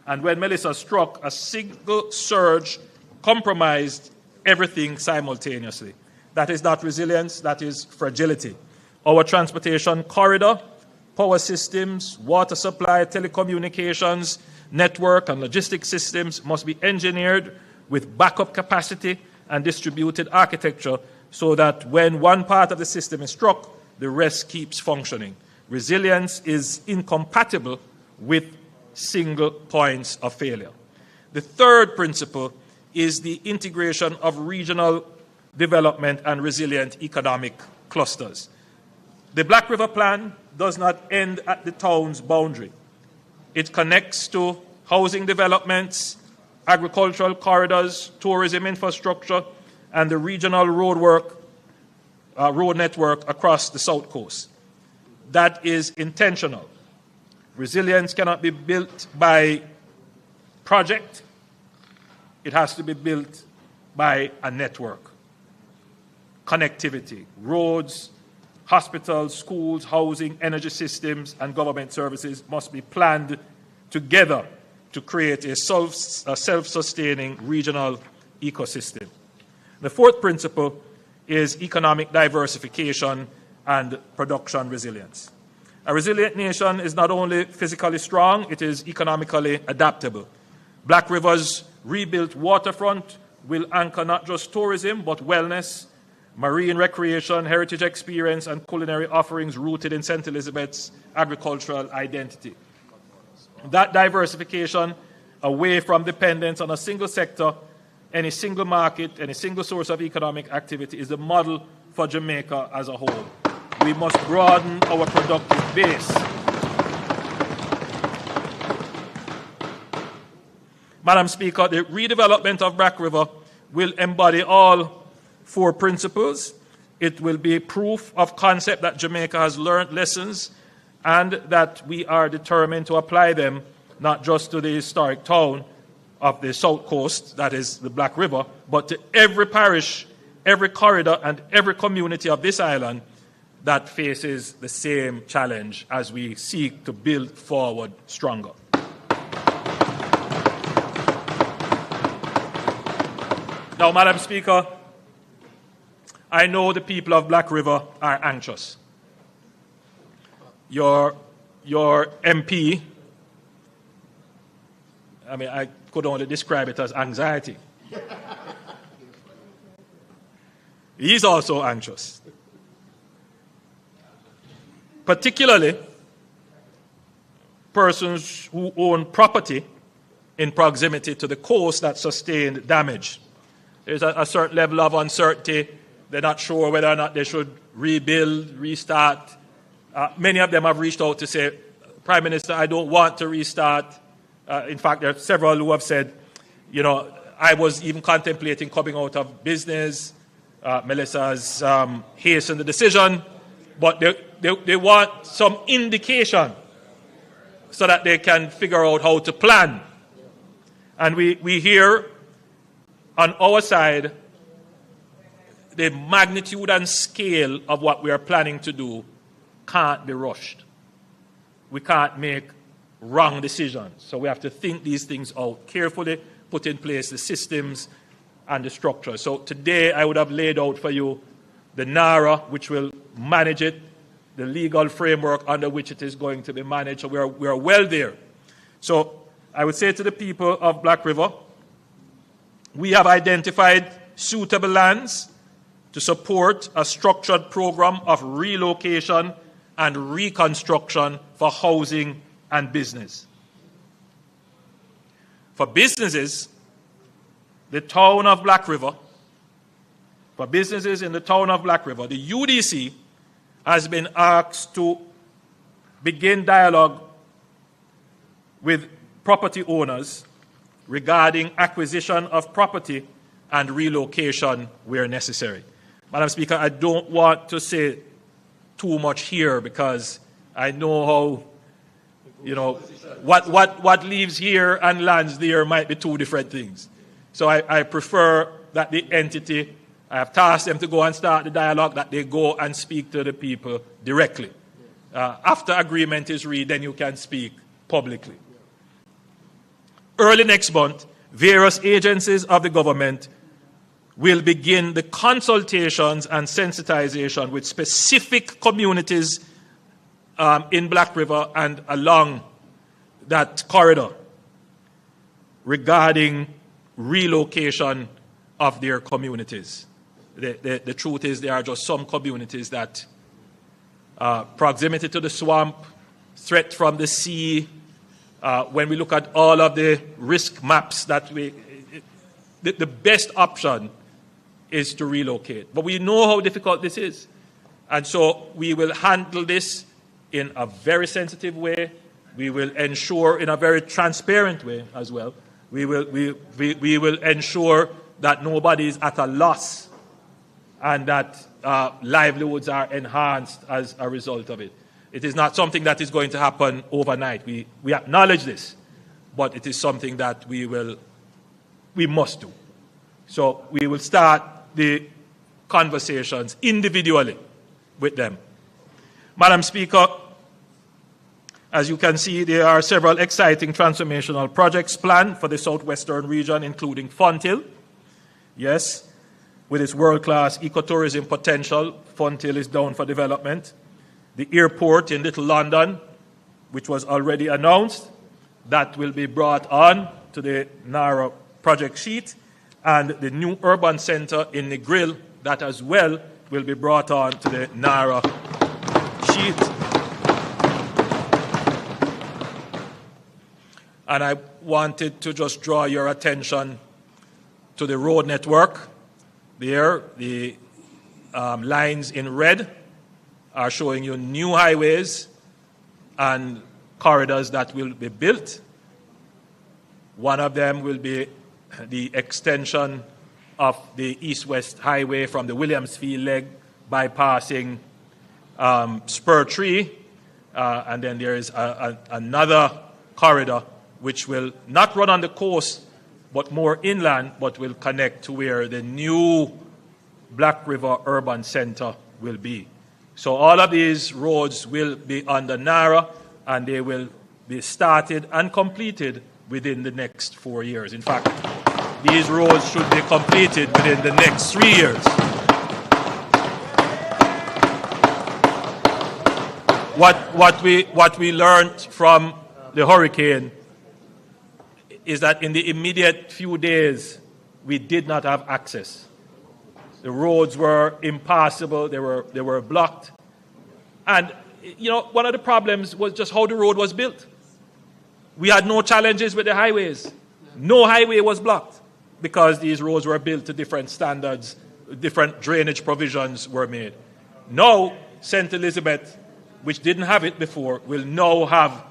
And when Melissa struck, a single surge compromised everything simultaneously. That is not resilience, that is fragility. Our transportation corridor, power systems, water supply, telecommunications, network, and logistic systems must be engineered with backup capacity and distributed architecture so that when one part of the system is struck, the rest keeps functioning. Resilience is incompatible with single points of failure. The third principle is the integration of regional development and resilient economic clusters. The Black River Plan does not end at the town's boundary. It connects to housing developments, agricultural corridors, tourism infrastructure, and the regional road network across the South Coast. That is intentional. Resilience cannot be built by project. It has to be built by a network. Connectivity, roads, hospitals, schools, housing, energy systems, and government services must be planned together to create a self-sustaining regional ecosystem. The fourth principle is economic diversification and production resilience. A resilient nation is not only physically strong, it is economically adaptable. Black River's rebuilt waterfront will anchor not just tourism, but wellness, marine recreation, heritage experience, and culinary offerings rooted in St. Elizabeth's agricultural identity. That diversification away from dependence on a single sector, any single market, any single source of economic activity is the model for Jamaica as a whole. We must broaden our productive base. Madam Speaker, the redevelopment of Black River will embody all four principles. It will be proof of concept that Jamaica has learned lessons and that we are determined to apply them not just to the historic town of the South Coast, that is the Black River, but to every parish, every corridor, and every community of this island that faces the same challenge as we seek to build forward stronger. Now, Madam Speaker, I know the people of Black River are anxious. Your MP, I could only describe it as anxiety. He's also anxious. Particularly persons who own property in proximity to the coast that sustained damage. There's a certain level of uncertainty. They're not sure whether or not they should rebuild, restart. Many of them have reached out to say, Prime Minister, I don't want to restart. In fact, there are several who have said, I was even contemplating coming out of business. Melissa's hastened the decision, but they want some indication so that they can figure out how to plan. And we hear on our side the magnitude and scale of what we are planning to do can't be rushed. We can't make wrong decisions. So we have to think these things out carefully, put in place the systems and the structure. So today I would have laid out for you the NARA, which will manage it, the legal framework under which it is going to be managed. So we are well there. So I would say to the people of Black River, we have identified suitable lands to support a structured program of relocation and reconstruction for housing and business. For businesses, the town of Black River, for businesses in the town of Black River, the UDC has been asked to begin dialogue with property owners regarding acquisition of property and relocation where necessary. Madam Speaker, I don't want to say too much here because I know how, what leaves here and lands there might be two different things. So I prefer that the entity, I have tasked them to go and start the dialogue, that they go and speak to the people directly. After agreement is reached, then you can speak publicly. Early next month, various agencies of the government will begin the consultations and sensitization with specific communities in Black River and along that corridor regarding relocation of their communities. The truth is there are just some communities that proximity to the swamp, threat from the sea, when we look at all of the risk maps that the best option is to relocate. But we know how difficult this is. And so we will handle this in a very sensitive way. We will ensure in a very transparent way as well. We will ensure that nobody is at a loss and that livelihoods are enhanced as a result of it. It is not something that is going to happen overnight. We acknowledge this, but it is something that we must do. So we will start the conversations individually with them. Madam Speaker, as you can see, there are several exciting transformational projects planned for the southwestern region, including Fonthill. Yes, with its world-class ecotourism potential, Fonthill is down for development. The airport in Little London, which was already announced, that will be brought on to the NARA project sheet, and the new urban centre in Negril, that as well will be brought on to the NARA sheet. And I wanted to just draw your attention to the road network. There, the lines in red are showing you new highways and corridors that will be built. One of them will be the extension of the east-west highway from the Williamsfield leg, bypassing Spur Tree. And then there is another corridor which will not run on the coast, but more inland, but will connect to where the new Black River Urban Centre will be. So all of these roads will be under NARA, and they will be started and completed within the next 4 years. In fact, these roads should be completed within the next 3 years. What we learned from the hurricane is that in the immediate few days, we did not have access. The roads were impassable, they were blocked. And, one of the problems was just how the road was built. We had no challenges with the highways. No highway was blocked because these roads were built to different standards, different drainage provisions were made. Now, St. Elizabeth, which didn't have it before, will now have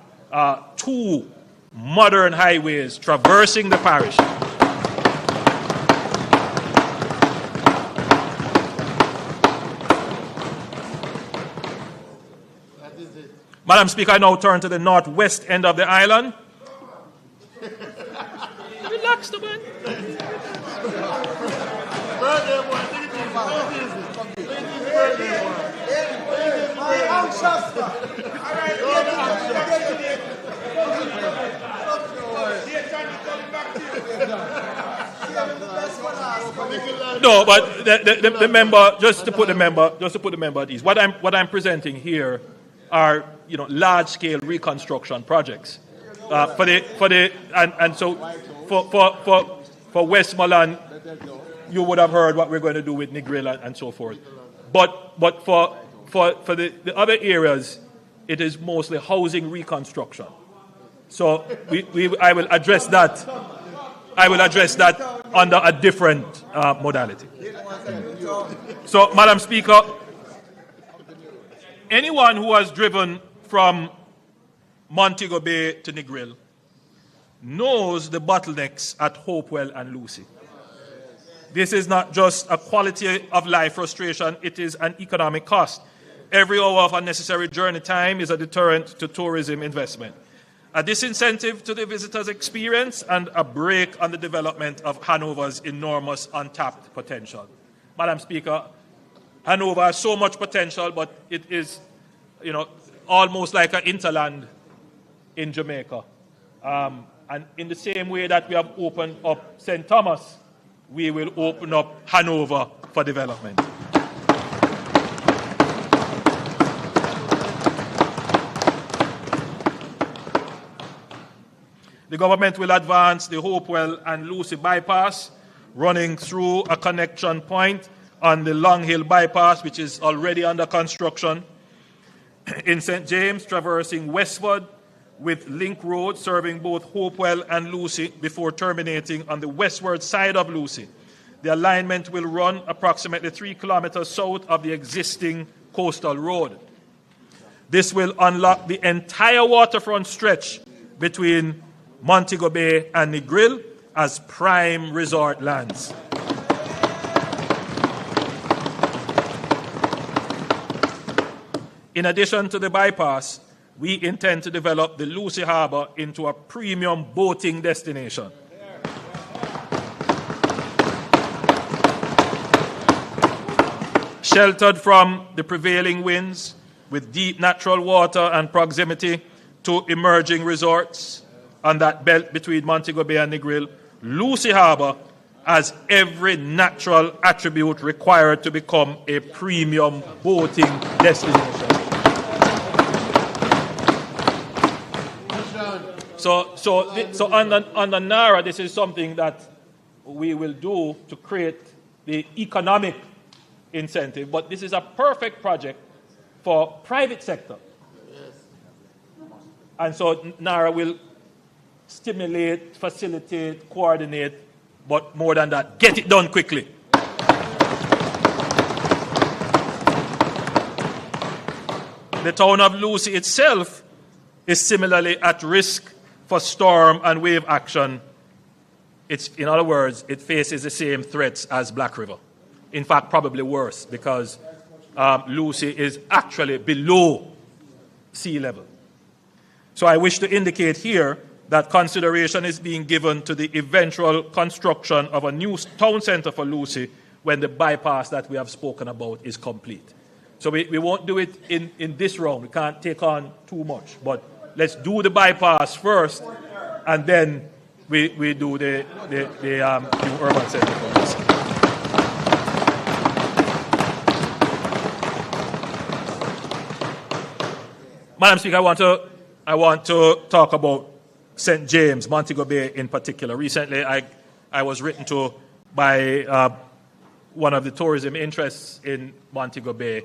2 modern highways traversing the parish. Madam Speaker, I now turn to the northwest end of the island. Relax, the man. No, but the member, just to put the member at ease. What I'm presenting here are large-scale reconstruction projects for Westmoreland. You would have heard what we're going to do with Negril and so forth. But for the other areas, it is mostly housing reconstruction. So I will address that. I will address that under a different modality. So, Madam Speaker, anyone who has driven from Montego Bay to Negril knows the bottlenecks at Hopewell and Lucy. This is not just a quality of life frustration, it is an economic cost. Every hour of unnecessary journey time is a deterrent to tourism investment, a disincentive to the visitor's experience, and a brake on the development of Hanover's enormous untapped potential. Madam Speaker, Hanover has so much potential, but it is, almost like an interland in Jamaica. And in the same way that we have opened up St. Thomas, we will open up Hanover for development. The government will advance the Hopewell and Lucy bypass, running through a connection point on the Long Hill bypass, which is already under construction. In St. James, traversing Westford with Link Road serving both Hopewell and Lucy before terminating on the westward side of Lucy. The alignment will run approximately 3 kilometers south of the existing coastal road. This will unlock the entire waterfront stretch between Montego Bay and Negril as prime resort lands. In addition to the bypass, we intend to develop the Lucy Harbour into a premium boating destination. Sheltered from the prevailing winds, with deep natural water and proximity to emerging resorts on that belt between Montego Bay and Negril, Lucy Harbour has every natural attribute required to become a premium boating destination. So under NARA, this is something that we will do to create the economic incentive, but this is a perfect project for private sector. And so NARA will stimulate, facilitate, coordinate, but more than that, get it done quickly. The town of Lucy itself is similarly at risk for storm and wave action. In other words, it faces the same threats as Black River. In fact, probably worse, because Lucy is actually below sea level. So I wish to indicate here that consideration is being given to the eventual construction of a new town centre for Lucy when the bypass that we have spoken about is complete. So we won't do it in this round. We can't take on too much. But let's do the bypass first, and then we do the new urban centre for Lucy. Madam Speaker, I want to talk about St. James, Montego Bay in particular. Recently, I was written to by one of the tourism interests in Montego Bay,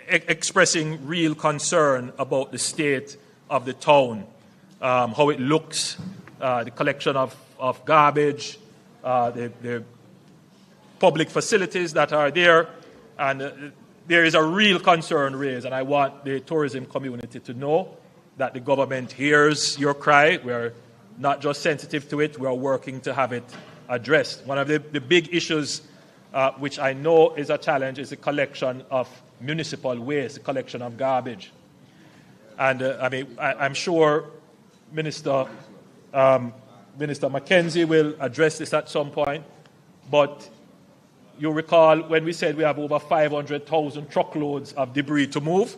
expressing real concern about the state of the town, how it looks, the collection of garbage, the public facilities that are there, and there is a real concern raised, and I want the tourism community to know that the government hears your cry. We're not just sensitive to it, we are working to have it addressed. One of the big issues which I know is a challenge is the collection of municipal waste, the collection of garbage. And I'm sure Minister Mackenzie will address this at some point, but you recall when we said we have over 500,000 truckloads of debris to move.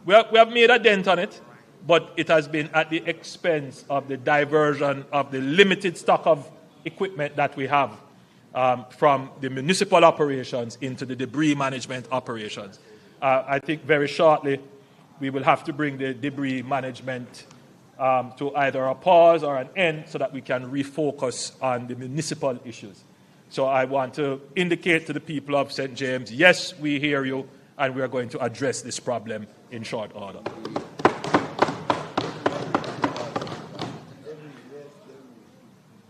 We have made a dent on it, but it has been at the expense of the diversion of the limited stock of equipment that we have from the municipal operations into the debris management operations. I think very shortly we will have to bring the debris management to either a pause or an end so that we can refocus on the municipal issues. So I want to indicate to the people of St. James, yes, we hear you, and we are going to address this problem in short order.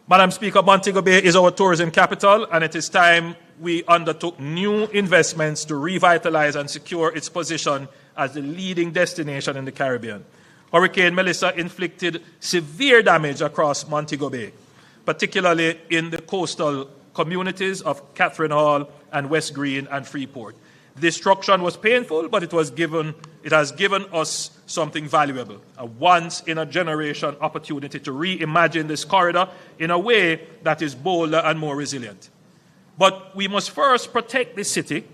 Madam Speaker, Montego Bay is our tourism capital, and it is time we undertook new investments to revitalize and secure its position as the leading destination in the Caribbean. Hurricane Melissa inflicted severe damage across Montego Bay, particularly in the coastal communities of Catherine Hall and West Green and Freeport. The destruction was painful, but it has given us something valuable, a once-in-a-generation opportunity to reimagine this corridor in a way that is bolder and more resilient. But we must first protect this city,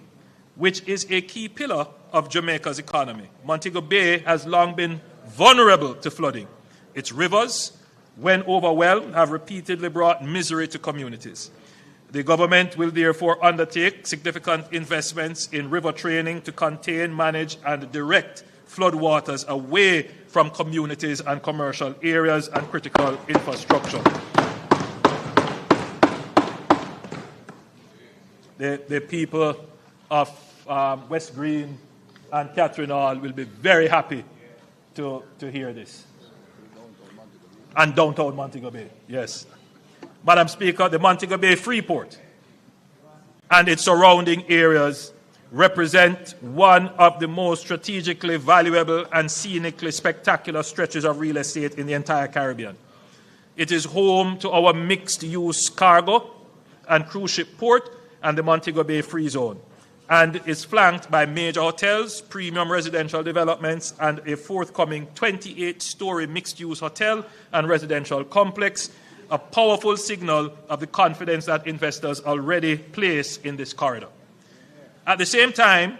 which is a key pillar of Jamaica's economy. Montego Bay has long been vulnerable to flooding. Its rivers, when overwhelmed, have repeatedly brought misery to communities. The government will therefore undertake significant investments in river training to contain, manage, and direct floodwaters away from communities and commercial areas and critical infrastructure. The people of West Green and Catherine Hall will be very happy to hear this. And downtown Montego Bay, yes. Madam Speaker, the Montego Bay Freeport and its surrounding areas represent one of the most strategically valuable and scenically spectacular stretches of real estate in the entire Caribbean. It is home to our mixed-use cargo and cruise ship port and the Montego Bay Free Zone, and is flanked by major hotels, premium residential developments, and a forthcoming 28-story mixed-use hotel and residential complex, a powerful signal of the confidence that investors already place in this corridor. At the same time,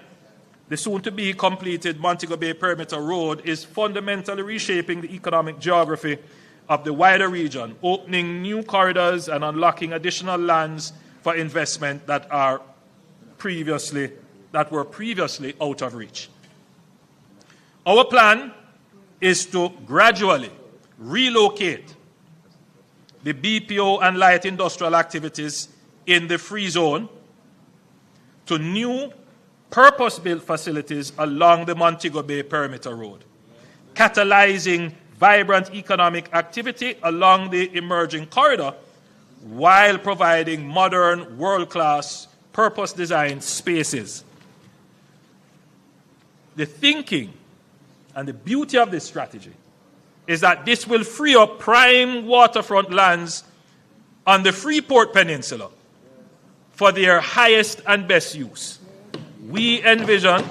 the soon-to-be completed Montego Bay Perimeter Road is fundamentally reshaping the economic geography of the wider region, opening new corridors and unlocking additional lands for investment that were previously out of reach. Our plan is to gradually relocate the BPO and light industrial activities in the Free Zone to new purpose-built facilities along the Montego Bay Perimeter Road, catalyzing vibrant economic activity along the emerging corridor while providing modern, world-class, purpose-designed spaces. The thinking and the beauty of this strategy is that this will free up prime waterfront lands on the Freeport Peninsula for their highest and best use. We envision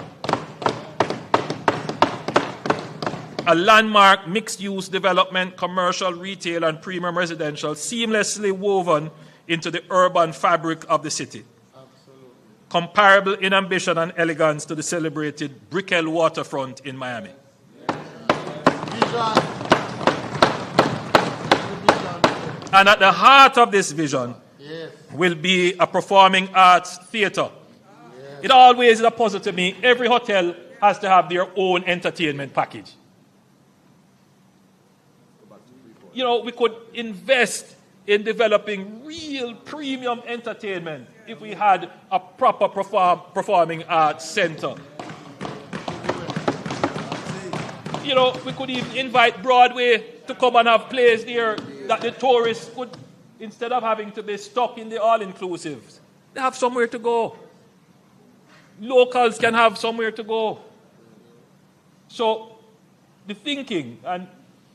a landmark mixed-use development, commercial, retail, and premium residential seamlessly woven into the urban fabric of the city. Absolutely. Comparable in ambition and elegance to the celebrated Brickell waterfront in Miami. And at the heart of this vision will be a performing arts theater. It always is a puzzle to me. Every hotel has to have their own entertainment package. You know, we could invest in developing real premium entertainment if we had a proper performing arts center. You know, we could even invite Broadway to come and have plays there that the tourists could, instead of having to be stuck in the all-inclusives, they have somewhere to go. Locals can have somewhere to go. So the thinking, and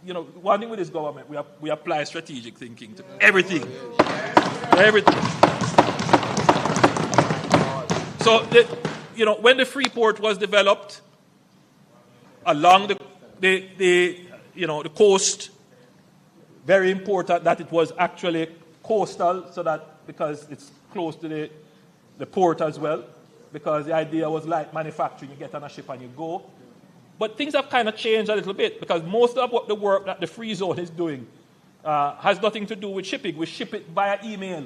you know, one thing with this government, we apply strategic thinking to everything. Everything. So, when the Freeport was developed along the coast, very important that it was actually coastal, so that because it's close to the port as well, because the idea was like manufacturing, you get on a ship and you go. But things have kind of changed a little bit, because most of what the work that the Free Zone is doing has nothing to do with shipping. We ship it via email.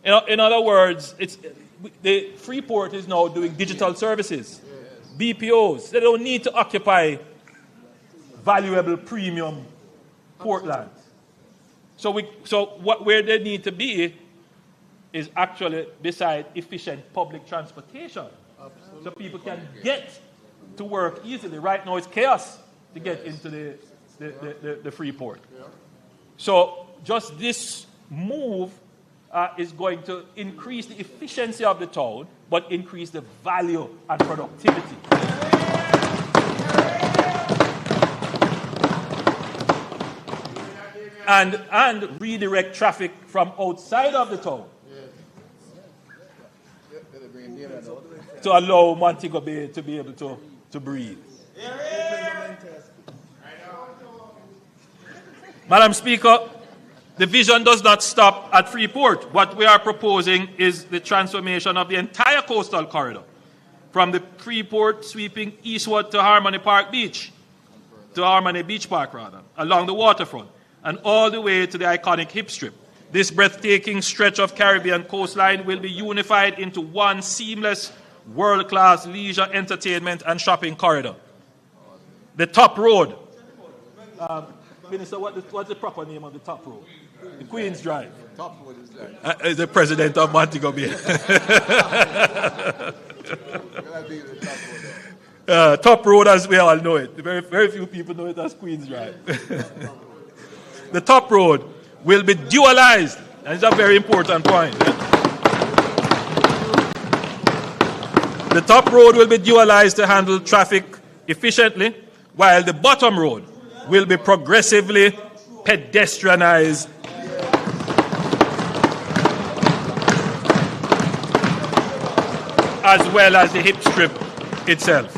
In other words, the Freeport is now doing digital services, BPOs. They don't need to occupy valuable premium port lands. So where they need to be is actually beside efficient public transportation. Absolutely. So people can get to work easily. Right now it's chaos to get into the Freeport. Yeah. So just this move is going to increase the efficiency of the town, but increase the value and productivity. And redirect traffic from outside of the town to allow Montego Bay to be able to breathe. Madam Speaker, the vision does not stop at Freeport. What we are proposing is the transformation of the entire coastal corridor, from the Freeport sweeping eastward to Harmony Beach Park, along the waterfront, and all the way to the iconic Hip Strip. This breathtaking stretch of Caribbean coastline will be unified into one seamless, world-class leisure, entertainment, and shopping corridor. The Top Road. Minister, what's the proper name of the Top Road? The Queen's Drive. Top Road is the president of Montego Bay. Top Road, as we all know it. Very, very few people know it as Queen's Drive. The Top Road will be dualized, and it's a very important point. The top road will be dualized to handle traffic efficiently, while the bottom road will be progressively pedestrianized as well as the hip strip itself.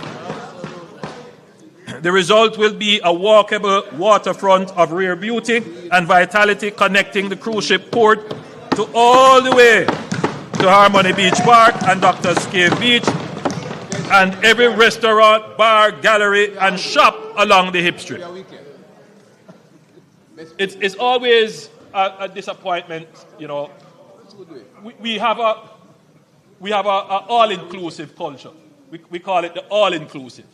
The result will be a walkable waterfront of rare beauty and vitality connecting the cruise ship port to all the way to Harmony Beach Park and Doctor's Cave Beach, and every restaurant, bar, gallery, and shop along the hip strip. It's always a disappointment, you know. We have a all-inclusive culture. We call it the all-inclusive.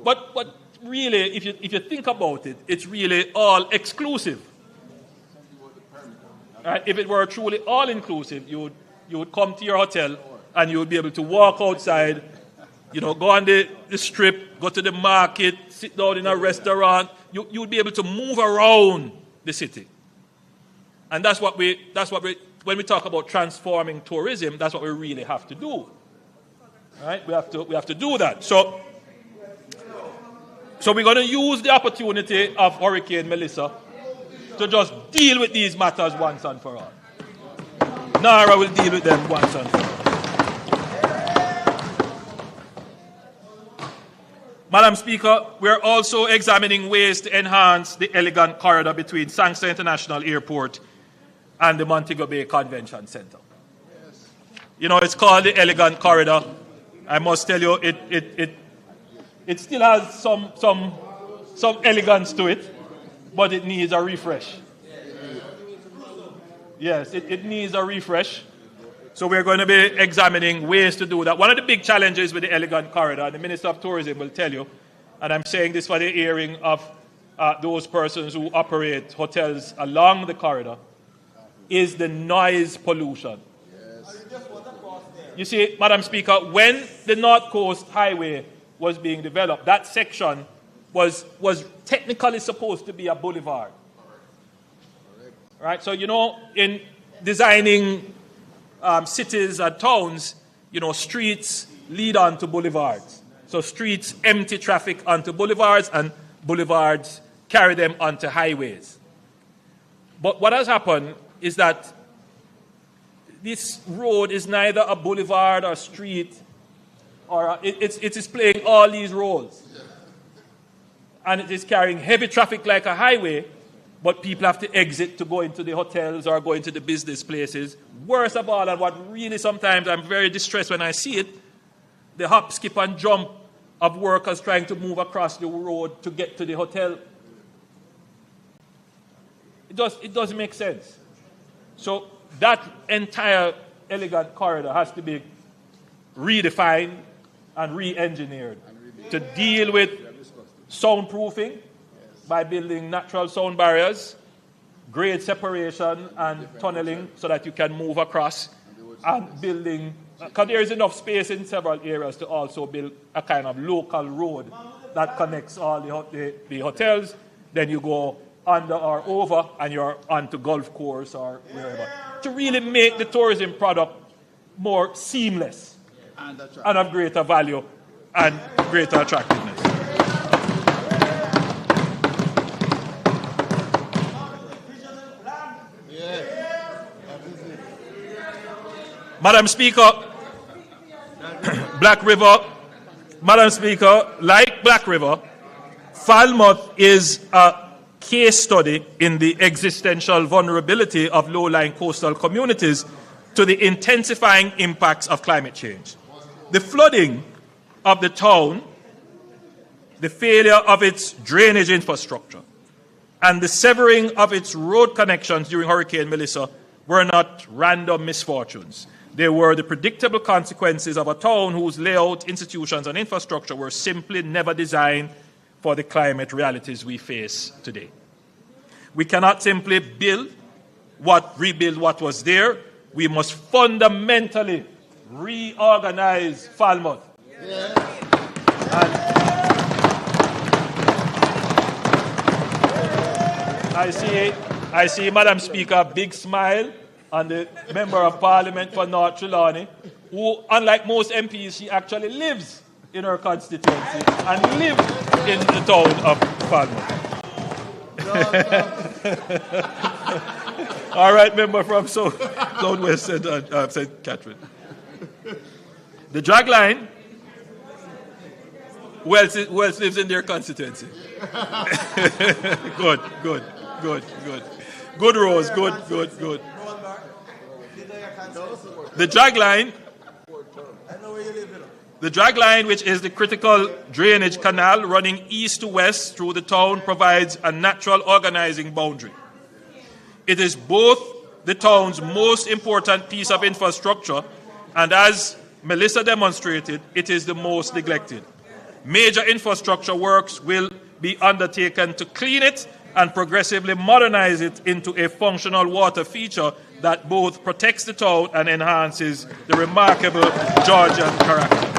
But really, if you think about it, it's really all-exclusive. Right? If it were truly all-inclusive, you would come to your hotel and you would be able to walk outside, you know, go on the strip, go to the market, sit down in a restaurant. You would be able to move around the city. And that's what we when we talk about transforming tourism, that's what we really have to do. Right? We have to do that. So we're going to use the opportunity of Hurricane Melissa to just deal with these matters once and for all. Nara will deal with them once and for all. Madam Speaker, we are also examining ways to enhance the elegant corridor between Sangster International Airport and the Montego Bay Convention Center. Yes. You know, it's called the elegant corridor. I must tell you, it still has some elegance to it, but it needs a refresh. Yes, it needs a refresh. So we're going to be examining ways to do that. One of the big challenges with the elegant corridor, the Minister of Tourism will tell you, and I'm saying this for the hearing of those persons who operate hotels along the corridor, is the noise pollution. Yes. You see, Madam Speaker, when the North Coast Highway was being developed, that section was technically supposed to be a boulevard. Right? So, you know, in designing cities and towns, you know, streets lead on to boulevards. So streets empty traffic onto boulevards, and boulevards carry them onto highways. But what has happened is that this road is neither a boulevard or street, or it is playing all these roles. And it is carrying heavy traffic like a highway, but people have to exit to go into the hotels or go into the business places. Worst of all, and what really sometimes I'm very distressed when I see it, the hop, skip, and jump of workers trying to move across the road to get to the hotel. It doesn't make sense. So that entire elegant corridor has to be redefined and re-engineered to deal with soundproofing by building natural sound barriers, grade separation and tunneling so that you can move across, and building, because there is enough space in several areas to also build a kind of local road that connects all the hotels. Then you go under or over and you're onto golf course or wherever, to really make the tourism product more seamless and of greater value and greater attractiveness. Madam Speaker, Black River, Madam Speaker, like Black River, Falmouth is a case study in the existential vulnerability of low-lying coastal communities to the intensifying impacts of climate change. The flooding of the town, the failure of its drainage infrastructure, and the severing of its road connections during Hurricane Melissa were not random misfortunes. They were the predictable consequences of a town whose layout, institutions, and infrastructure were simply never designed for the climate realities we face today. We cannot simply rebuild what was there. We must fundamentally reorganize Falmouth. I see, Madam Speaker, a big smile on the Member of Parliament for North Trelawney. who, unlike most MPs, she actually lives in her constituency and lives in the town of Falmouth. All right, member from Southwest St. Catherine. The drag line, who else lives in their constituency? Good. Good, Rose, good. The drag line, which is the critical drainage canal running east to west through the town, provides a natural organizing boundary. It is both the town's most important piece of infrastructure, and as Melissa demonstrated, it is the most neglected. Major infrastructure works will be undertaken to clean it and progressively modernize it into a functional water feature that both protects the town and enhances the remarkable Georgian character.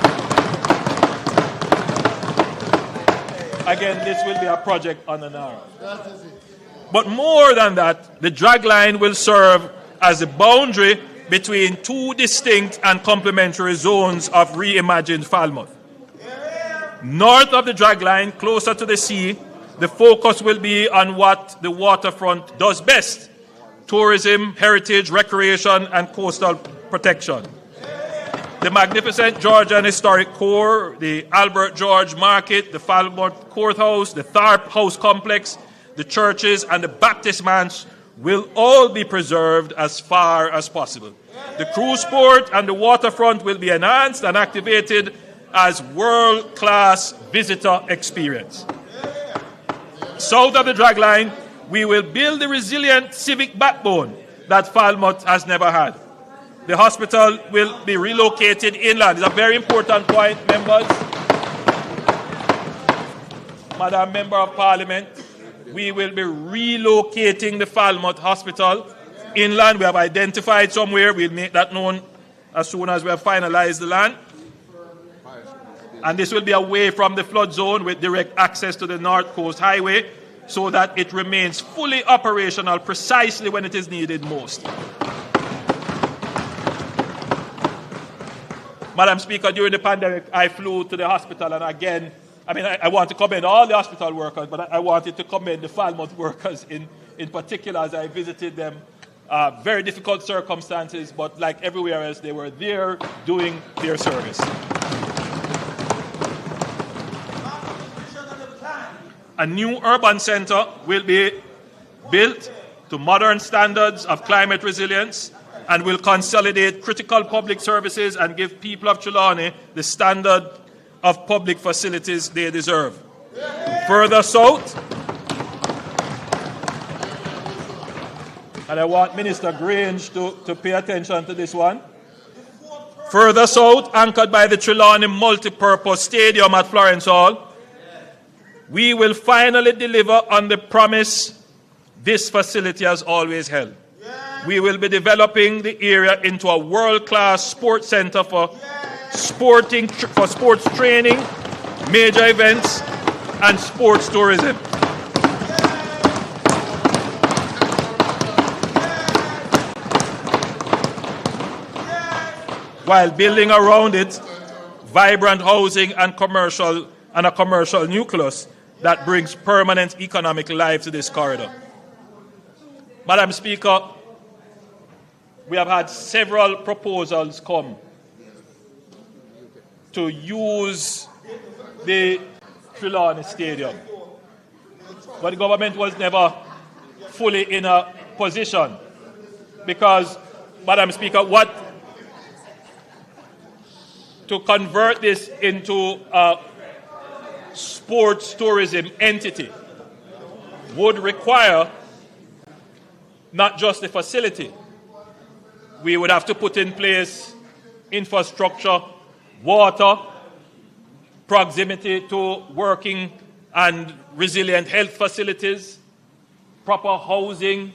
Again, this will be a project on an hour. But more than that, the drag line will serve as a boundary between two distinct and complementary zones of reimagined Falmouth. North of the drag line, closer to the sea, the focus will be on what the waterfront does best: tourism, heritage, recreation, and coastal protection. The magnificent Georgian historic core, the Albert George Market, the Falmouth Courthouse, the Tharp House Complex, the churches, and the Baptist Manse will all be preserved as far as possible. The cruise port and the waterfront will be enhanced and activated as world-class visitor experience. South of the drag line, we will build the resilient civic backbone that Falmouth has never had. The hospital will be relocated inland. It's a very important point, members. Madam Member of Parliament, we will be relocating the Falmouth Hospital inland. We have identified somewhere. We'll make that known as soon as we have finalized the land. And this will be away from the flood zone with direct access to the North Coast Highway so that it remains fully operational precisely when it is needed most. Madam Speaker, during the pandemic, I flew to the hospital, and again, I want to commend all the hospital workers, but I wanted to commend the Falmouth workers in particular as I visited them. Very difficult circumstances, but like everywhere else, they were there doing their service. A new urban center will be built to modern standards of climate resilience and will consolidate critical public services and give people of Trelawney the standard of public facilities they deserve. Further south, and I want Minister Grange to pay attention to this one. Further south, anchored by the Trelawney Multipurpose Stadium at Florence Hall, we will finally deliver on the promise this facility has always held. We will be developing the area into a world-class sports center for sports training, major events, and sports tourism. While building around it vibrant housing and a commercial nucleus that brings permanent economic life to this corridor. Madam Speaker, we have had several proposals come to use the Trelawney Stadium, but the government was never fully in a position because, Madam Speaker, to convert this into a sports tourism entity would require not just the facility. We would have to put in place infrastructure, water, proximity to working and resilient health facilities, proper housing,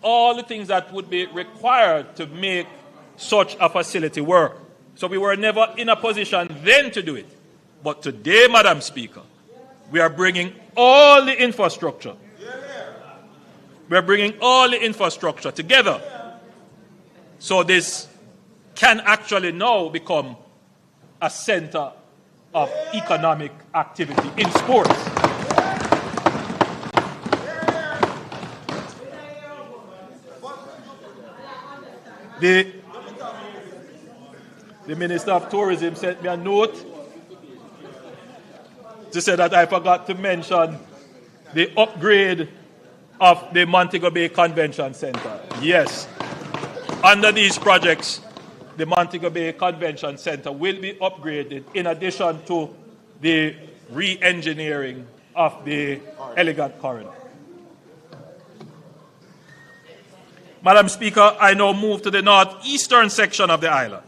all the things that would be required to make such a facility work. So we were never in a position then to do it. But today, Madam Speaker, we are bringing all the infrastructure. We are bringing all the infrastructure together so this can actually now become a center of economic activity in sports. The Minister of Tourism sent me a note to say that I forgot to mention the upgrade of the Montego Bay Convention Center. Yes, under these projects, the Montego Bay Convention Center will be upgraded in addition to the re-engineering of the Elegant Corridor. Madam Speaker, I now move to the northeastern section of the island.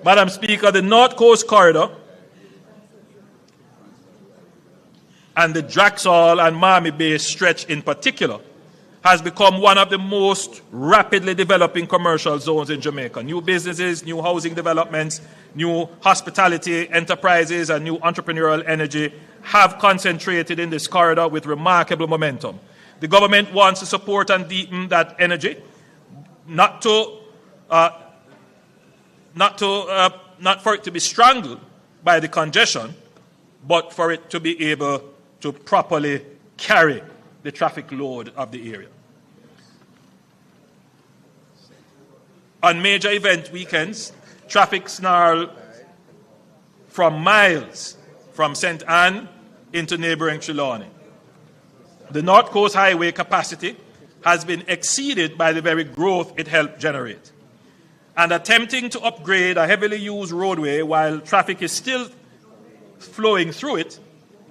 Madam Speaker, the North Coast Corridor and the Draxall and Miami Bay stretch in particular has become one of the most rapidly developing commercial zones in Jamaica. New businesses, new housing developments, new hospitality enterprises, and new entrepreneurial energy have concentrated in this corridor with remarkable momentum. The government wants to support and deepen that energy, not for it to be strangled by the congestion, but for it to be able to properly carry the traffic load of the area. On major event weekends, traffic snarl from miles from St. Anne into neighboring Trelawney. The North Coast Highway capacity has been exceeded by the very growth it helped generate. And attempting to upgrade a heavily used roadway while traffic is still flowing through it,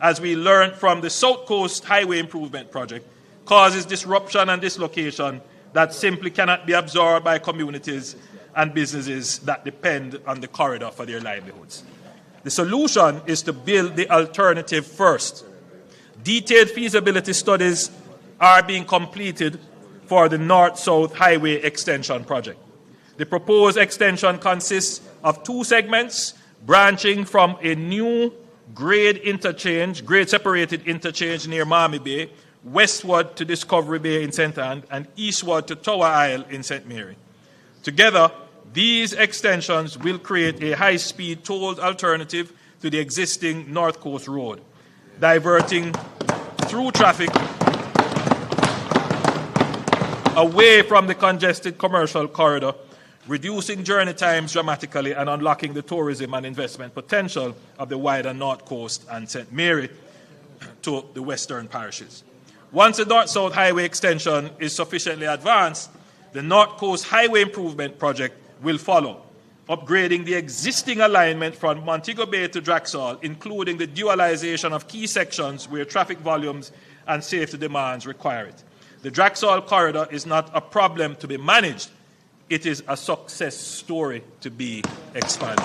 as we learned from the South Coast Highway Improvement Project, causes disruption and dislocation that simply cannot be absorbed by communities and businesses that depend on the corridor for their livelihoods. The solution is to build the alternative first. Detailed feasibility studies are being completed for the North-South Highway Extension Project. The proposed extension consists of two segments branching from a new grade-separated interchange near Miami Bay, westward to Discovery Bay in St. Anne, and eastward to Tower Isle in St. Mary. Together, these extensions will create a high-speed tolled alternative to the existing North Coast Road, diverting through traffic away from the congested commercial corridor, reducing journey times dramatically and unlocking the tourism and investment potential of the wider North Coast and St. Mary to the western parishes. Once the North-South Highway extension is sufficiently advanced, the North Coast Highway Improvement Project will follow, upgrading the existing alignment from Montego Bay to Draxall, including the dualization of key sections where traffic volumes and safety demands require it. The Draxall corridor is not a problem to be managed. It is a success story to be expanded.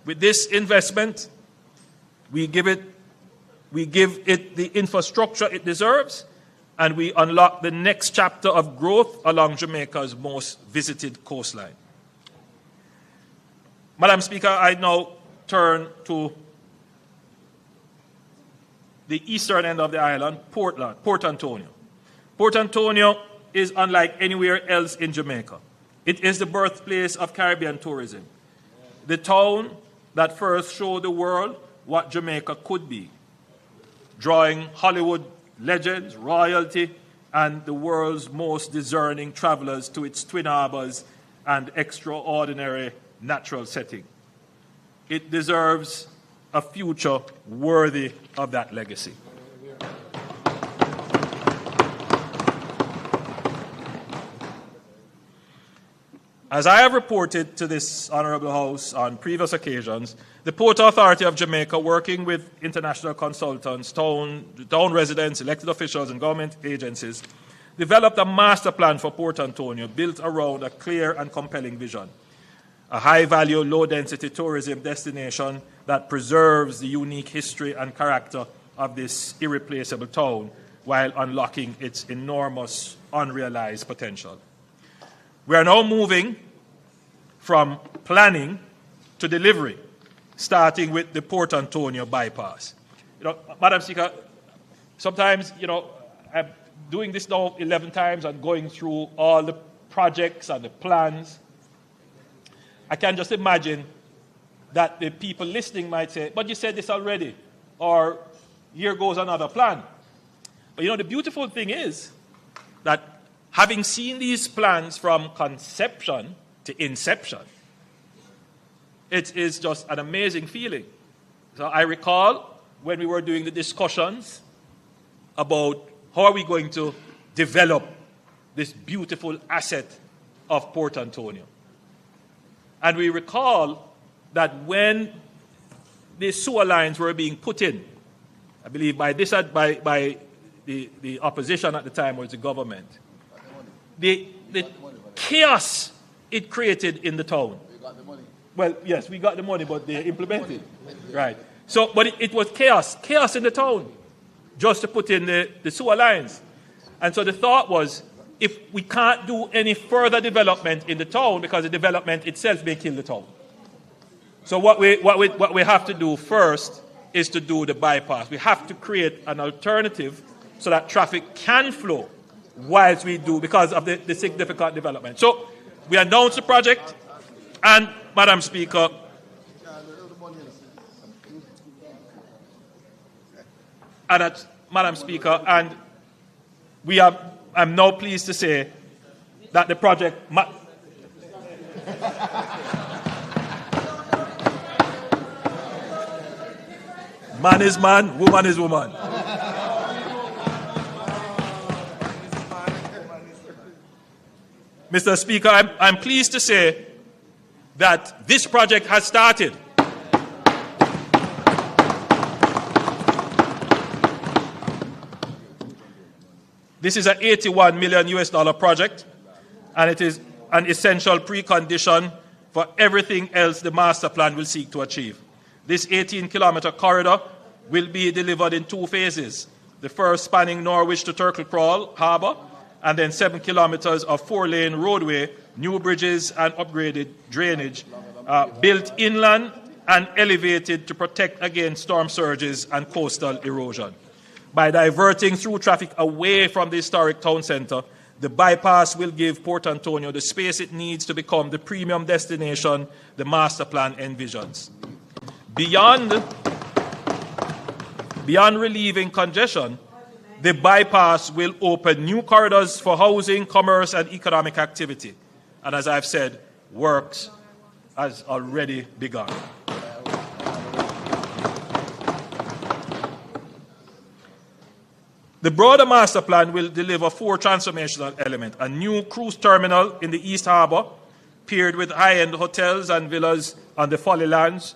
With this investment, we give it the infrastructure it deserves, and we unlock the next chapter of growth along Jamaica's most visited coastline. Madam Speaker, I now turn to the eastern end of the island, Port Antonio. Port Antonio is unlike anywhere else in Jamaica. It is the birthplace of Caribbean tourism, the town that first showed the world what Jamaica could be, drawing Hollywood legends, royalty, and the world's most discerning travelers to its twin harbors and extraordinary natural setting. It deserves a future worthy of that legacy. As I have reported to this Honourable House on previous occasions, the Port Authority of Jamaica, working with international consultants, town residents, elected officials, and government agencies, developed a master plan for Port Antonio built around a clear and compelling vision. A high-value, low-density tourism destination that preserves the unique history and character of this irreplaceable town while unlocking its enormous unrealized potential. We are now moving from planning to delivery, starting with the Port Antonio bypass. Madam Speaker, sometimes, I'm doing this now 11 times and going through all the projects and the plans. I can just imagine that the people listening might say, but you said this already, or here goes another plan. But the beautiful thing is that having seen these plans from conception to inception, it is just an amazing feeling. So I recall when we were doing the discussions about how are we going to develop this beautiful asset of Port Antonio. And we recall that when the sewer lines were being put in, I believe by the opposition at the time was the government, the chaos it created in the town. Well, yes, we got the money, but they implemented. Right. So, but it was chaos in the town, just to put in the sewer lines. And so the thought was, if we can't do any further development in the town, because the development itself may kill the town. So what we have to do first is to do the bypass. We have to create an alternative so that traffic can flow whilst we do, because of the significant development. So we announced the project, and Madam Speaker, and I'm now pleased to say that the project man is man, woman is woman. Mr. Speaker, I'm pleased to say that this project has started. This is an $81 million project, and it is an essential precondition for everything else the master plan will seek to achieve. This 18-kilometer corridor will be delivered in two phases. The first spanning Norwich to Turkle Crawl Harbour, and then 7 kilometers of 4-lane roadway, new bridges and upgraded drainage, built inland and elevated to protect against storm surges and coastal erosion. By diverting through traffic away from the historic town centre, the bypass will give Port Antonio the space it needs to become the premium destination the master plan envisions. Beyond relieving congestion, the bypass will open new corridors for housing, commerce, and economic activity. And as I've said, works has already begun. The broader master plan will deliver 4 transformational elements: a new cruise terminal in the East Harbour, paired with high-end hotels and villas on the Folly Lands,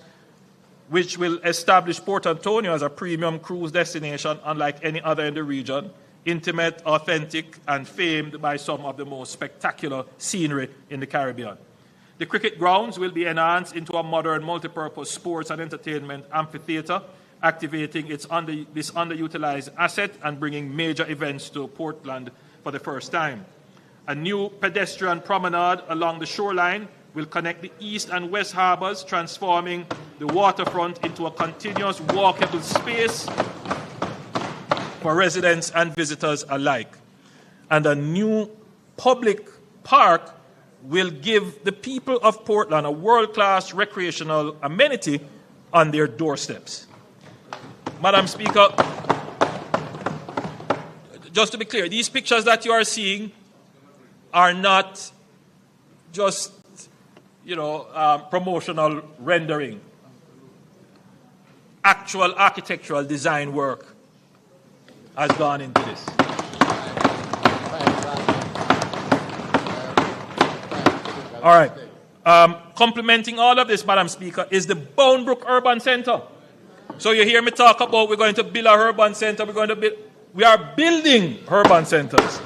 which will establish Port Antonio as a premium cruise destination unlike any other in the region, intimate, authentic, and famed by some of the most spectacular scenery in the Caribbean. The cricket grounds will be enhanced into a modern multi-purpose sports and entertainment amphitheatre, activating this underutilized asset and bringing major events to Portland for the first time. A new pedestrian promenade along the shoreline will connect the east and west harbors, transforming the waterfront into a continuous walkable space for residents and visitors alike. And a new public park will give the people of Portland a world-class recreational amenity on their doorsteps. Madam Speaker, just to be clear, these pictures that you are seeing are not just, promotional rendering. Actual architectural design work has gone into this. All right. Complementing all of this, Madam Speaker, is the Boundbrook Urban Centre. So you hear me talk about we're going to build a urban centre, we are building urban centres.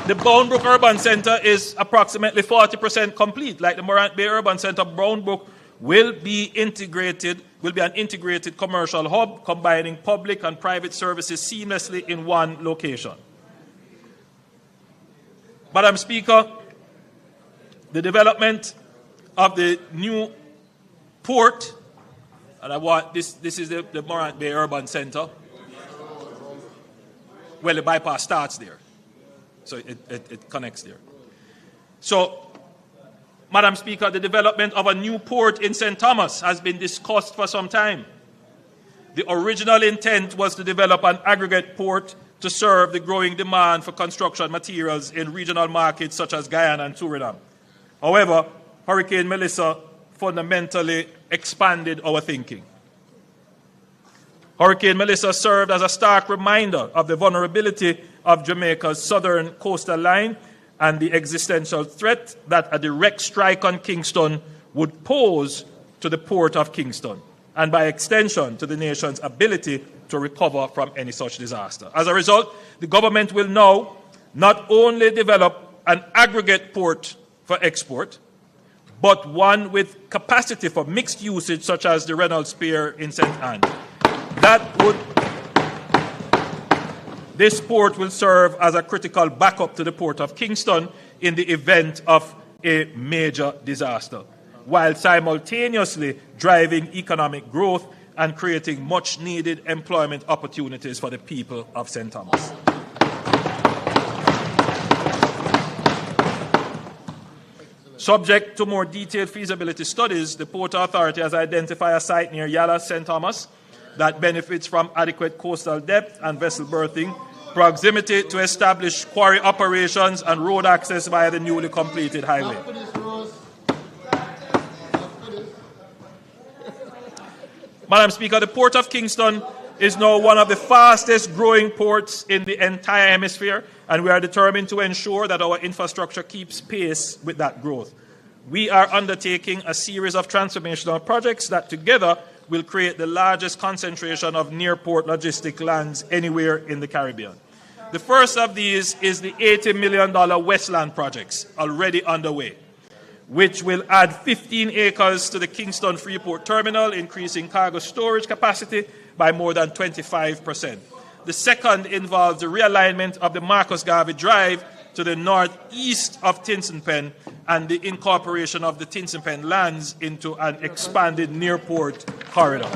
The Boundbrook Urban Centre is approximately 40% complete. Like the Morant Bay Urban Centre, Boundbrook will be an integrated commercial hub combining public and private services seamlessly in one location. Madam Speaker, the development of the new port And I want this is the Morant Bay Urban Center. Well, the bypass starts there. So it connects there. So, Madam Speaker, the development of a new port in St. Thomas has been discussed for some time. The original intent was to develop an aggregate port to serve the growing demand for construction materials in regional markets such as Guyana and Suriname. However, Hurricane Melissa fundamentally expanded our thinking. Hurricane Melissa served as a stark reminder of the vulnerability of Jamaica's southern coastal line and the existential threat that a direct strike on Kingston would pose to the port of Kingston, and by extension to the nation's ability to recover from any such disaster. As a result, the government will now not only develop an aggregate port for export, but one with capacity for mixed usage, such as the Reynolds Pier in St. Anne. This port will serve as a critical backup to the port of Kingston in the event of a major disaster, while simultaneously driving economic growth and creating much-needed employment opportunities for the people of St. Thomas. Subject to more detailed feasibility studies, the Port Authority has identified a site near Yala, St. Thomas, that benefits from adequate coastal depth and vessel berthing, proximity to established quarry operations, and road access via the newly completed highway. Madam Speaker, the Port of Kingston is now one of the fastest growing ports in the entire hemisphere, and we are determined to ensure that our infrastructure keeps pace with that growth. We are undertaking a series of transformational projects that together will create the largest concentration of near-port logistic lands anywhere in the Caribbean. The first of these is the $80 million Westland projects already underway, which will add 15 acres to the Kingston Freeport Terminal, increasing cargo storage capacity by more than 25%. The second involves the realignment of the Marcus Garvey Drive to the northeast of Tinson Pen and the incorporation of the Tinson Pen lands into an expanded near-port corridor.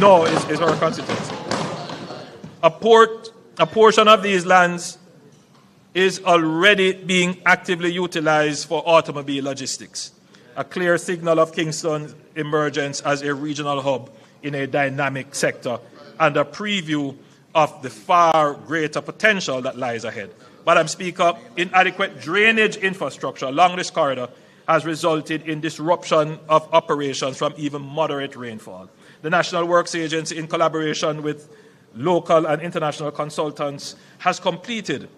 No, it's our constituency. A portion of these lands is already being actively utilized for automobile logistics, a clear signal of Kingston's emergence as a regional hub in a dynamic sector and a preview of the far greater potential that lies ahead. Madam Speaker, inadequate drainage infrastructure along this corridor has resulted in disruption of operations from even moderate rainfall. The National Works Agency, in collaboration with local and international consultants, has completed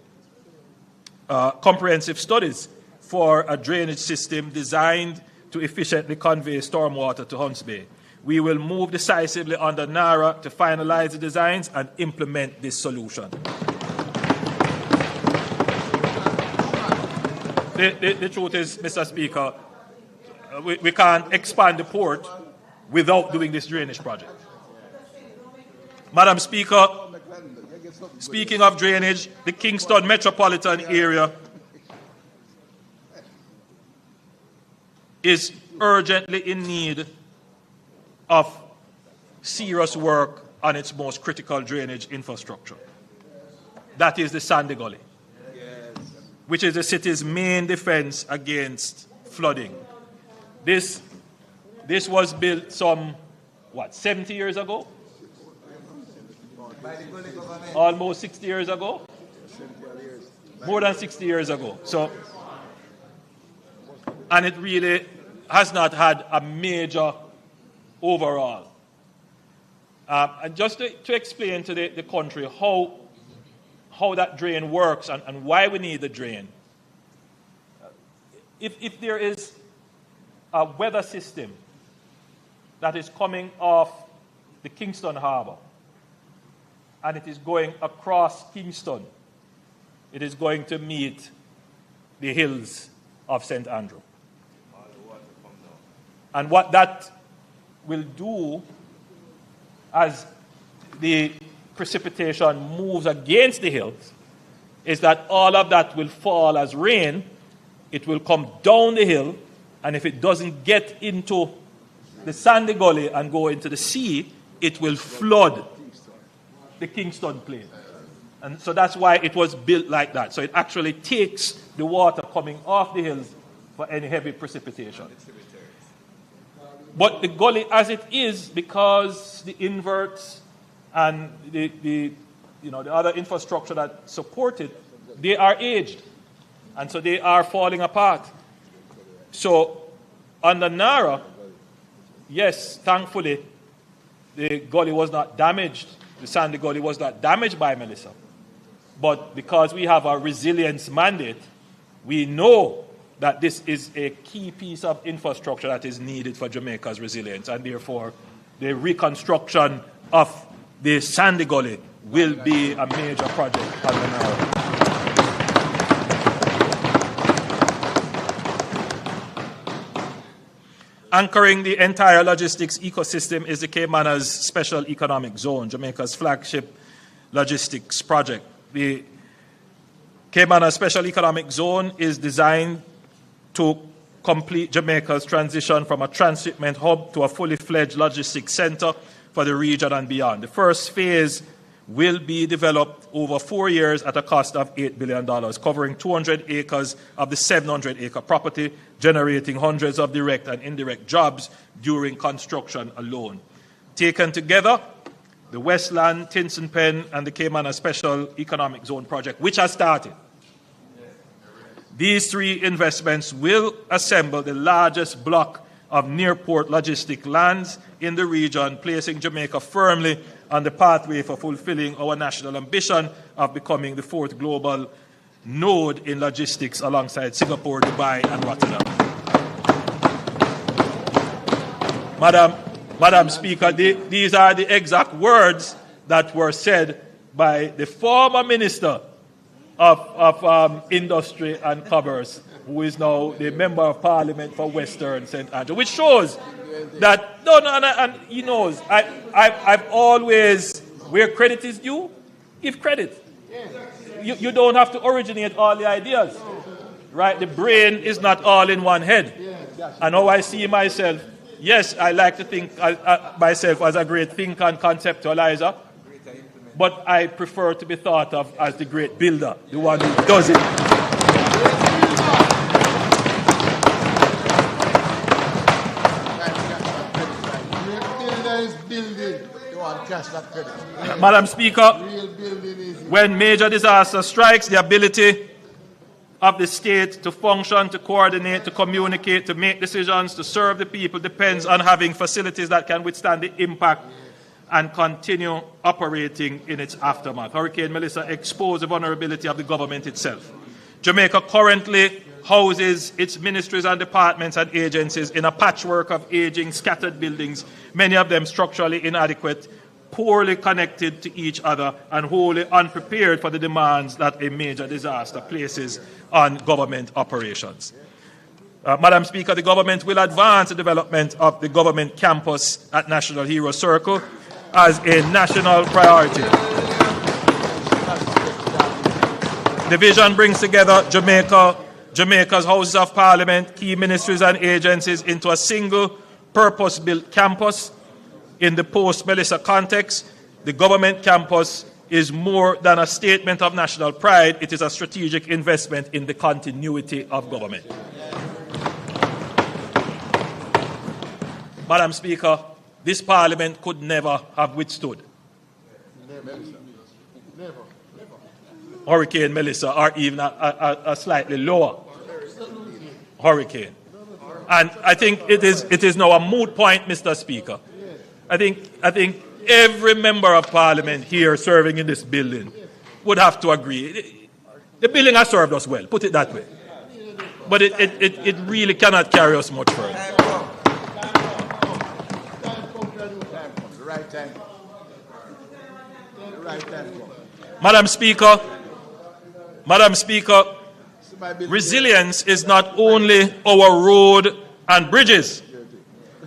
comprehensive studies for a drainage system designed to efficiently convey stormwater to Hunts Bay. We will move decisively under NARA to finalize the designs and implement this solution. The truth is, Mr. Speaker, we can't expand the port without doing this drainage project. Madam Speaker, speaking of drainage, the Kingston metropolitan area is urgently in need of serious work on its most critical drainage infrastructure. That is the Sandy Gully, which is the city's main defense against flooding. This was built some, 70 years ago? Almost 60 years ago? More than 60 years ago. So, and it really has not had a major overall. And just to explain to the country how that drain works and why we need the drain. If there is a weather system that is coming off the Kingston Harbour and it is going across Kingston, it is going to meet the hills of St. Andrew. And what that will do as the precipitation moves against the hills is that all of that will fall as rain it will come down the hill, and if it doesn't get into the sandy gully and go into the sea, it will flood the Kingston Plain. And so that's why it was built like that. So it actually takes the water coming off the hills for any heavy precipitation. But the gully as it is, because the inverts and the other infrastructure that support it, they are aged. And so they are falling apart. So on the Nara, yes, thankfully, the gully was not damaged. The sandy gully was not damaged by Melissa. But because we have a resilience mandate, we know that this is a key piece of infrastructure that is needed for Jamaica's resilience. And therefore, the reconstruction of the sandy gully will be a major project on the Nara. Anchoring the entire logistics ecosystem is the Caymanas Special Economic Zone, Jamaica's flagship logistics project. The Caymanas Special Economic Zone is designed to complete Jamaica's transition from a transshipment hub to a fully fledged logistics center for the region and beyond. The first phase will be developed over 4 years at a cost of $8 billion, covering 200 acres of the 700-acre property, generating hundreds of direct and indirect jobs during construction alone. Taken together, the Westland, Tinson Pen, and the Caymanas Special Economic Zone project, which has started. These three investments will assemble the largest block of near-port logistic lands in the region, placing Jamaica firmly on the pathway for fulfilling our national ambition of becoming the fourth global node in logistics alongside Singapore, Dubai, and Rotterdam. Madam Speaker, these are the exact words that were said by the former Minister of Industry and Commerce, who is now the Member of Parliament for Western St. Andrew, which shows that, and he knows, I've always, where credit is due, give credit. You don't have to originate all the ideas, right? The brain is not all in one head. And how I see myself, yes, I like to think myself as a great thinker and conceptualizer, but I prefer to be thought of as the great builder, the one who does it. Madam Speaker, when major disaster strikes, the ability of the state to function, to coordinate, to communicate, to make decisions, to serve the people depends on having facilities that can withstand the impact and continue operating in its aftermath. Hurricane Melissa exposed the vulnerability of the government itself. Jamaica currently houses its ministries and departments and agencies in a patchwork of aging, scattered buildings, many of them structurally inadequate, poorly connected to each other, and wholly unprepared for the demands that a major disaster places on government operations. Madam Speaker, the government will advance the development of the government campus at National Hero Circle as a national priority. The vision brings together Jamaica's Houses of Parliament, key ministries and agencies into a single purpose-built campus. In the post-Melissa context, the government campus is more than a statement of national pride. It is a strategic investment in the continuity of government. Madam Speaker, this Parliament could never have withstood Hurricane Melissa, or even a slightly lower hurricane. And I think it is now a moot point, Mr. Speaker. I think every member of Parliament here serving in this building would have to agree. The building has served us well, put it that way. But it really cannot carry us much further. Madam Speaker, resilience is not only our road and bridges.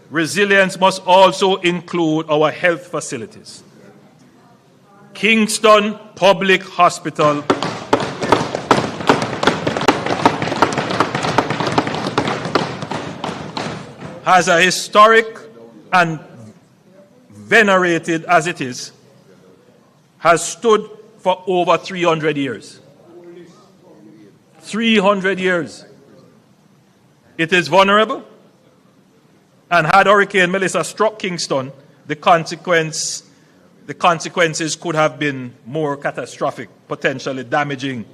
Resilience must also include our health facilities. Kingston Public Hospital as a historic and venerated as it is, has stood for over 300 years. 300 years. It is vulnerable, and had Hurricane Melissa struck Kingston, the consequences could have been more catastrophic, potentially damaging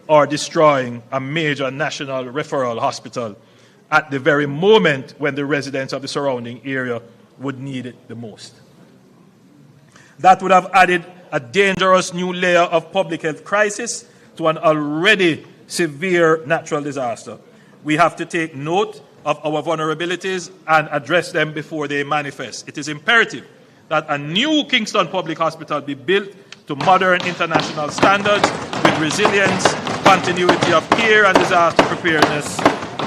or destroying a major national referral hospital at the very moment when the residents of the surrounding area would need it the most. That would have added a dangerous new layer of public health crisis to an already severe natural disaster. We have to take note of our vulnerabilities and address them before they manifest. It is imperative that a new Kingston Public Hospital be built to modern international standards with resilience, continuity of care and disaster preparedness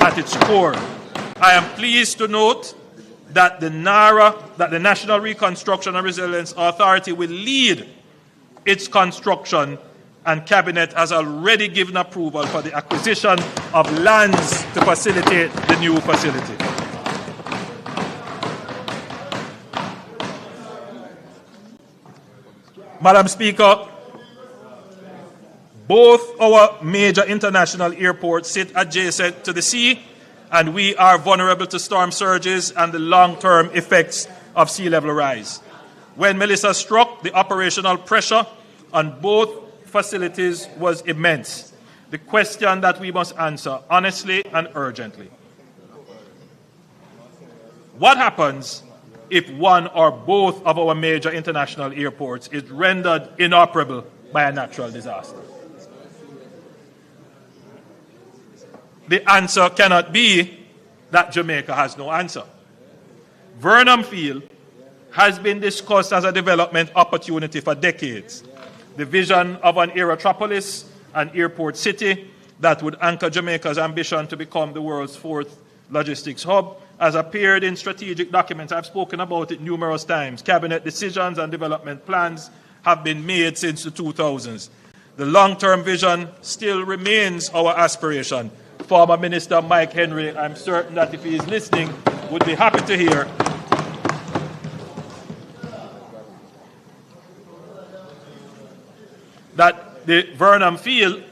at its core. I am pleased to note that the National Reconstruction and Resilience Authority will lead its construction, and Cabinet has already given approval for the acquisition of lands to facilitate the new facility. Madam Speaker, both our major international airports sit adjacent to the sea, and we are vulnerable to storm surges and the long-term effects of sea level rise. When Melissa struck, the operational pressure on both facilities was immense. The question that we must answer honestly and urgently: what happens if one or both of our major international airports is rendered inoperable by a natural disaster? The answer cannot be that Jamaica has no answer. Vernon Field has been discussed as a development opportunity for decades. The vision of an aerotropolis, an airport city that would anchor Jamaica's ambition to become the world's fourth logistics hub has appeared in strategic documents. I've spoken about it numerous times. Cabinet decisions and development plans have been made since the 2000s. The long-term vision still remains our aspiration. Former Minister Mike Henry, I'm certain that if he is listening, would be happy to hear that the Vernon Field,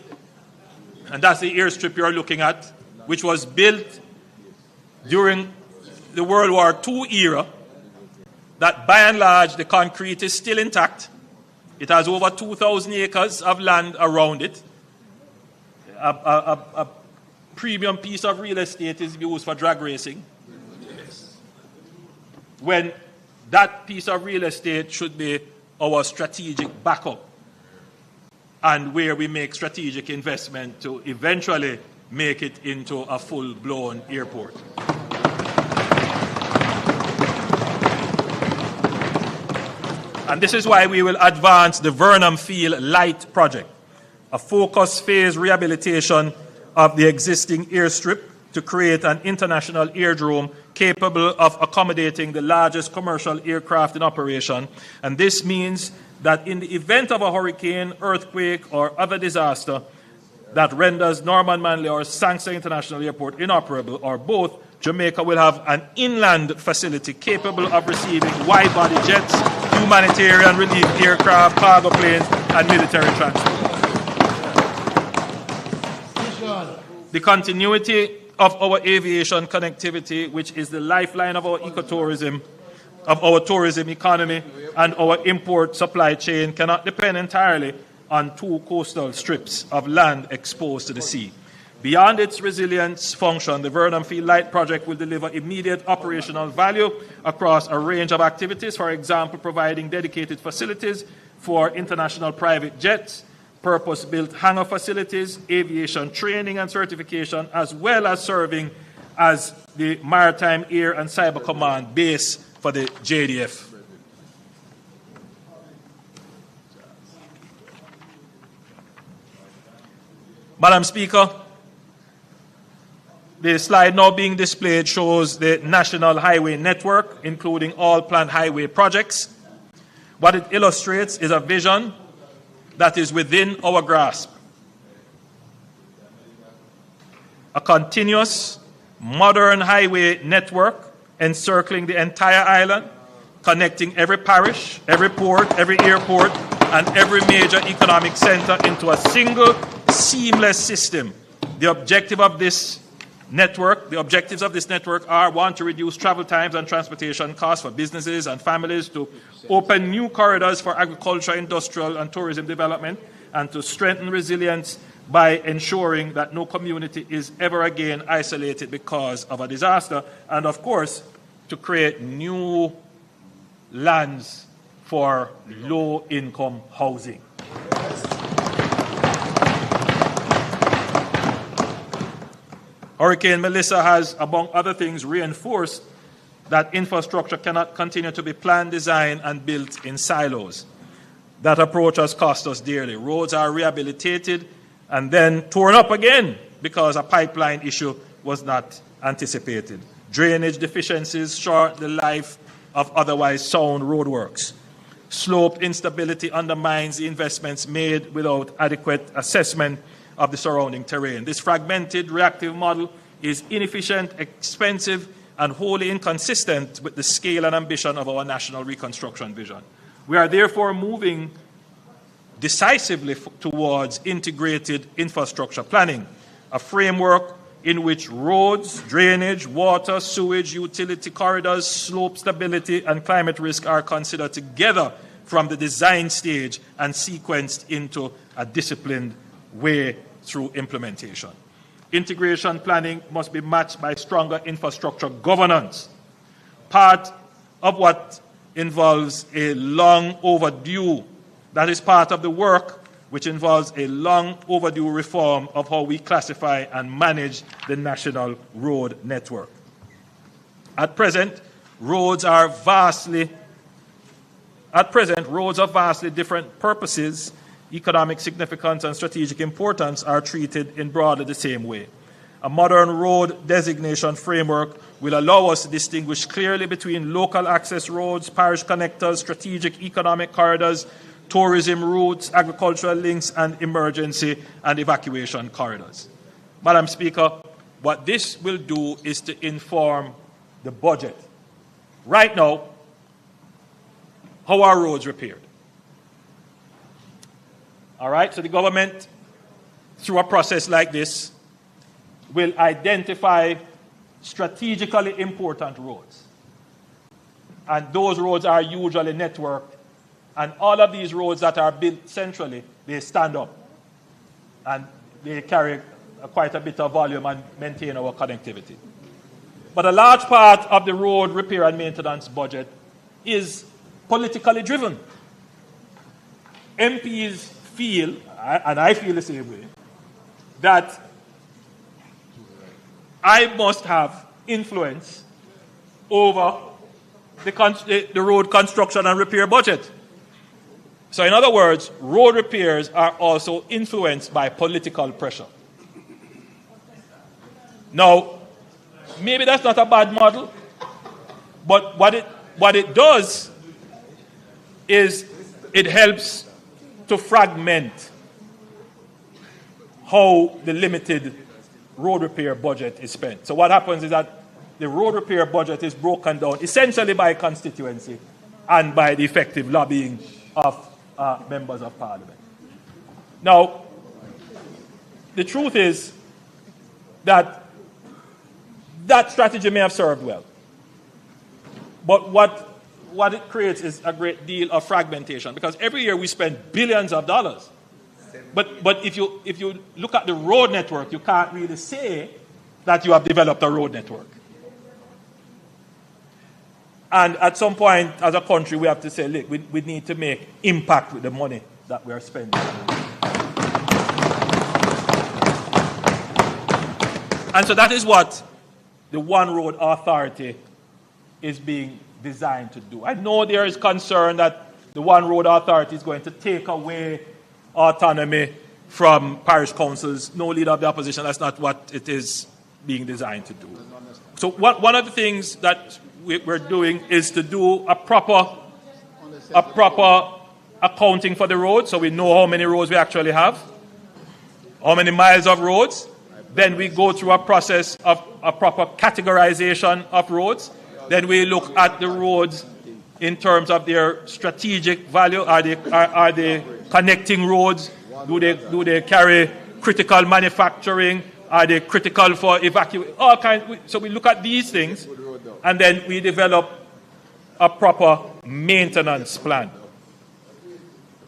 and that's the airstrip you're looking at, which was built during the World War II era, that by and large the concrete is still intact. It has over 2,000 acres of land around it. A premium piece of real estate is used for drag racing, when that piece of real estate should be our strategic backup, and where we make strategic investment to eventually make it into a full-blown airport. And this is why we will advance the Vernon Field Light project, a focused phase rehabilitation of the existing airstrip to create an international airdrome capable of accommodating the largest commercial aircraft in operation. And this means that in the event of a hurricane, earthquake, or other disaster that renders Norman Manley or Sangster International Airport inoperable, or both, Jamaica will have an inland facility capable of receiving wide-body jets, humanitarian relief aircraft, cargo planes, and military transport. The continuity of our aviation connectivity, which is the lifeline of our ecotourism, of our tourism economy, and our import supply chain, cannot depend entirely on two coastal strips of land exposed to the sea. Beyond its resilience function, the Vernon Field Light project will deliver immediate operational value across a range of activities, for example, providing dedicated facilities for international private jets, purpose-built hangar facilities, aviation training and certification, as well as serving as the Maritime Air and Cyber Command base for the JDF. Madam Speaker, the slide now being displayed shows the national highway network, including all planned highway projects. What it illustrates is a vision that is within our grasp. A continuous, modern highway network encircling the entire island, connecting every parish, every port, every airport, and every major economic center into a single seamless system. The objectives of this network are, one, to reduce travel times and transportation costs for businesses and families, to open new corridors for agriculture, industrial, and tourism development, and to strengthen resilience by ensuring that no community is ever again isolated because of a disaster, and of course, to create new lands for low-income housing. Hurricane Melissa has, among other things, reinforced that infrastructure cannot continue to be planned, designed, and built in silos. That approach has cost us dearly. Roads are rehabilitated and then torn up again because a pipeline issue was not anticipated. Drainage deficiencies short the life of otherwise sound roadworks. Slope instability undermines the investments made without adequate assessment of the surrounding terrain. This fragmented, reactive model is inefficient, expensive, and wholly inconsistent with the scale and ambition of our national reconstruction vision. We are therefore moving decisively towards integrated infrastructure planning, a framework in which roads, drainage, water, sewage, utility corridors, slope stability, and climate risk are considered together from the design stage and sequenced into a disciplined way through implementation. Integration planning must be matched by stronger infrastructure governance. Part of what involves a long overdue, that is part of the work which involves a long overdue reform of how we classify and manage the national road network. At present, roads of vastly different purposes, economic significance, and strategic importance are treated in broadly the same way. A modern road designation framework will allow us to distinguish clearly between local access roads, parish connectors, strategic economic corridors, tourism routes, agricultural links, and emergency and evacuation corridors. Madam Speaker, what this will do is to inform the budget. Right now, how are roads repaired? All right, so the government, through a process like this, will identify strategically important roads. And those roads are usually networked. And all of these roads that are built centrally, they stand up. And they carry quite a bit of volume and maintain our connectivity. But a large part of the road repair and maintenance budget is politically driven. MPs feel, and I feel the same way, that I must have influence over the road construction and repair budget. So in other words, road repairs are also influenced by political pressure. Now, maybe that's not a bad model, but what it does is it helps to fragment how the limited road repair budget is spent. So what happens is that the road repair budget is broken down essentially by constituency and by the effective lobbying of members of parliament. Now, the truth is that that strategy may have served well. But what it creates is a great deal of fragmentation, because every year we spend billions of dollars. But if you look at the road network, you can't really say that you have developed a road network. And at some point, as a country, we have to say, look, we need to make impact with the money that we are spending. And so that is what the One Road Authority is being designed to do. I know there is concern that the One Road Authority is going to take away autonomy from parish councils. No leader of the opposition, that's not what it is being designed to do. So one of the things that we're doing is to do a proper accounting for the roads, so we know how many roads we actually have, how many miles of roads. Then we go through a process of a proper categorization of roads. Then we look at the roads in terms of their strategic value. Are they connecting roads? Do they carry critical manufacturing? Are they critical for evacuation? All kinds. So we look at these things, and then we develop a proper maintenance plan.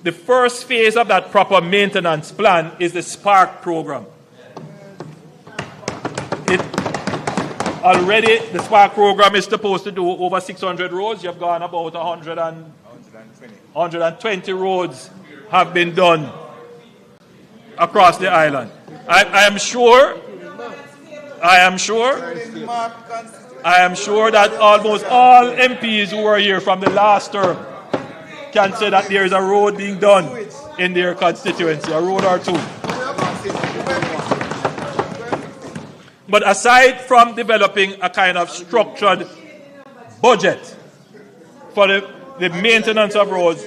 The first phase of that proper maintenance plan is the Spark program. Already, the Spark program is supposed to do over 600 roads. You've gone about 120 roads have been done across the island. I am sure that almost all MPs who were here from the last term can say that there is a road being done in their constituency, a road or two. But aside from developing a kind of structured budget for the maintenance of roads,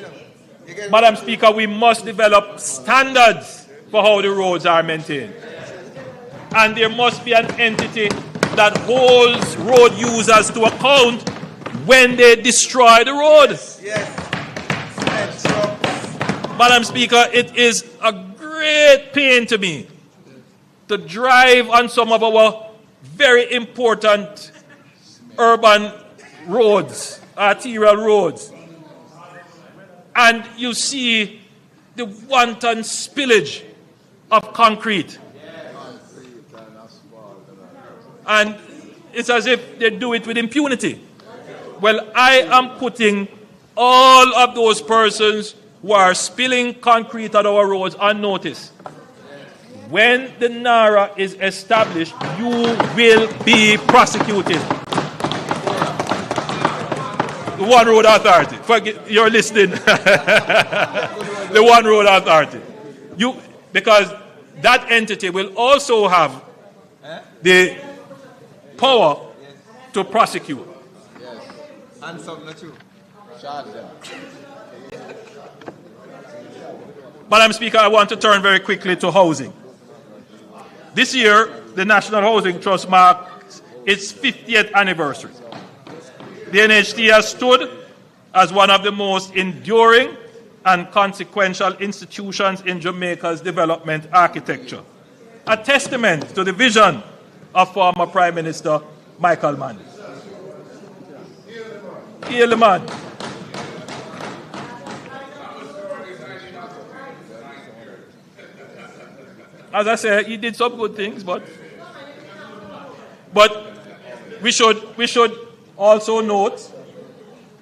Madam Speaker, we must develop standards for how the roads are maintained. And there must be an entity that holds road users to account when they destroy the road. Madam Speaker, it is a great pain to me to drive on some of our very important urban roads, arterial roads, and you see the wanton spillage of concrete. And it's as if they do it with impunity. Well, I am putting all of those persons who are spilling concrete on our roads on notice. When the NARA is established, you will be prosecuted. The One Road Authority. You're listening. The One Road Authority. Because that entity will also have the power to prosecute. Yes. And something too. Madam Speaker, I want to turn very quickly to housing. This year, the National Housing Trust marks its 50th anniversary. The NHT has stood as one of the most enduring and consequential institutions in Jamaica's development architecture, a testament to the vision of former Prime Minister Michael Mann. Hail the man. As I said, he did some good things, but we should also note,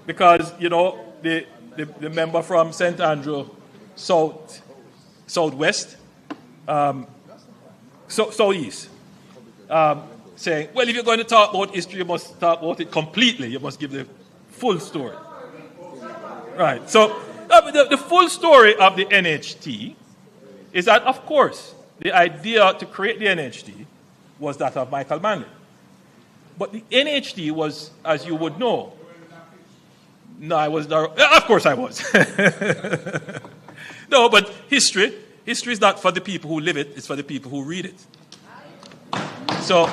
because the member from St. Andrew Southwest, Southeast, saying, well, if you're going to talk about history, you must talk about it completely. You must give the full story. Right. So the full story of the NHT is that, of course, the idea to create the NHT was that of Michael Manley. But the NHT was, as you would know, no, I was there. Of course I was. No, but history is not for the people who live it, it's for the people who read it. So,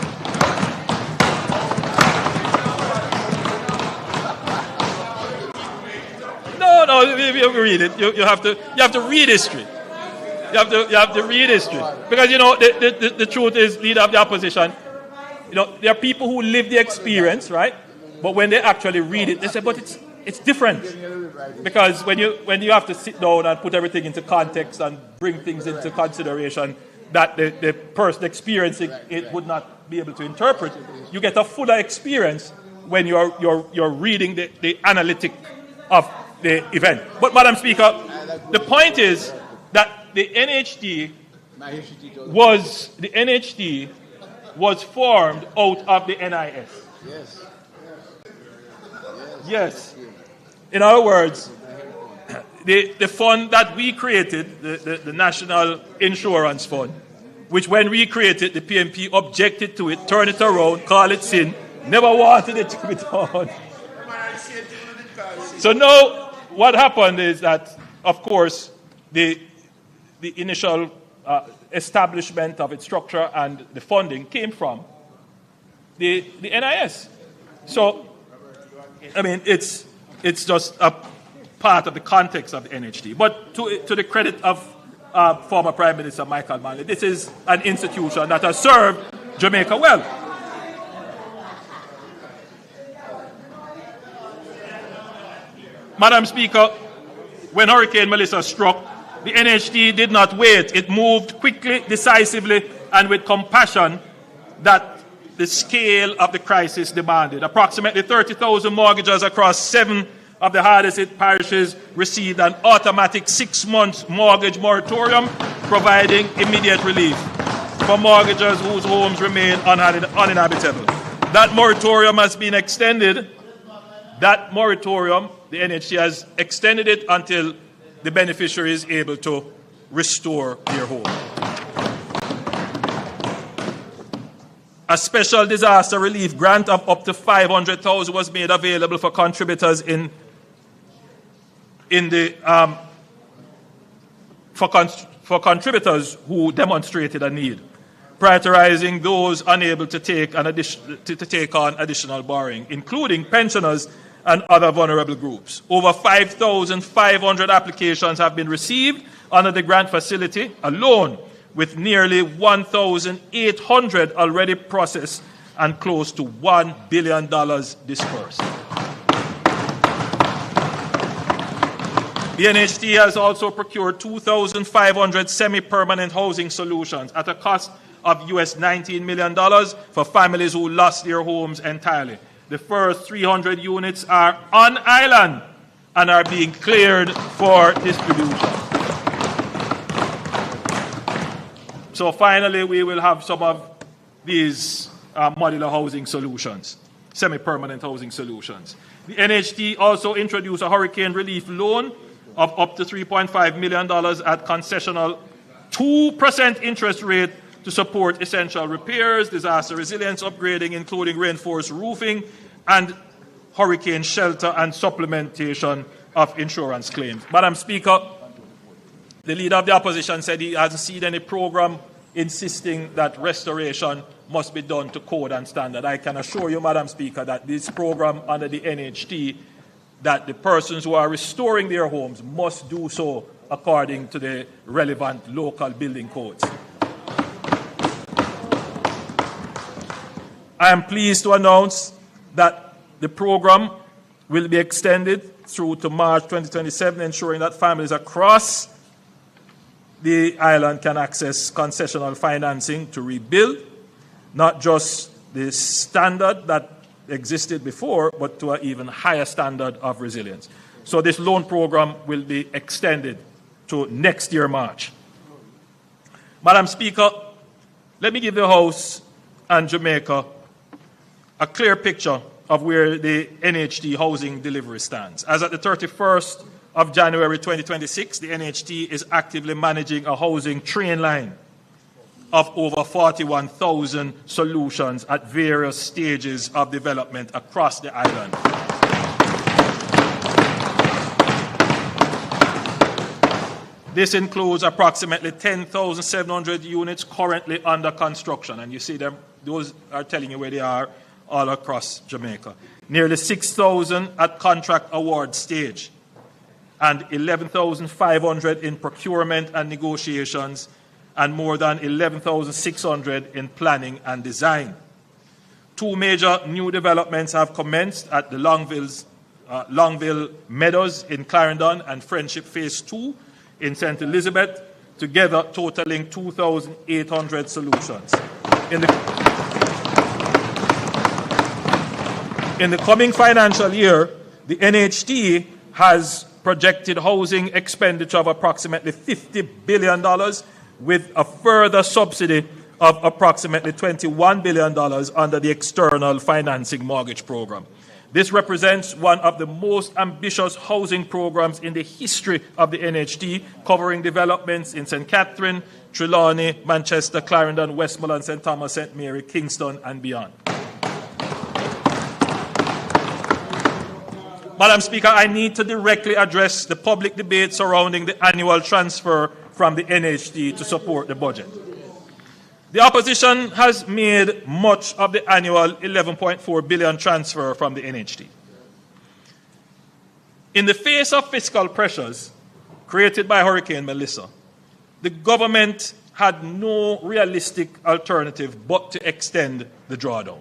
no, you read it. You have to read history. You have to read history. Because, the truth is, leader of the opposition, there are people who live the experience, right? But when they actually read it, they say, but it's different. Because when you have to sit down and put everything into context and bring things into consideration that the person experiencing it would not be able to interpret, you get a fuller experience when you're reading the analytic of the event. But, Madam Speaker, the point is that the NHT was formed out of the NIS. Yes. In other words, the fund that we created, the National Insurance Fund, which when we created, the PMP objected to it, turned it around, called it sin, never wanted it to be done. So now, what happened is that, of course, the initial establishment of its structure and the funding came from the NIS. So I mean, it's just a part of the context of the NHD. But to the credit of former Prime Minister Michael Manley, this is an institution that has served Jamaica well. Madam Speaker, when Hurricane Melissa struck, the NHD did not wait. It moved quickly, decisively, and with compassion that the scale of the crisis demanded. Approximately 30,000 mortgages across 7 of the hardest hit parishes received an automatic 6-month mortgage moratorium, providing immediate relief for mortgagors whose homes remain uninhabitable. That moratorium has been extended. That moratorium, the NHC has extended it until the beneficiary is able to restore their home. A special disaster relief grant of up to $500,000 was made available for contributors for contributors who demonstrated a need, prioritizing those unable to take on additional borrowing, including pensioners and other vulnerable groups. Over 5,500 applications have been received under the grant facility alone, with nearly 1,800 already processed and close to $1 billion dispersed. The NHT has also procured 2,500 semi-permanent housing solutions at a cost of US $19 million for families who lost their homes entirely. The first 300 units are on island and are being cleared for distribution. So finally, we will have some of these modular housing solutions, semi-permanent housing solutions. The NHT also introduced a hurricane relief loan of up to $3.5 million at concessional 2% interest rate to support essential repairs, disaster resilience upgrading, including reinforced roofing, and hurricane shelter and supplementation of insurance claims. Madam Speaker, the Leader of the Opposition said he hasn't seen any program insisting that restoration must be done to code and standard. I can assure you, Madam Speaker, that this program under the NHT, that the persons who are restoring their homes must do so according to the relevant local building codes. I am pleased to announce that the program will be extended through to March 2027, ensuring that families across the island can access concessional financing to rebuild, not just the standard that existed before, but to an even higher standard of resilience. So this loan program will be extended to next year, March. Madam Speaker, let me give the House and Jamaica a clear picture of where the NHT housing delivery stands. As at the 31st of January 2026, the NHT is actively managing a housing train line of over 41,000 solutions at various stages of development across the island. This includes approximately 10,700 units currently under construction, and you see them, those are telling you where they are all across Jamaica. Nearly 6,000 at contract award stage, and 11,500 in procurement and negotiations, and more than 11,600 in planning and design. 2 major new developments have commenced at the Longville Meadows in Clarendon and Friendship Phase 2 in St. Elizabeth, together totaling 2,800 solutions. In the coming financial year, the NHT has projected housing expenditure of approximately $50 billion, with a further subsidy of approximately $21 billion under the external financing mortgage program. This represents one of the most ambitious housing programs in the history of the NHT, covering developments in St. Catherine, Trelawney, Manchester, Clarendon, Westmoreland, St. Thomas, St. Mary, Kingston, and beyond. Madam Speaker, I need to directly address the public debate surrounding the annual transfer from the NHT to support the budget. The opposition has made much of the annual $11.4 billion transfer from the NHT. In the face of fiscal pressures created by Hurricane Melissa, the government had no realistic alternative but to extend the drawdown.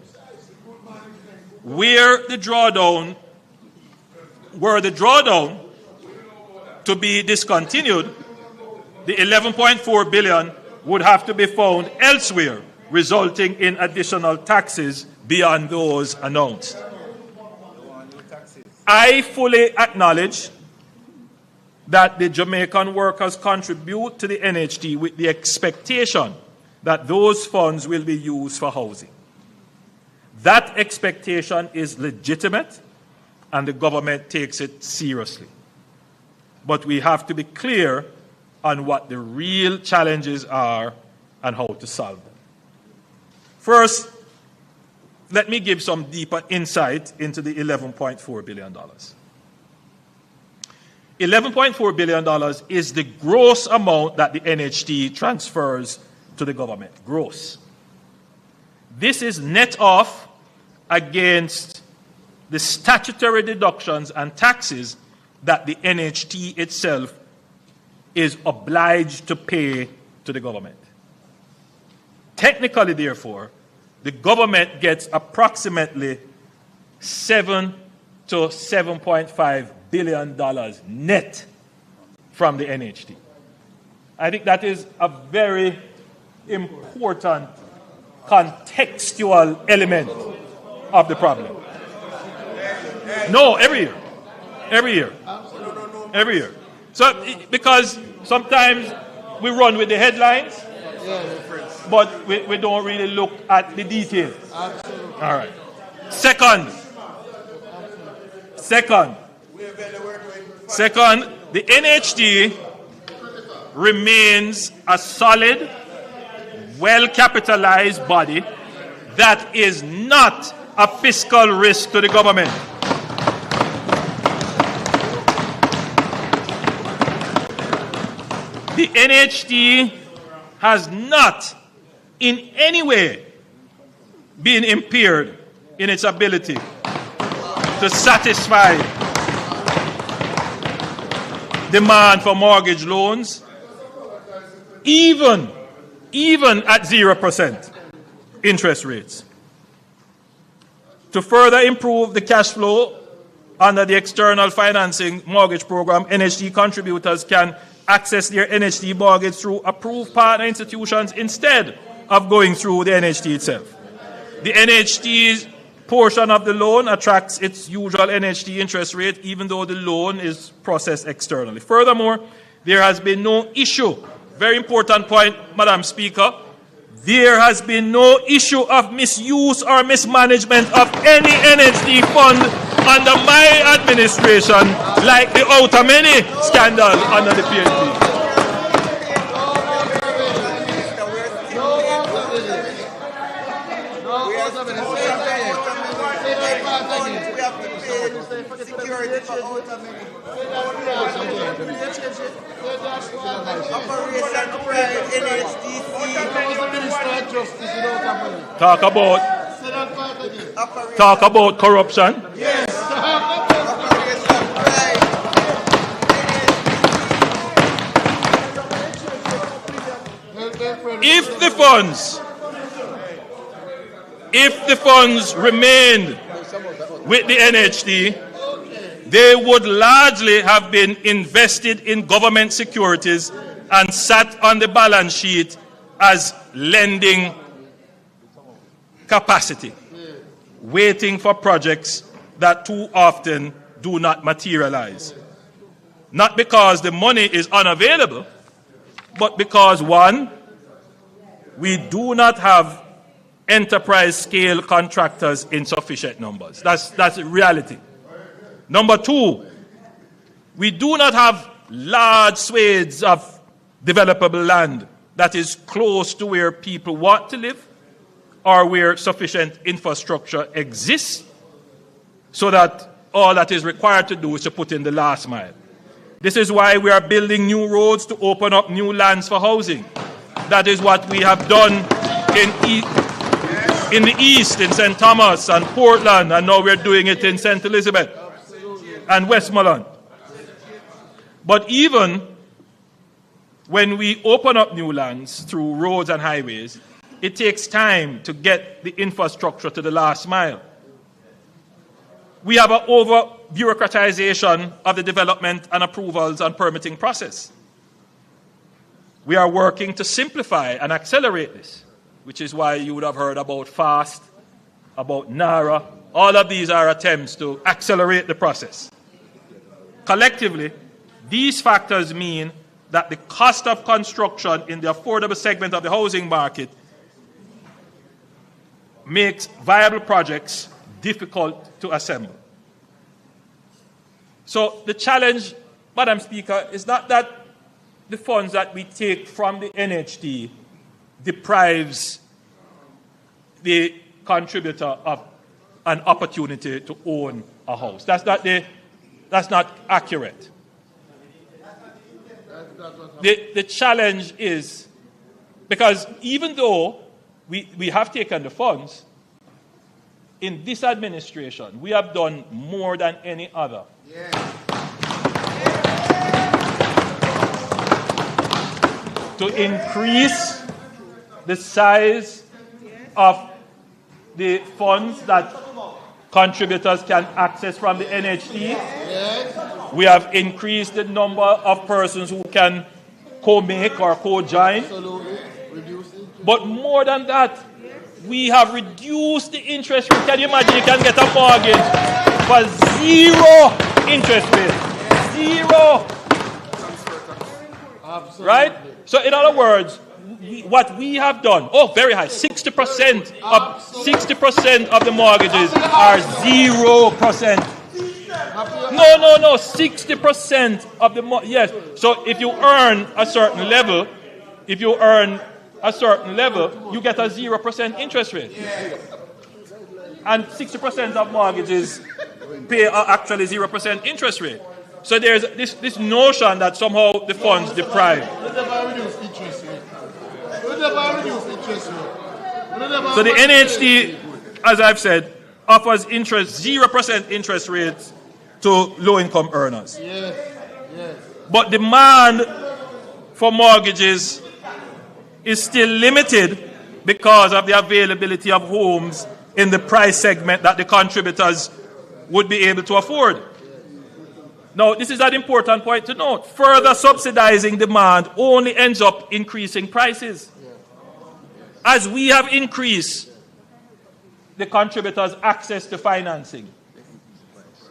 Were the drawdown to be discontinued, the 11.4 billion would have to be found elsewhere, resulting in additional taxes beyond those announced. I fully acknowledge that the Jamaican workers contribute to the NHT with the expectation that those funds will be used for housing. That expectation is legitimate, and the government takes it seriously. But we have to be clear on what the real challenges are and how to solve them. First, let me give some deeper insight into the $11.4 billion. $11.4 billion is the gross amount that the NHT transfers to the government. Gross. This is net off against the statutory deductions and taxes that the NHT itself is obliged to pay to the government. Technically, therefore, the government gets approximately $7 to $7.5 billion net from the NHT. I think that is a very important contextual element of the problem. No, every year. Every year. Every year. So, because sometimes we run with the headlines, but we don't really look at the details. Absolutely. All right. Second, the NHT remains a solid, well-capitalized body that is not a fiscal risk to the government. The NHT has not in any way been impaired in its ability to satisfy demand for mortgage loans, even at 0% interest rates. To further improve the cash flow under the external financing mortgage program, NHT contributors can access their NHT mortgage through approved partner institutions instead of going through the NHT itself. The NHT's portion of the loan attracts its usual NHT interest rate, even though the loan is processed externally. Furthermore, there has been no issue, very important point, Madam Speaker, there has been no issue of misuse or mismanagement of any NHT fund under my administration, like the Outameni scandal under the PNP. Talk about corruption. Yes. If the funds remained with the NHT, they would largely have been invested in government securities and sat on the balance sheet as lending capacity, waiting for projects that too often do not materialize. Not because the money is unavailable, but because, one, we do not have enterprise-scale contractors in sufficient numbers. That's the reality. Number two, we do not have large swathes of developable land that is close to where people want to live or where sufficient infrastructure exists, so that all that is required to do is to put in the last mile. This is why we are building new roads to open up new lands for housing. That is what we have done in the East, in St. Thomas and Portland, and now we're doing it in St. Elizabeth and Westmoreland. But even when we open up new lands through roads and highways, it takes time to get the infrastructure to the last mile. We have an over-bureaucratization of the development and approvals and permitting process. We are working to simplify and accelerate this, which is why you would have heard about FAST, about NARA. All of these are attempts to accelerate the process. Collectively, these factors mean that the cost of construction in the affordable segment of the housing market makes viable projects difficult to assemble. So the challenge, Madam Speaker, is not that the funds that we take from the NHT deprives the contributor of an opportunity to own a house. That's not accurate. The challenge is, because even though we have taken the funds, in this administration, we have done more than any other. To increase the size of the funds that contributors can access from the NHT. We have increased the number of persons who can co-make or co-join. But more than that, we have reduced the interest rate. Can you imagine you can get a mortgage for 0 interest rate? 0. Right? So in other words, what we have done, very high, 60% of the mortgages are 0%. No, 60% of the yes. So if you earn a certain level, you get a 0% interest rate. And 60% of mortgages pay actually 0% interest rate. So there's this notion that somehow the funds deprive. So the NHT, as I've said, offers 0% interest rates to low-income earners. But demand for mortgages is still limited because of the availability of homes in the price segment that the contributors would be able to afford. Now, this is an important point to note. Further subsidizing demand only ends up increasing prices. As we have increased the contributors' access to financing,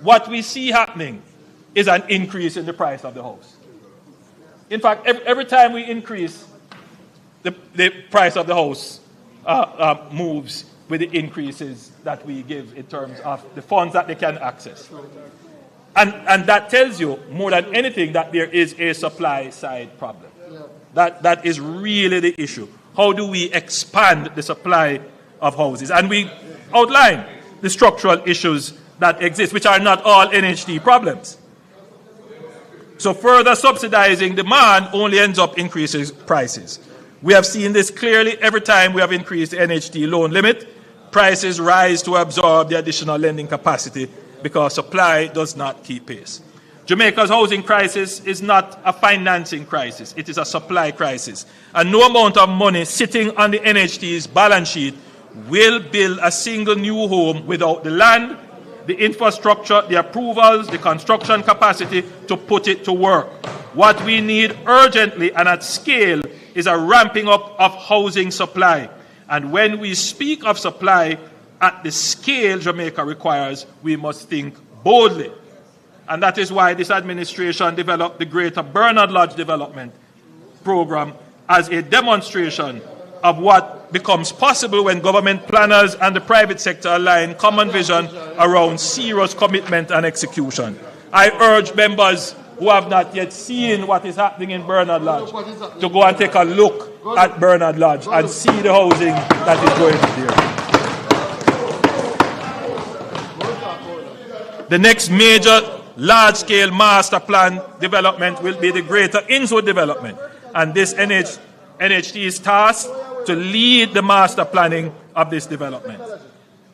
what we see happening is an increase in the price of the house. In fact, every time we increase, the price of the house moves with the increases that we give in terms of the funds that they can access. And that tells you, more than anything, that there is a supply-side problem. That is really the issue. How do we expand the supply of houses? And we outline the structural issues that exist, which are not all NHT problems. So further subsidizing demand only ends up increasing prices. We have seen this clearly every time we have increased the NHT loan limit. Prices rise to absorb the additional lending capacity because supply does not keep pace. Jamaica's housing crisis is not a financing crisis. It is a supply crisis. And no amount of money sitting on the NHT's balance sheet will build a single new home without the land, the infrastructure, the approvals, the construction capacity to put it to work. What we need urgently and at scale is a ramping up of housing supply. And when we speak of supply at the scale Jamaica requires, we must think boldly. And that is why this administration developed the Greater Bernard Lodge Development Program as a demonstration of what becomes possible when government planners and the private sector align common vision around serious commitment and execution. I urge members who have not yet seen what is happening in Bernard Lodge to go and take a look at Bernard Lodge and see the housing that is going there. The next major large-scale master plan development will be the Greater Innswood development. And this NHT is tasked to lead the master planning of this development.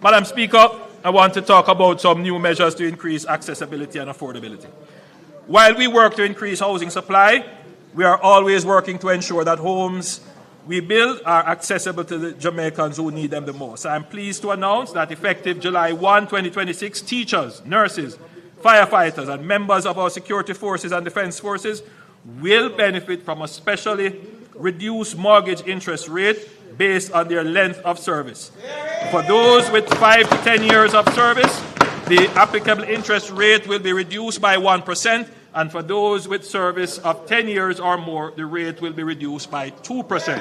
Madam Speaker, I want to talk about some new measures to increase accessibility and affordability. While we work to increase housing supply, we are always working to ensure that homes we build are accessible to the Jamaicans who need them the most. I'm pleased to announce that effective July 1, 2026, teachers, nurses, firefighters, and members of our security forces and defense forces will benefit from a specially reduced mortgage interest rate based on their length of service. For those with 5 to 10 years of service, the applicable interest rate will be reduced by 1%, and for those with service of 10 years or more, the rate will be reduced by 2%.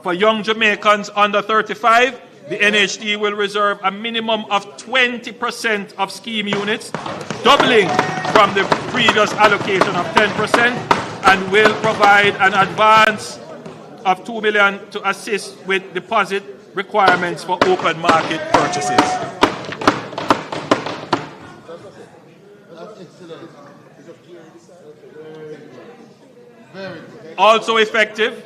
For young Jamaicans under 35, the NHD will reserve a minimum of 20% of scheme units, doubling from the previous allocation of 10%, and will provide an advance of $2 million to assist with deposit requirements for open market purchases. Also effective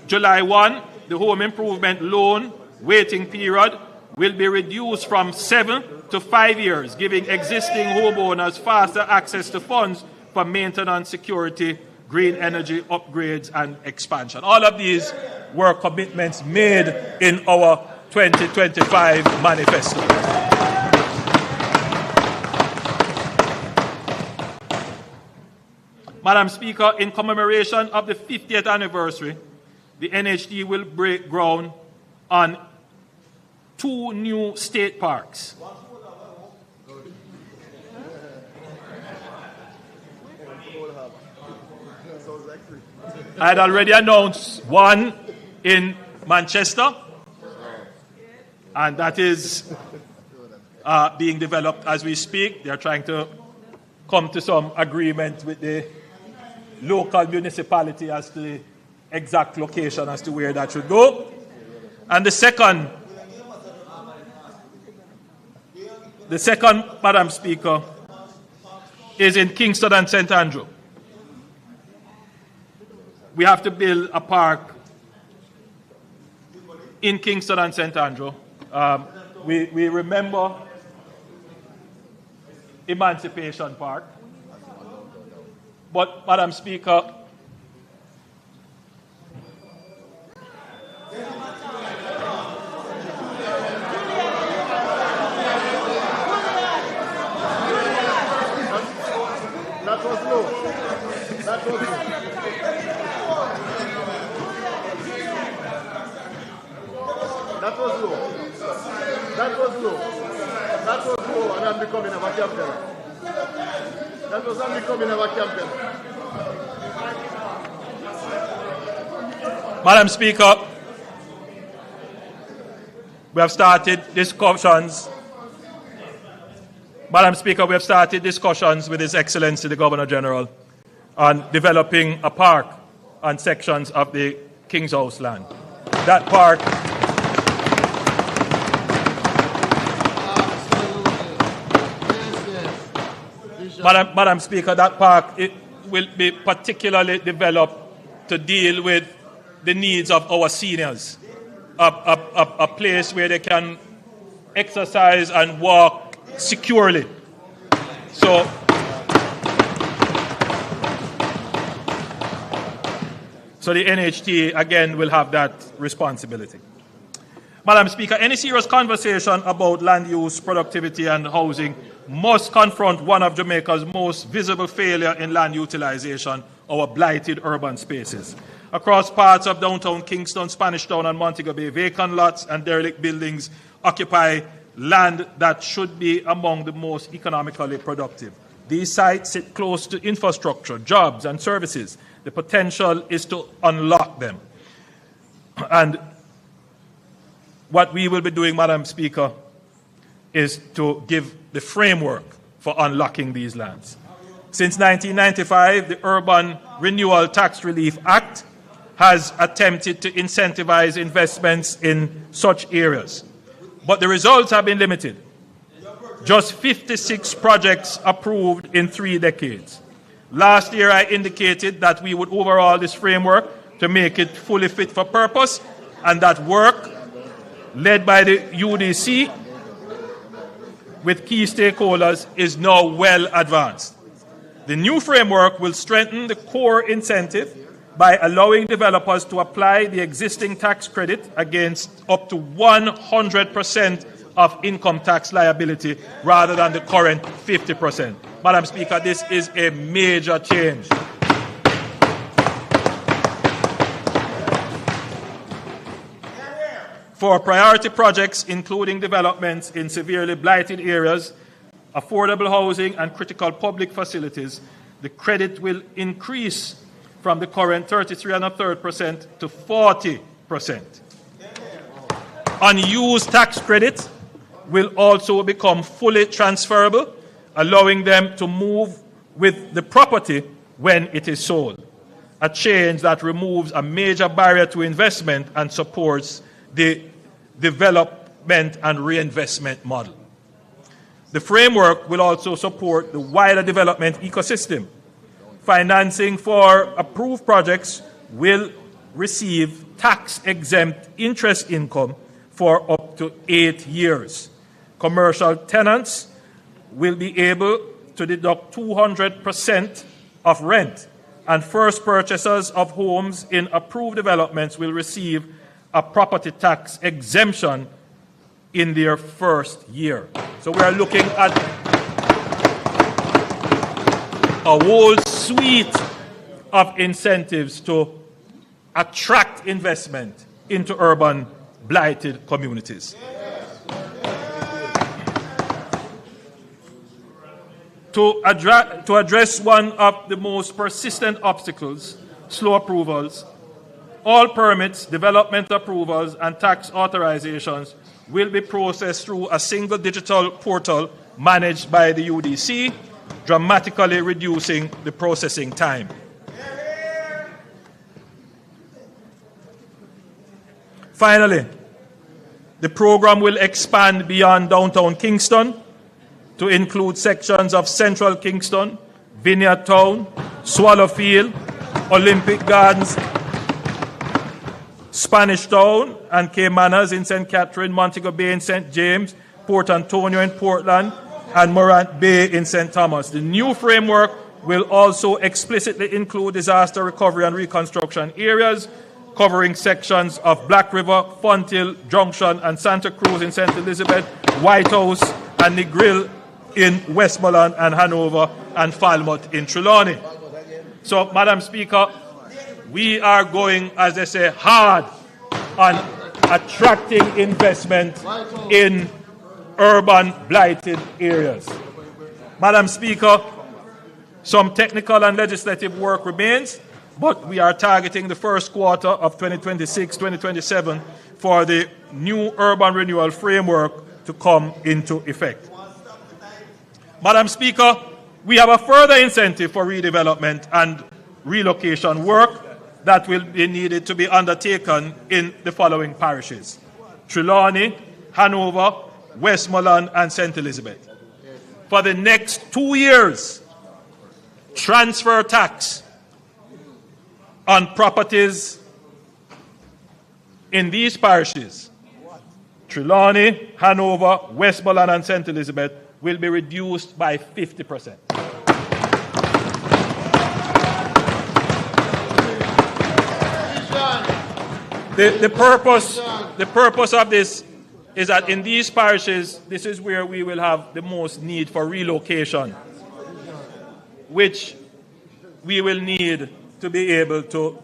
July 1, the home improvement loan waiting period will be reduced from 7 to 5 years, giving existing homeowners faster access to funds for maintenance, security, green energy upgrades, and expansion. All of these were commitments made in our 2025 manifesto. Madam Speaker, in commemoration of the 50th anniversary, the NHD will break ground on 2 new state parks. I had already announced one in Manchester, and that is being developed as we speak. They are trying to come to some agreement with the local municipality as to the exact location as to where that should go. And the second, Madam Speaker, is in Kingston and St. Andrew. We have to build a park in Kingston and St. Andrew. We remember Emancipation Park. But, Madam Speaker, that was low. That was low. That was low. That was low. That was low, and I'm becoming a captain. That was I'm becoming a captain. Madam Speaker, we have started discussions. Madam Speaker, we have started discussions with His Excellency the Governor General on developing a park on sections of the King's House land. That park Madam Speaker, that park it will be particularly developed to deal with the needs of our seniors. A place where they can exercise and walk securely. So the NHT, again, will have that responsibility. Madam Speaker, any serious conversation about land use, productivity, and housing must confront one of Jamaica's most visible failure in land utilization, our blighted urban spaces. Across parts of downtown Kingston, Spanish Town, and Montego Bay, vacant lots and derelict buildings occupy land that should be among the most economically productive. These sites sit close to infrastructure, jobs, and services. The potential is to unlock them. And what we will be doing, Madam Speaker, is to give the framework for unlocking these lands. Since 1995, the Urban Renewal Tax Relief Act has attempted to incentivize investments in such areas. But the results have been limited. Just 56 projects approved in 3 decades. Last year, I indicated that we would overhaul this framework to make it fully fit for purpose, and that work, led by the UDC, with key stakeholders is now well advanced. The new framework will strengthen the core incentive by allowing developers to apply the existing tax credit against up to 100% of income tax liability rather than the current 50%. Madam Speaker, this is a major change. For priority projects, including developments in severely blighted areas, affordable housing and critical public facilities, the credit will increase from the current 33 1/3% to 40%. Unused tax credit will also become fully transferable, allowing them to move with the property when it is sold, a change that removes a major barrier to investment and supports the development and reinvestment model. The framework will also support the wider development ecosystem. Financing for approved projects will receive tax-exempt interest income for up to 8 years. Commercial tenants will be able to deduct 200% of rent, and first purchasers of homes in approved developments will receive a property tax exemption in their first year. So we are looking at a whole suite of incentives to attract investment into urban blighted communities. To address one of the most persistent obstacles, slow approvals, all permits, development approvals, and tax authorizations will be processed through a single digital portal managed by the UDC, dramatically reducing the processing time. Finally, the program will expand beyond downtown Kingston to include sections of Central Kingston, Vineyard Town, Swallowfield, Olympic Gardens, Spanish Town and Cape Manners in St. Catherine, Montego Bay in St. James, Port Antonio in Portland, and Morant Bay in St. Thomas. The new framework will also explicitly include disaster recovery and reconstruction areas, covering sections of Black River, Fonthill, Junction, and Santa Cruz in St. Elizabeth, White House, and Negril in Westmoreland and Hanover, and Falmouth in Trelawney. So, Madam Speaker, we are going, as they say, hard on attracting investment in urban blighted areas. Madam Speaker, some technical and legislative work remains, but we are targeting the first quarter of 2026-2027 for the new urban renewal framework to come into effect. Madam Speaker, we have a further incentive for redevelopment and relocation work that will be needed to be undertaken in the following parishes: Trelawney, Hanover, Westmoreland, and St. Elizabeth. For the next 2 years, transfer tax on properties in these parishes, Trelawney, Hanover, Westmoreland, and St. Elizabeth, will be reduced by 50%. The purpose of this is that in these parishes, this is where we will have the most need for relocation, which we will need to be able to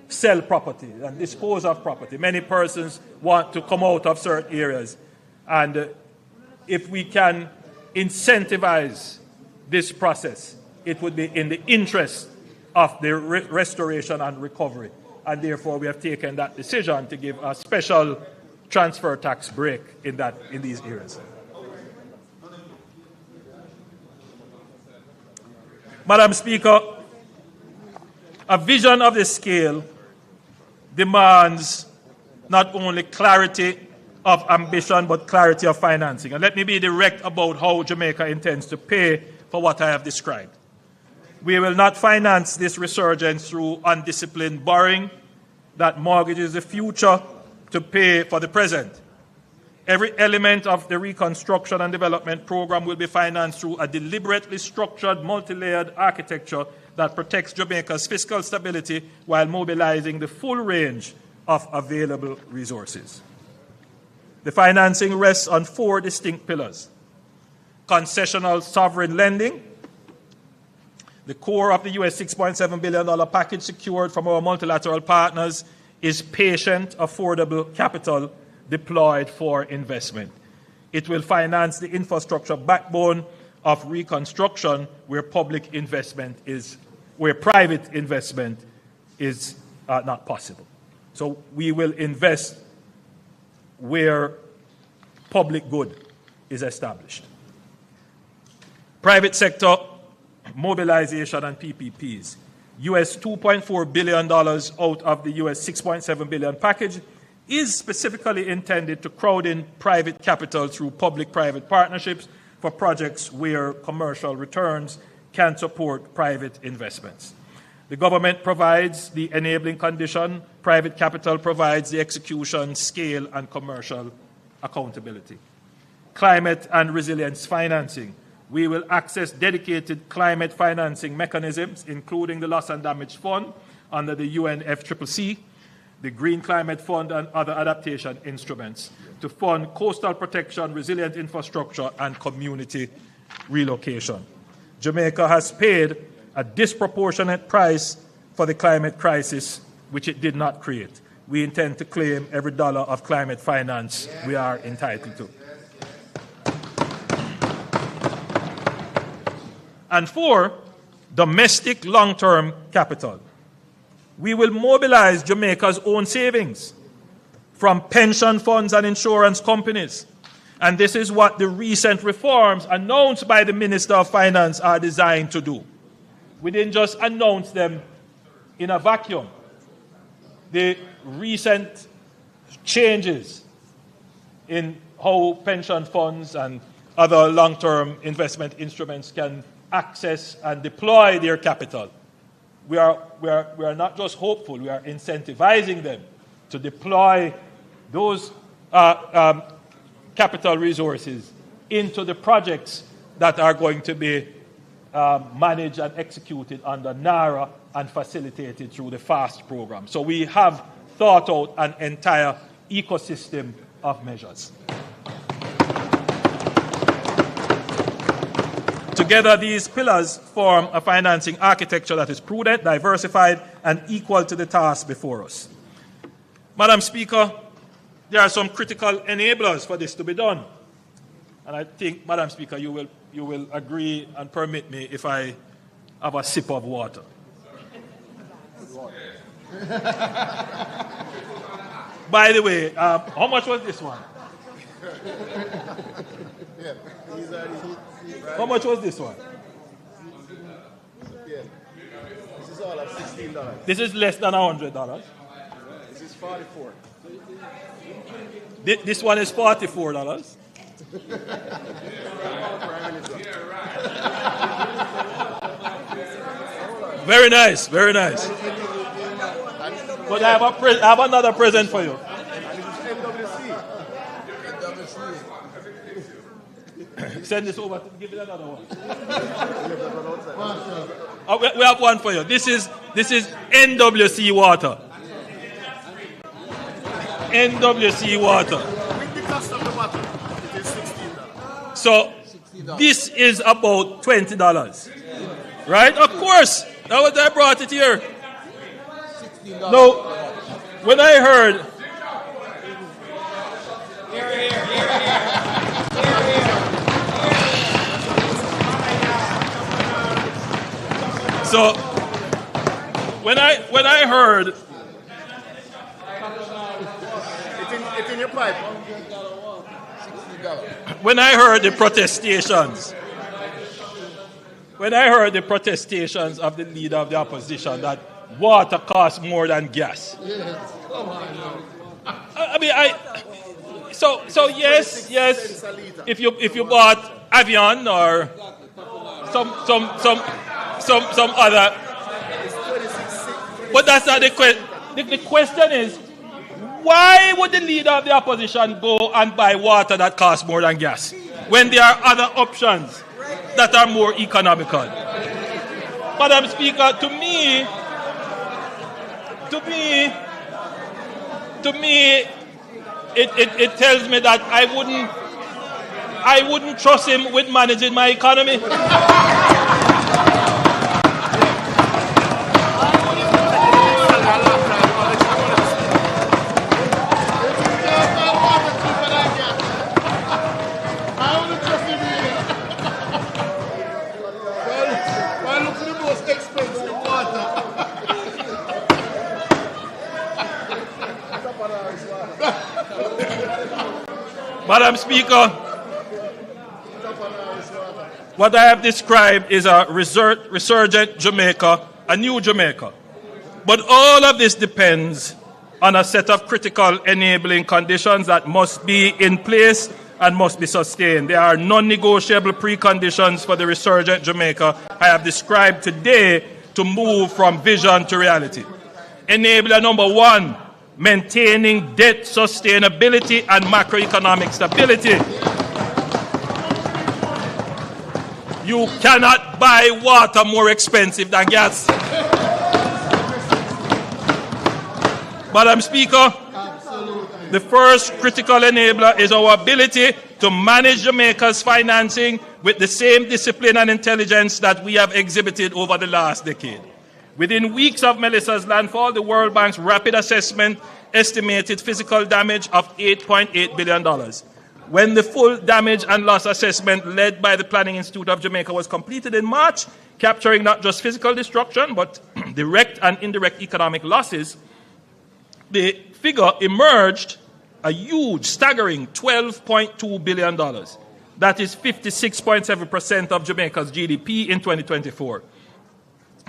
sell property and dispose of property. Many persons want to come out of certain areas, and if we can incentivize this process, it would be in the interest of the restoration and recovery. And therefore, we have taken that decision to give a special transfer tax break in these areas. Madam Speaker, a vision of this scale demands not only clarity of ambition, but clarity of financing. And let me be direct about how Jamaica intends to pay for what I have described. We will not finance this resurgence through undisciplined borrowing that mortgages the future to pay for the present. Every element of the reconstruction and development program will be financed through a deliberately structured, multi-layered architecture that protects Jamaica's fiscal stability while mobilizing the full range of available resources. The financing rests on 4 distinct pillars: concessional sovereign lending. The core of the US $6.7 billion package secured from our multilateral partners is patient, affordable capital deployed for investment. It will finance the infrastructure backbone of reconstruction where private investment is not possible. So we will invest where public good is established. Private sector mobilization and PPPs. US $2.4 billion out of the US $6.7 billion package is specifically intended to crowd in private capital through public-private partnerships for projects where commercial returns can support private investments. The government provides the enabling condition, private capital provides the execution, scale, and commercial accountability. Climate and resilience financing. We will access dedicated climate financing mechanisms, including the Loss and Damage Fund under the UNFCCC, the Green Climate Fund, and other adaptation instruments to fund coastal protection, resilient infrastructure, and community relocation. Jamaica has paid a disproportionate price for the climate crisis, which it did not create. We intend to claim every dollar of climate finance we are entitled to. And 4, domestic long-term capital. We will mobilize Jamaica's own savings from pension funds and insurance companies. And this is what the recent reforms announced by the Minister of Finance are designed to do. We didn't just announce them in a vacuum. The recent changes in how pension funds and other long-term investment instruments can access and deploy their capital. We are not just hopeful, we are incentivizing them to deploy those capital resources into the projects that are going to be managed and executed under NARA and facilitated through the FAST program. So we have thought out an entire ecosystem of measures. Together, these pillars form a financing architecture that is prudent, diversified, and equal to the task before us. Madam Speaker, there are some critical enablers for this to be done. And I think, Madam Speaker, you will agree and permit me if I have a sip of water. By the way, how much was this one? How much was this one? This is all at $16. This is less than $100. This is $44. This one is $44. Very nice, very nice. But I have another present for you. Send this over. Give it another one. We have one for you. This is NWC water. NWC water. With the cost of the bottle, it is $16. So this is about $20, right? Of course. That was I brought it here. Now, when I heard. So when I heard it's in your pipe. when I heard the protestations of the leader of the opposition that water costs more than gas. I mean, so yes. If you bought Avion or some other, but that's not the question. The question is, Why would the leader of the opposition go and buy water that costs more than gas when there are other options that are more economical? Madam Speaker, to me, it tells me that I wouldn't trust him with managing my economy. Madam Speaker, what I have described is a resurgent Jamaica, a new Jamaica. But all of this depends on a set of critical enabling conditions that must be in place and must be sustained. There are non-negotiable preconditions for the resurgent Jamaica I have described today to move from vision to reality. Enabler number one, maintaining debt sustainability and macroeconomic stability. You cannot buy water more expensive than gas. Madam Speaker, the first critical enabler is our ability to manage Jamaica's financing with the same discipline and intelligence that we have exhibited over the last decade. Within weeks of Melissa's landfall, the World Bank's rapid assessment estimated physical damage of $8.8 billion. When the full damage and loss assessment led by the Planning Institute of Jamaica was completed in March, capturing not just physical destruction, but direct and indirect economic losses, the figure emerged a huge, staggering $12.2 billion. That is 56.7% of Jamaica's GDP in 2024.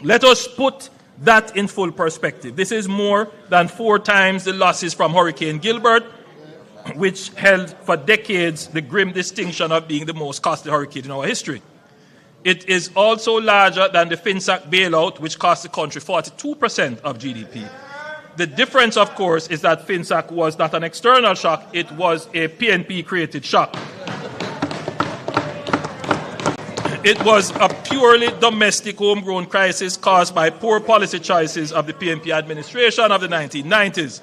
Let us put that in full perspective. This is more than 4 times the losses from Hurricane Gilbert, which held for decades the grim distinction of being the most costly hurricane in our history. It is also larger than the FinSAC bailout, which cost the country 42% of GDP. The difference, of course, is that FinSAC was not an external shock, it was a PNP-created shock. It was a purely domestic homegrown crisis caused by poor policy choices of the PNP administration of the 1990s.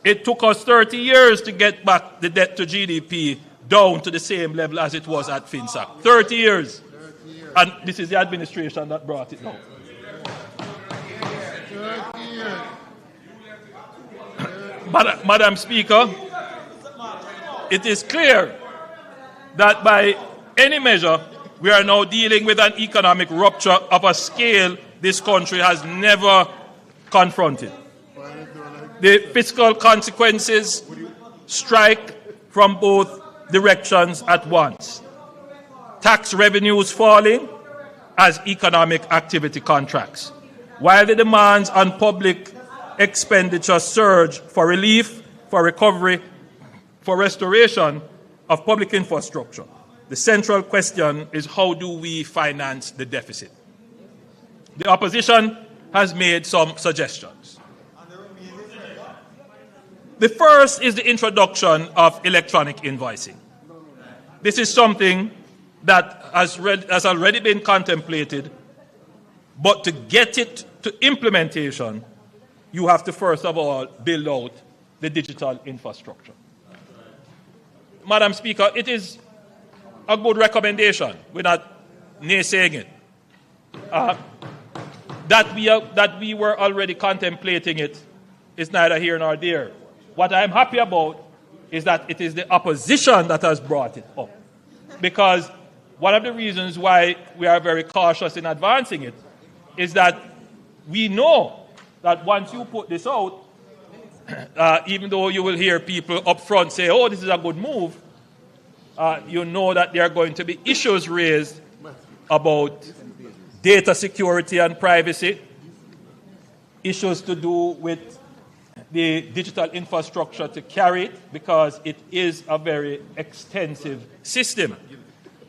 It took us 30 years to get back the debt to GDP down to the same level as it was at FinSAC. 30 years. And this is the administration that brought it down. Madam Speaker, it is clear that by any measure, we are now dealing with an economic rupture of a scale this country has never confronted. The fiscal consequences strike from both directions at once. Tax revenues falling as economic activity contracts, while the demands on public expenditure surge for relief, for recovery, for restoration of public infrastructure. The central question is, how do we finance the deficit? The opposition has made some suggestions. The first is the introduction of electronic invoicing. This is something that has already been contemplated, but to get it to implementation, you have to first of all build out the digital infrastructure. Madam Speaker, it is a good recommendation. We're not naysaying it. That we were already contemplating it is neither here nor there. What I'm happy about is that it is the opposition that has brought it up. Because one of the reasons why we are very cautious in advancing it is that we know that once you put this out, even though you will hear people up front say, oh, this is a good move, you know that there are going to be issues raised about data security and privacy, issues to do with the digital infrastructure to carry it, because it is a very extensive system.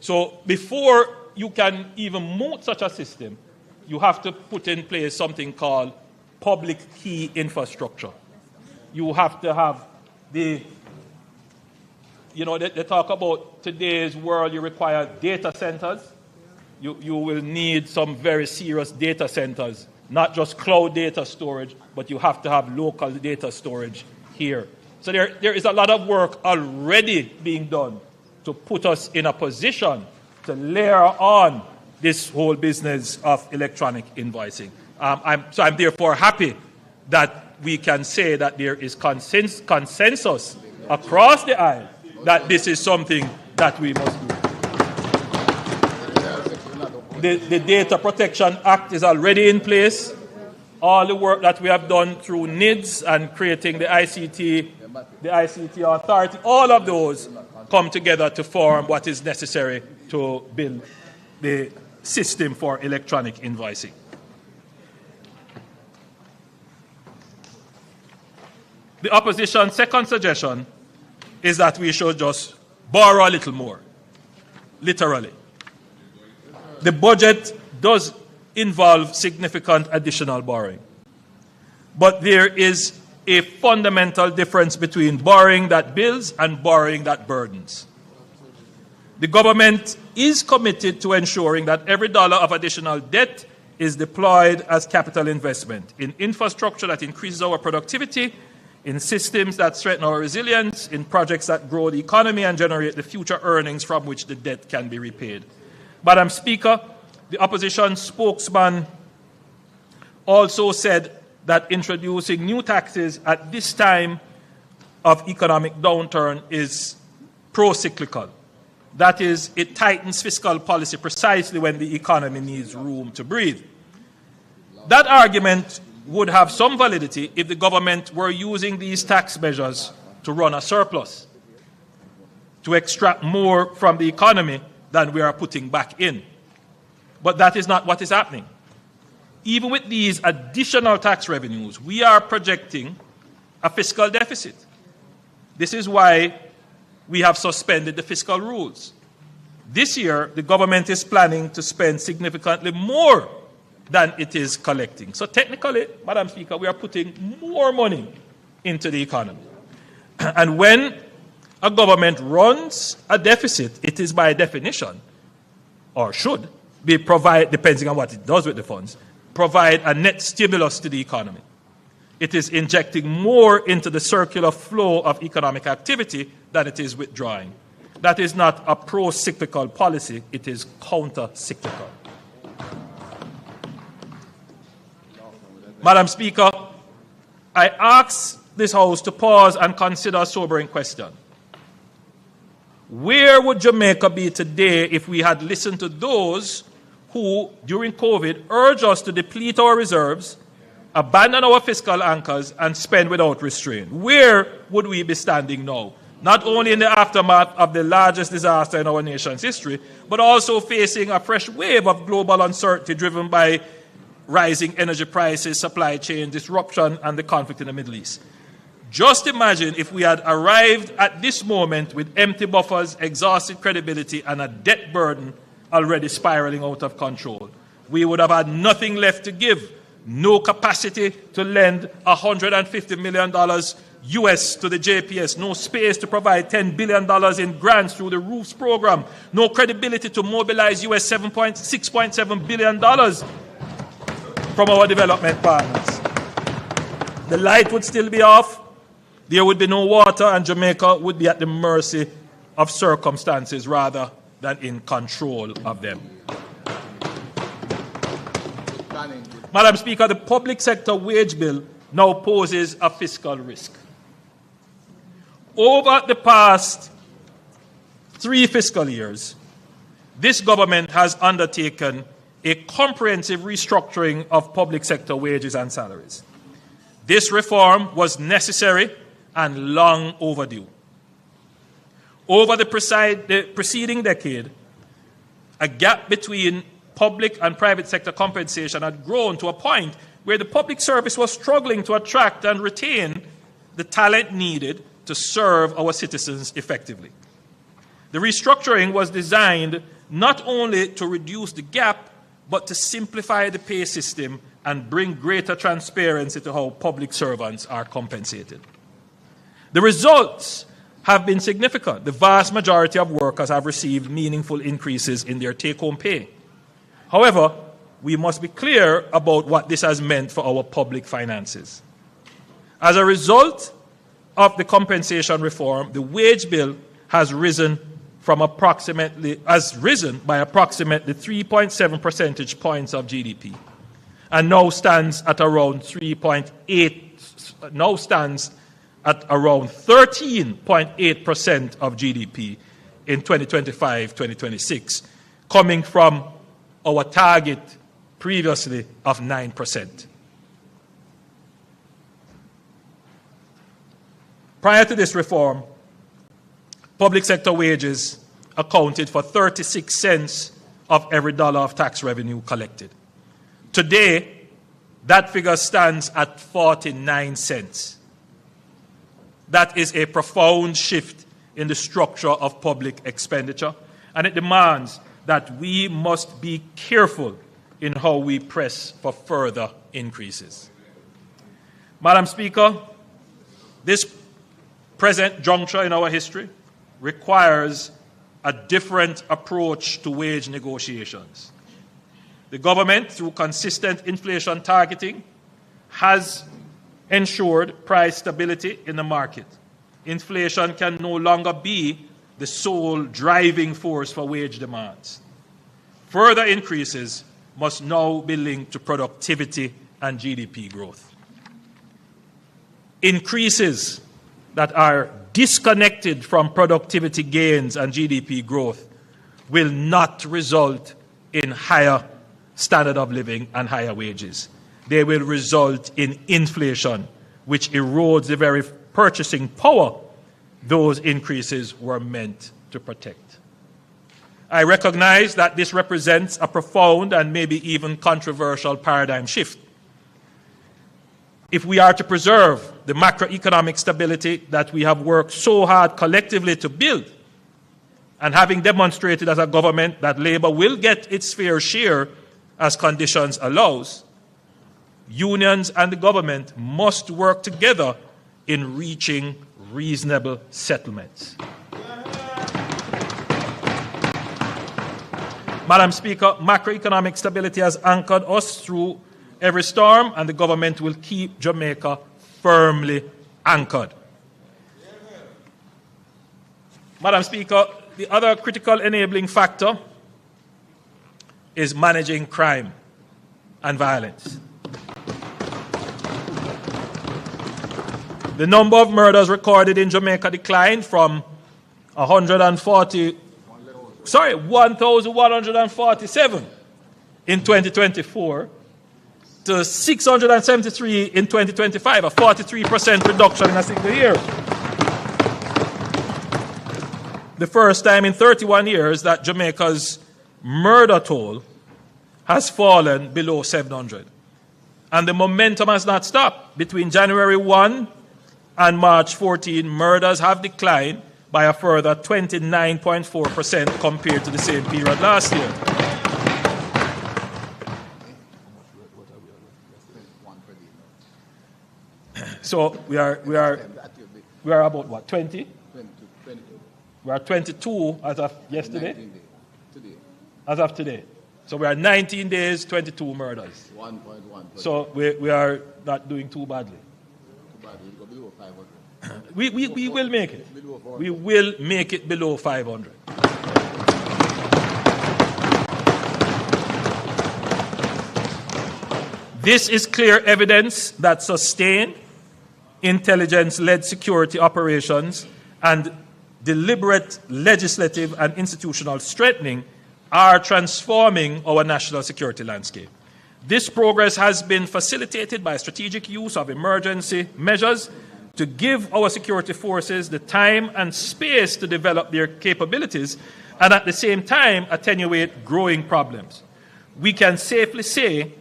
So before you can even move such a system, you have to put in place something called public key infrastructure. you have to have they talk about today's world, you require data centers. You will need some very serious data centers, not just cloud data storage, but you have to have local data storage here. So there is a lot of work already being done to put us in a position to layer on this whole business of electronic invoicing. I'm therefore happy that we can say that there is consensus across the aisle that this is something that we must do. The Data Protection Act is already in place. All the work that we have done through NIDS and creating the ICT Authority, all of those come together to form what is necessary to build the system for electronic invoicing. The opposition's second suggestion is that we should just borrow a little more, literally. The budget does involve significant additional borrowing. But there is a fundamental difference between borrowing that builds and borrowing that burdens. The government is committed to ensuring that every dollar of additional debt is deployed as capital investment in infrastructure that increases our productivity, in systems that strengthen our resilience, in projects that grow the economy and generate the future earnings from which the debt can be repaid. Madam Speaker, the opposition spokesman also said that introducing new taxes at this time of economic downturn is pro-cyclical. That is, it tightens fiscal policy precisely when the economy needs room to breathe. That argument would have some validity if the government were using these tax measures to run a surplus, to extract more from the economy than we are putting back in. But that is not what is happening. Even with these additional tax revenues, we are projecting a fiscal deficit. This is why we have suspended the fiscal rules. This year, the government is planning to spend significantly more than it is collecting. So technically, Madam Speaker, we are putting more money into the economy. And when a government runs a deficit, it is by definition, or should be provide, depending on what it does with the funds, provide a net stimulus to the economy. It is injecting more into the circular flow of economic activity than it is withdrawing. That is not a pro-cyclical policy, it is counter-cyclical. Madam Speaker, I ask this House to pause and consider a sobering question. Where would Jamaica be today if we had listened to those who, during COVID, urged us to deplete our reserves, abandon our fiscal anchors, and spend without restraint? Where would we be standing now? Not only in the aftermath of the largest disaster in our nation's history, but also facing a fresh wave of global uncertainty driven by rising energy prices, supply chain disruption, and the conflict in the Middle East. Just imagine if we had arrived at this moment with empty buffers, exhausted credibility, and a debt burden already spiraling out of control. We would have had nothing left to give, no capacity to lend $150 million US to the JPS, no space to provide $10 billion in grants through the ROOFs program, no credibility to mobilize US $6.7 billion from our development partners. The light would still be off, there would be no water, and Jamaica would be at the mercy of circumstances rather than in control of them. Madam Speaker, the public sector wage bill now poses a fiscal risk. Over the past 3 fiscal years, this government has undertaken a comprehensive restructuring of public sector wages and salaries. This reform was necessary and long overdue. Over the preceding decade, a gap between public and private sector compensation had grown to a point where the public service was struggling to attract and retain the talent needed to serve our citizens effectively. The restructuring was designed not only to reduce the gap, but to simplify the pay system and bring greater transparency to how public servants are compensated. The results have been significant. The vast majority of workers have received meaningful increases in their take-home pay. However, we must be clear about what this has meant for our public finances. As a result of the compensation reform, the wage bill has risen by approximately 3.7 percentage points of GDP, and now stands at around 13.8% of GDP in 2025-2026, coming from our target previously of 9%. Prior to this reform, public sector wages accounted for 36 cents of every dollar of tax revenue collected. Today, that figure stands at 49 cents. That is a profound shift in the structure of public expenditure, and it demands that we must be careful in how we press for further increases. Madam Speaker, this present juncture in our history requires a different approach to wage negotiations. The government, through consistent inflation targeting, has ensured price stability in the market. Inflation can no longer be the sole driving force for wage demands. Further increases must now be linked to productivity and GDP growth. Increases that are disconnected from productivity gains and GDP growth will not result in higher standard of living and higher wages. They will result in inflation, which erodes the very purchasing power those increases were meant to protect. I recognize that this represents a profound and maybe even controversial paradigm shift. If we are to preserve the macroeconomic stability that we have worked so hard collectively to build, and having demonstrated as a government that Labour will get its fair share as conditions allows, unions and the government must work together in reaching reasonable settlements. Madam Speaker, macroeconomic stability has anchored us through every storm, and the government will keep Jamaica firmly anchored. Madam Speaker, the other critical enabling factor is managing crime and violence. The number of murders recorded in Jamaica declined from 1,147 in 2024 to 673 in 2025, a 43% reduction in a single year. The first time in 31 years that Jamaica's murder toll has fallen below 700. And the momentum has not stopped. Between January 1 and March 14, murders have declined by a further 29.4% compared to the same period last year. So we are about what, 20? 22. We are 22 as of yesterday? Today. As of today. So we are 19 days, 22 murders. 1.1. So we are not doing too badly. We'll go below 500. We will make it. We will make it below 500. This is clear evidence that sustained intelligence-led security operations and deliberate legislative and institutional strengthening are transforming our national security landscape. This progress has been facilitated by strategic use of emergency measures to give our security forces the time and space to develop their capabilities and at the same time attenuate growing problems. We can safely say,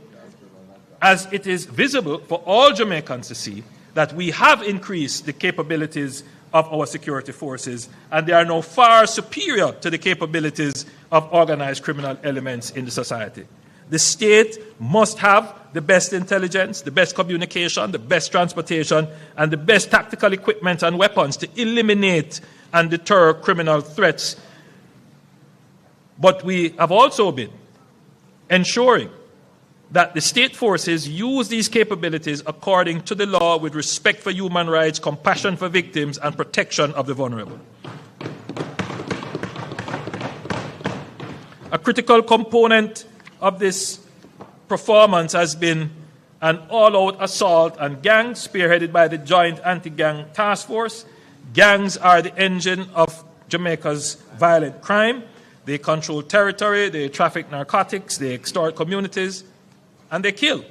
as it is visible for all Jamaicans to see, that we have increased the capabilities of our security forces, and they are now far superior to the capabilities of organized criminal elements in the society. The state must have the best intelligence, the best communication, the best transportation, and the best tactical equipment and weapons to eliminate and deter criminal threats. But we have also been ensuring that the state forces use these capabilities according to the law with respect for human rights, compassion for victims, and protection of the vulnerable. A critical component of this performance has been an all-out assault on gangs spearheaded by the Joint Anti-Gang Task Force. Gangs are the engine of Jamaica's violent crime. They control territory, they traffic narcotics, they extort communities, and they kill.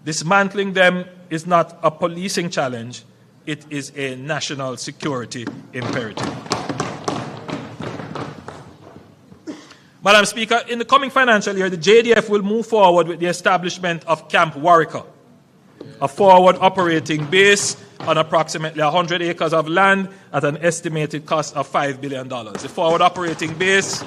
Dismantling them is not a policing challenge, it is a national security imperative. Madam Speaker, in the coming financial year, the JDF will move forward with the establishment of Camp Warwicker, a forward operating base on approximately 100 acres of land at an estimated cost of $5 billion. The forward operating base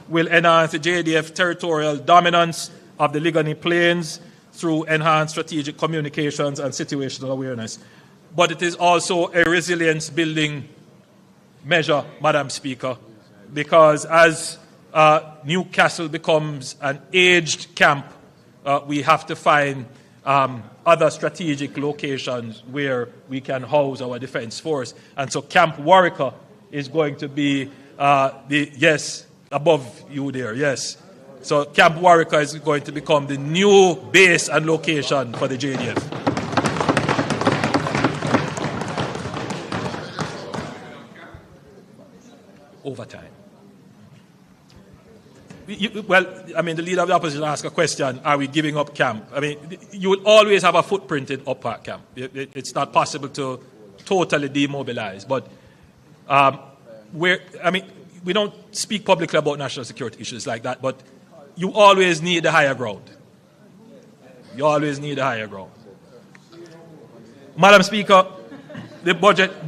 will enhance the JDF territorial dominance of the Ligoni Plains through enhanced strategic communications and situational awareness. But it is also a resilience building measure, Madam Speaker, because as Newcastle becomes an aged camp, we have to find other strategic locations where we can house our defense force. And so Camp Warwicker is going to be yes, above you there, yes. So Camp Warwicker is going to become the new base and location for the JDF. Overtime. The leader of the opposition asked a question, are we giving up camp? I mean, you will always have a footprint in Up Park camp. It's not possible to totally demobilize. But we don't speak publicly about national security issues like that, but you always need the higher ground. You always need the higher ground. Madam Speaker, this budget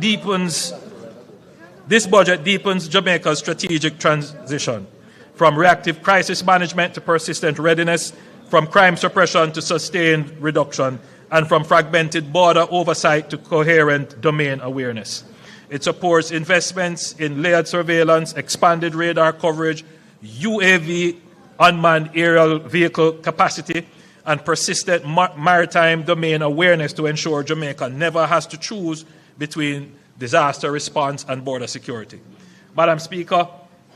deepens Jamaica's strategic transition from reactive crisis management to persistent readiness, from crime suppression to sustained reduction, and from fragmented border oversight to coherent domain awareness. It supports investments in layered surveillance, expanded radar coverage, UAV, unmanned aerial vehicle capacity, and persistent maritime domain awareness to ensure Jamaica never has to choose between disaster response and border security. Madam Speaker,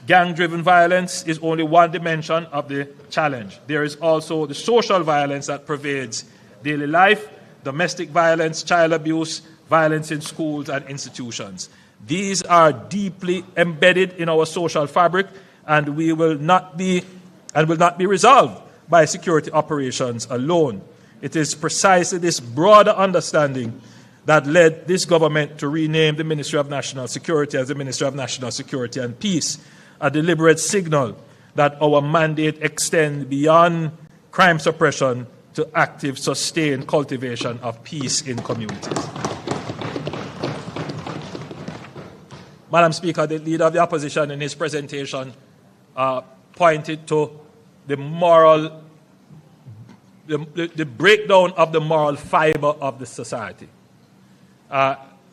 gang-driven violence is only one dimension of the challenge. There is also the social violence that pervades daily life, domestic violence, child abuse, violence in schools and institutions. These are deeply embedded in our social fabric and will not be resolved by security operations alone. It is precisely this broader understanding that led this government to rename the Ministry of National Security as the Ministry of National Security and Peace, a deliberate signal that our mandate extends beyond crime suppression to active, sustained cultivation of peace in communities. Madam Speaker, the Leader of the Opposition in his presentation pointed to the breakdown of the moral fiber of the society.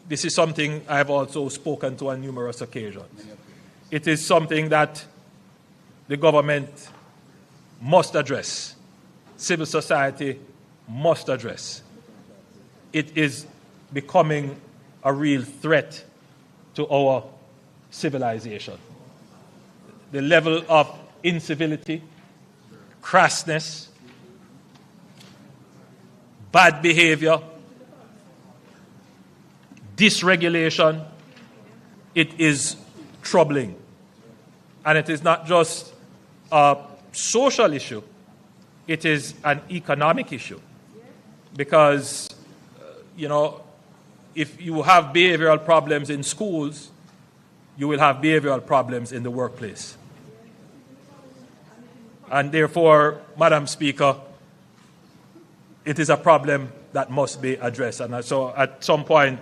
This is something I have also spoken to on numerous occasions. It is something that the government must address. Civil society must address. It is becoming a real threat to our civilization. The level of incivility, crassness, bad behavior, dysregulation, it is troubling. And it is not just a social issue, it is an economic issue. Because, if you have behavioral problems in schools, you will have behavioral problems in the workplace. And therefore, Madam Speaker, it is a problem that must be addressed. And so at some point,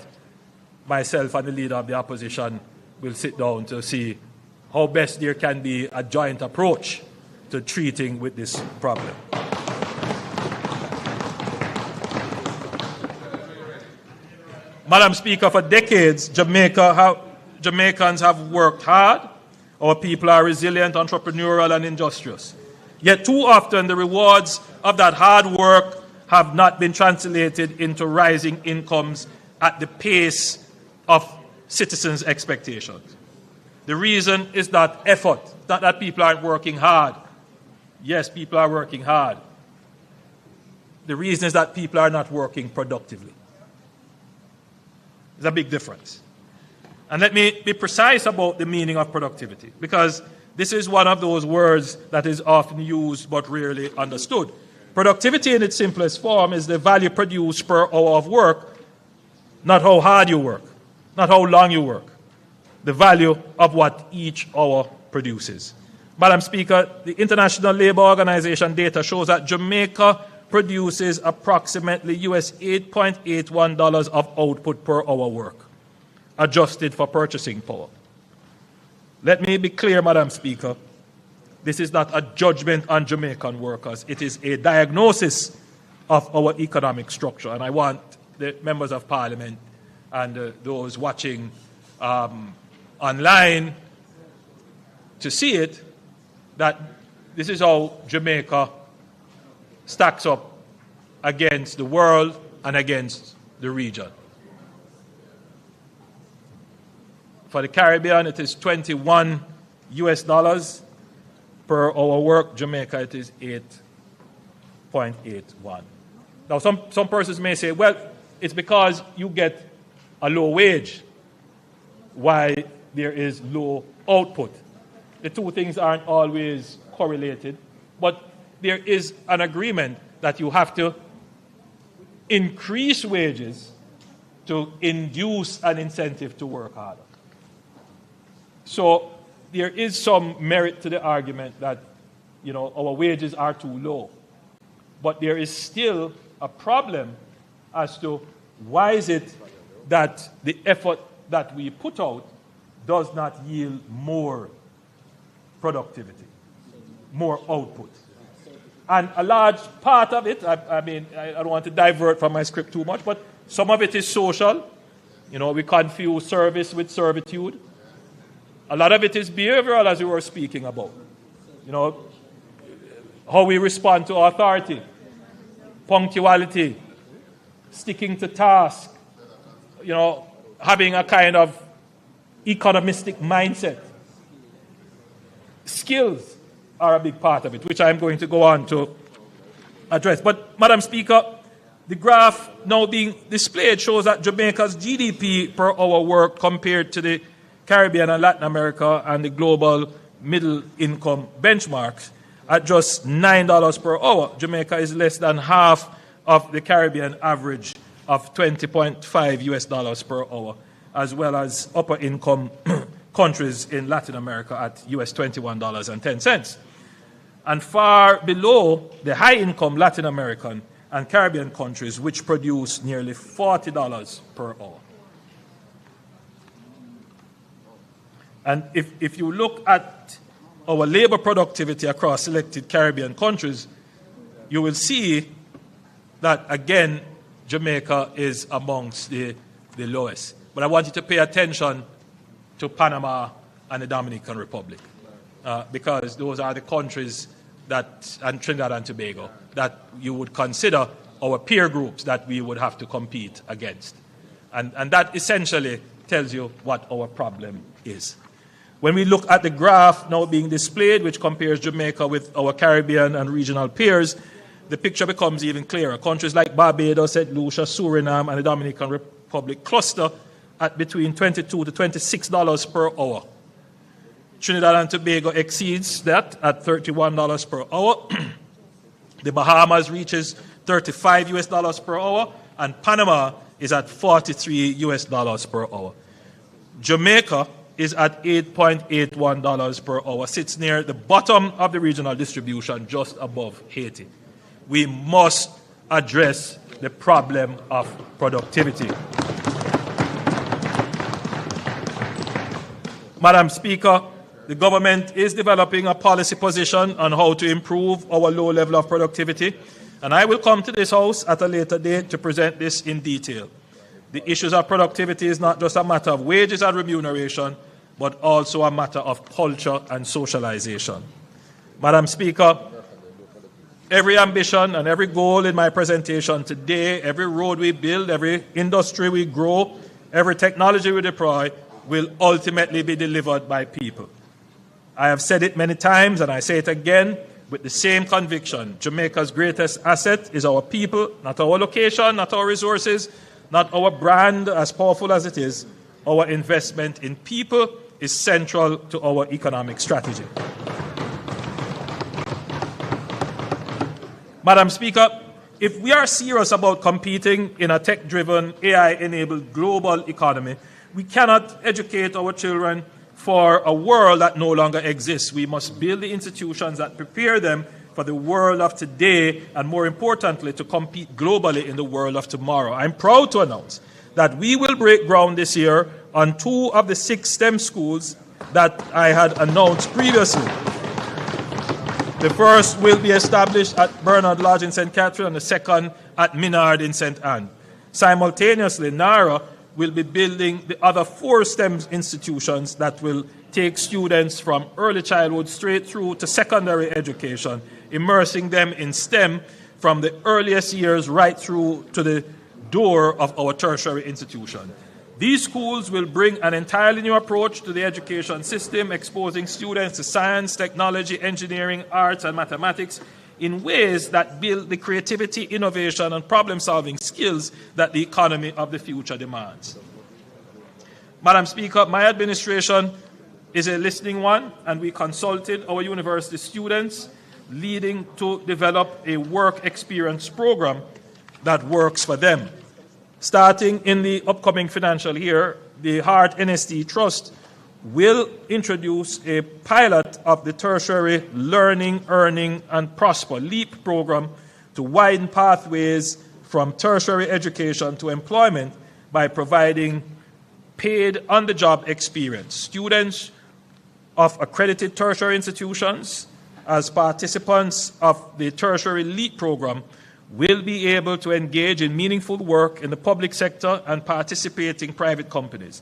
myself and the Leader of the Opposition will sit down to see how best there can be a joint approach to treating with this problem. Madam Speaker, for decades, Jamaicans have worked hard. Our people are resilient, entrepreneurial, and industrious. Yet too often, the rewards of that hard work have not been translated into rising incomes at the pace of citizens' expectations. The reason is that effort, not that people aren't working hard. Yes, people are working hard. The reason is that people are not working productively. There's a big difference. And let me be precise about the meaning of productivity, because this is one of those words that is often used but rarely understood. Productivity in its simplest form is the value produced per hour of work, not how hard you work, not how long you work, the value of what each hour produces. Madam Speaker, the International Labour Organization data shows that Jamaica produces approximately US $8.81 of output per hour work, adjusted for purchasing power. Let me be clear, Madam Speaker, this is not a judgment on Jamaican workers. It is a diagnosis of our economic structure. And I want the members of Parliament and those watching online to see it, that this is how Jamaica stacks up against the world and against the region. For the Caribbean, it is $21 per hour work. Jamaica, it is 8.81. Now, some persons may say, well, it's because you get a low wage why there is low output. The two things aren't always correlated, but there is an agreement that you have to increase wages to induce an incentive to work harder. So there is some merit to the argument that, our wages are too low. But there is still a problem as to why is it that the effort that we put out does not yield more productivity, more output. And a large part of it, I don't want to divert from my script too much, but some of it is social. We confuse service with servitude. A lot of it is behavioral, as we were speaking about. How we respond to authority, punctuality, sticking to task, having a kind of economistic mindset. Skills are a big part of it, which I'm going to go on to address. But, Madam Speaker, the graph now being displayed shows that Jamaica's GDP per hour work compared to the Caribbean and Latin America and the global middle income benchmarks at just $9 per hour. Jamaica is less than half of the Caribbean average of $20.5 per hour, as well as upper income countries in Latin America at US $21.10. And far below the high income Latin American and Caribbean countries, which produce nearly $40 per hour. And if you look at our labor productivity across selected Caribbean countries, you will see that, again, Jamaica is amongst the lowest. But I want you to pay attention to Panama and the Dominican Republic, because those are the countries and Trinidad and Tobago, that you would consider our peer groups that we would have to compete against. And that essentially tells you what our problem is. When we look at the graph now being displayed, which compares Jamaica with our Caribbean and regional peers, the picture becomes even clearer. Countries like Barbados, St. Lucia, Suriname, and the Dominican Republic cluster at between $22 to $26 per hour. Trinidad and Tobago exceeds that at $31 per hour. The Bahamas reaches $35 per hour, and Panama is at $43 per hour. Jamaica is at $8.81 per hour, sits near the bottom of the regional distribution, just above Haiti. We must address the problem of productivity. Madam Speaker, the government is developing a policy position on how to improve our low level of productivity, and I will come to this House at a later date to present this in detail. The issues of productivity is not just a matter of wages and remuneration, but also a matter of culture and socialization. Madam Speaker, every ambition and every goal in my presentation today, every road we build, every industry we grow, every technology we deploy, will ultimately be delivered by people. I have said it many times, and I say it again with the same conviction. Jamaica's greatest asset is our people, not our location, not our resources, not our brand, as powerful as it is. Our investment in people is central to our economic strategy. Madam Speaker, if we are serious about competing in a tech-driven, AI-enabled global economy, we cannot educate our children for a world that no longer exists. We must build the institutions that prepare them for the world of today and, more importantly, to compete globally in the world of tomorrow. I'm proud to announce that we will break ground this year on 2 of the 6 STEM schools that I had announced previously. The first will be established at Bernard Lodge in St. Catherine and the second at Minard in St. Anne. Simultaneously, NARA will be building the other 4 STEM institutions that will take students from early childhood straight through to secondary education, immersing them in STEM from the earliest years right through to the door of our tertiary institution. These schools will bring an entirely new approach to the education system, exposing students to science, technology, engineering, arts, and mathematics in ways that build the creativity, innovation, and problem-solving skills that the economy of the future demands. Madam Speaker, my administration is a listening one, and we consulted our university students, leading to develop a work experience program that works for them. Starting in the upcoming financial year, the Heart NST Trust will introduce a pilot of the tertiary Learning, Earning, and Prosper LEAP program to widen pathways from tertiary education to employment by providing paid on-the-job experience. Students of accredited tertiary institutions as participants of the tertiary LEAP program will be able to engage in meaningful work in the public sector and participating private companies.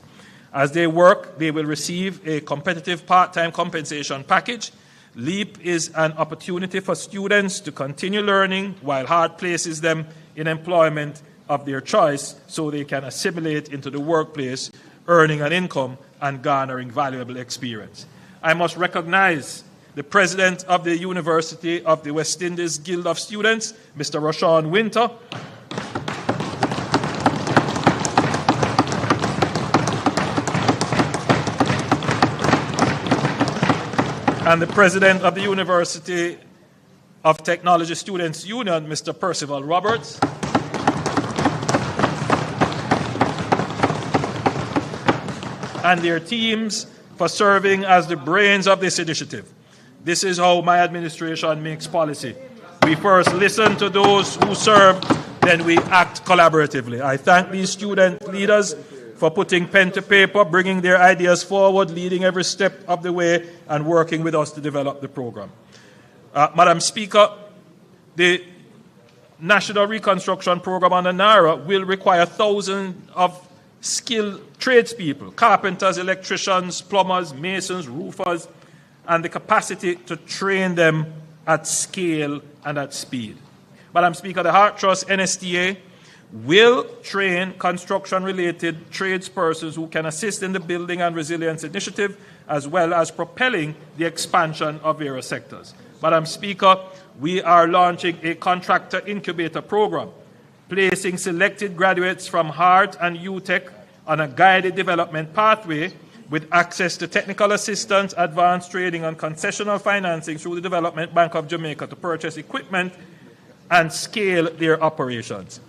As they work, they will receive a competitive part-time compensation package. LEAP is an opportunity for students to continue learning while Heart places them in employment of their choice so they can assimilate into the workplace, earning an income and garnering valuable experience. I must recognize the President of the University of the West Indies Guild of Students, Mr. Rashawn Winter, and the President of the University of Technology Students Union, Mr. Percival Roberts, and their teams for serving as the brains of this initiative. This is how my administration makes policy. We first listen to those who serve, then we act collaboratively. I thank these student leaders for putting pen to paper, bringing their ideas forward, leading every step of the way, and working with us to develop the program. Madam Speaker, the National Reconstruction Program under NARA will require thousands of skilled tradespeople, carpenters, electricians, plumbers, masons, roofers, and the capacity to train them at scale and at speed. Madam Speaker, the Heart Trust NSTA will train construction-related tradespersons who can assist in the Building and Resilience Initiative, as well as propelling the expansion of various sectors. Madam Speaker, we are launching a contractor incubator program, placing selected graduates from Heart and UTech on a guided development pathway with access to technical assistance, advanced training, and concessional financing through the Development Bank of Jamaica to purchase equipment and scale their operations.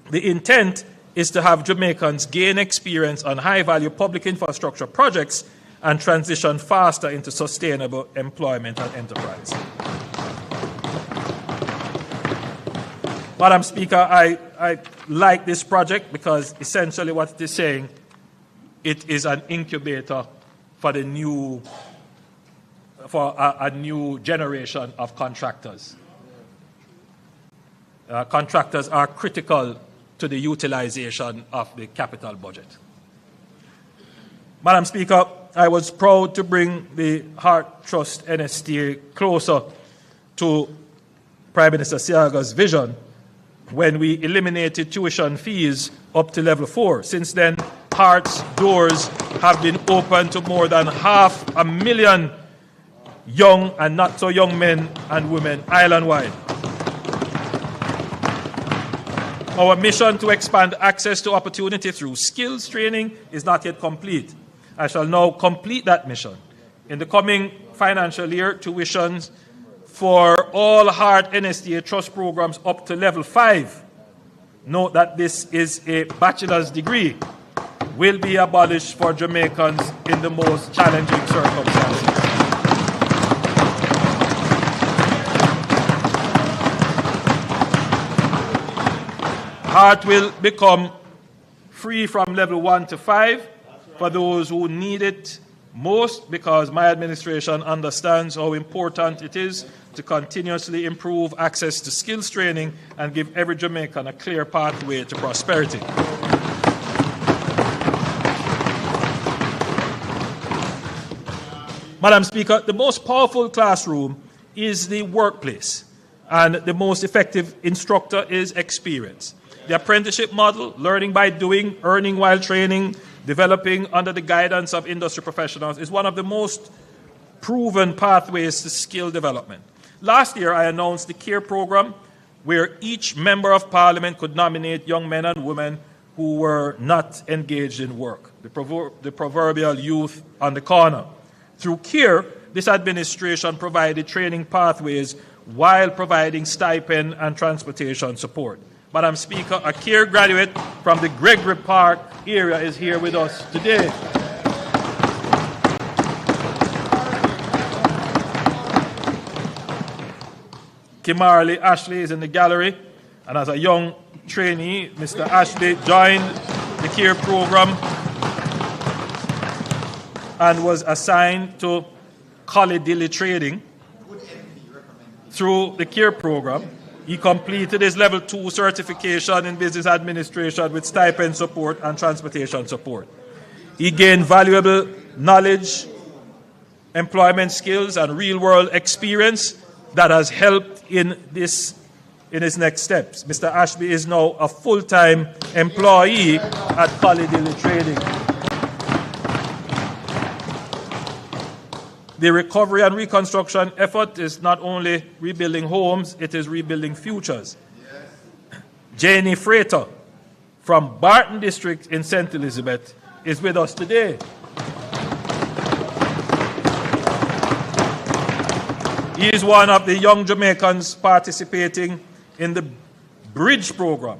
The intent is to have Jamaicans gain experience on high-value public infrastructure projects and transition faster into sustainable employment and enterprise. Madam Speaker, I like this project because essentially what it is saying, it is an incubator for the new for a new generation of contractors. Contractors are critical to the utilization of the capital budget. Madam Speaker, I was proud to bring the Heart Trust NSTA closer to Prime Minister Siaga's vision when we eliminated tuition fees up to level 4. Since then, Heart's doors have been open to more than 500,000 young and not so young men and women island-wide. Our mission to expand access to opportunity through skills training is not yet complete. I shall now complete that mission. In the coming financial year, tuitions for all Heart NSTA Trust programs up to level 5, note that this is a bachelor's degree, will be abolished for Jamaicans in the most challenging circumstances. Heart will become free from level 1 to 5 for those who need it most, because my administration understands how important it is to continuously improve access to skills training and give every Jamaican a clear pathway to prosperity. Madam Speaker, the most powerful classroom is the workplace, and the most effective instructor is experience. The apprenticeship model, learning by doing, earning while training, developing under the guidance of industry professionals, is one of the most proven pathways to skill development. Last year, I announced the CARE program, where each member of parliament could nominate young men and women who were not engaged in work, the proverbial youth on the corner. Through CARE, this administration provided training pathways while providing stipend and transportation support. Madam Speaker, a CARE graduate from the Gregory Park area is here with us today. Kimarley Ashley is in the gallery, and as a young trainee, Mr. Ashley joined the CARE program and was assigned to Collidilly Trading through the CARE program. He completed his level 2 certification in business administration with stipend support and transportation support. He gained valuable knowledge, employment skills, and real-world experience that has helped in his next steps. Mr. Ashby is now a full-time employee at Collidilly Trading. The recovery and reconstruction effort is not only rebuilding homes, it is rebuilding futures. Yes. Janie Freighter from Barton District in St. Elizabeth is with us today. He is one of the young Jamaicans participating in the Bridge program,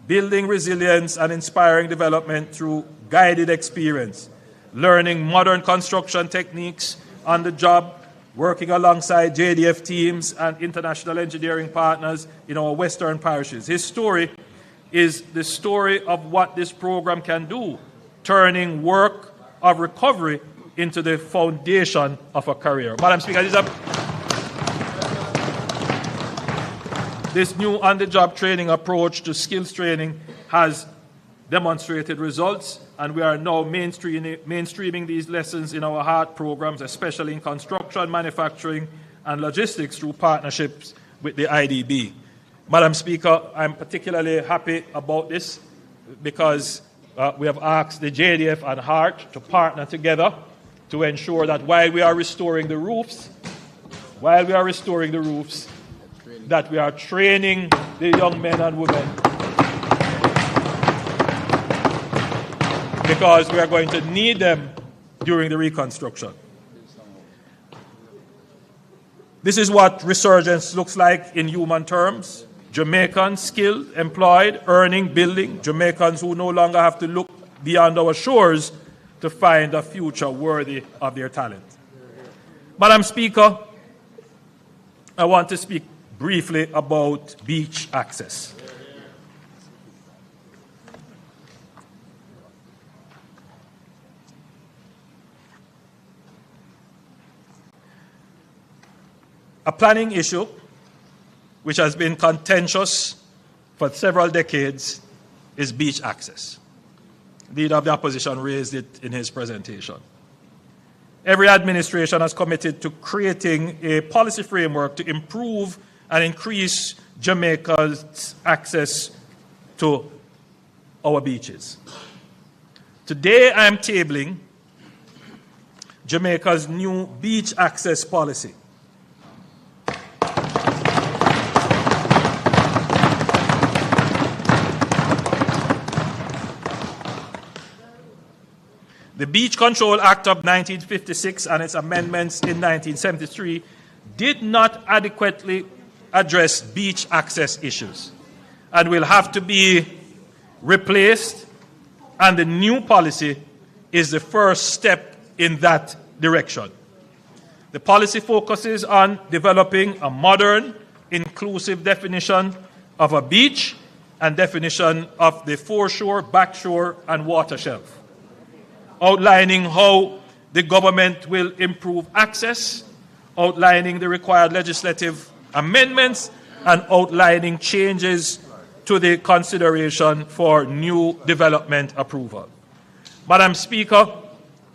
building resilience and inspiring development through guided experience, learning modern construction techniques on the job, working alongside JDF teams and international engineering partners in our western parishes. His story is the story of what this program can do, turning work of recovery into the foundation of a career. Madam Speaker, this new on-the-job training approach to skills training has demonstrated results, and we are now mainstreaming these lessons in our Heart programs, especially in construction, manufacturing, and logistics through partnerships with the IDB. Madam Speaker, I'm particularly happy about this because we have asked the JDF and Heart to partner together to ensure that while we are restoring the roofs, that we are training the young men and women, because we are going to need them during the reconstruction. This is what resurgence looks like in human terms. Jamaicans skilled, employed, earning, building. Jamaicans who no longer have to look beyond our shores to find a future worthy of their talent. Madam Speaker, I want to speak briefly about beach access. A planning issue which has been contentious for several decades is beach access. The leader of the opposition raised it in his presentation. Every administration has committed to creating a policy framework to improve and increase Jamaica's access to our beaches. Today I am tabling Jamaica's new beach access policy. The Beach Control Act of 1956 and its amendments in 1973 did not adequately address beach access issues and will have to be replaced, and the new policy is the first step in that direction. The policy focuses on developing a modern, inclusive definition of a beach and definition of the foreshore, backshore, and water shelf, outlining how the government will improve access, outlining the required legislative amendments, and outlining changes to the consideration for new development approval. Madam Speaker,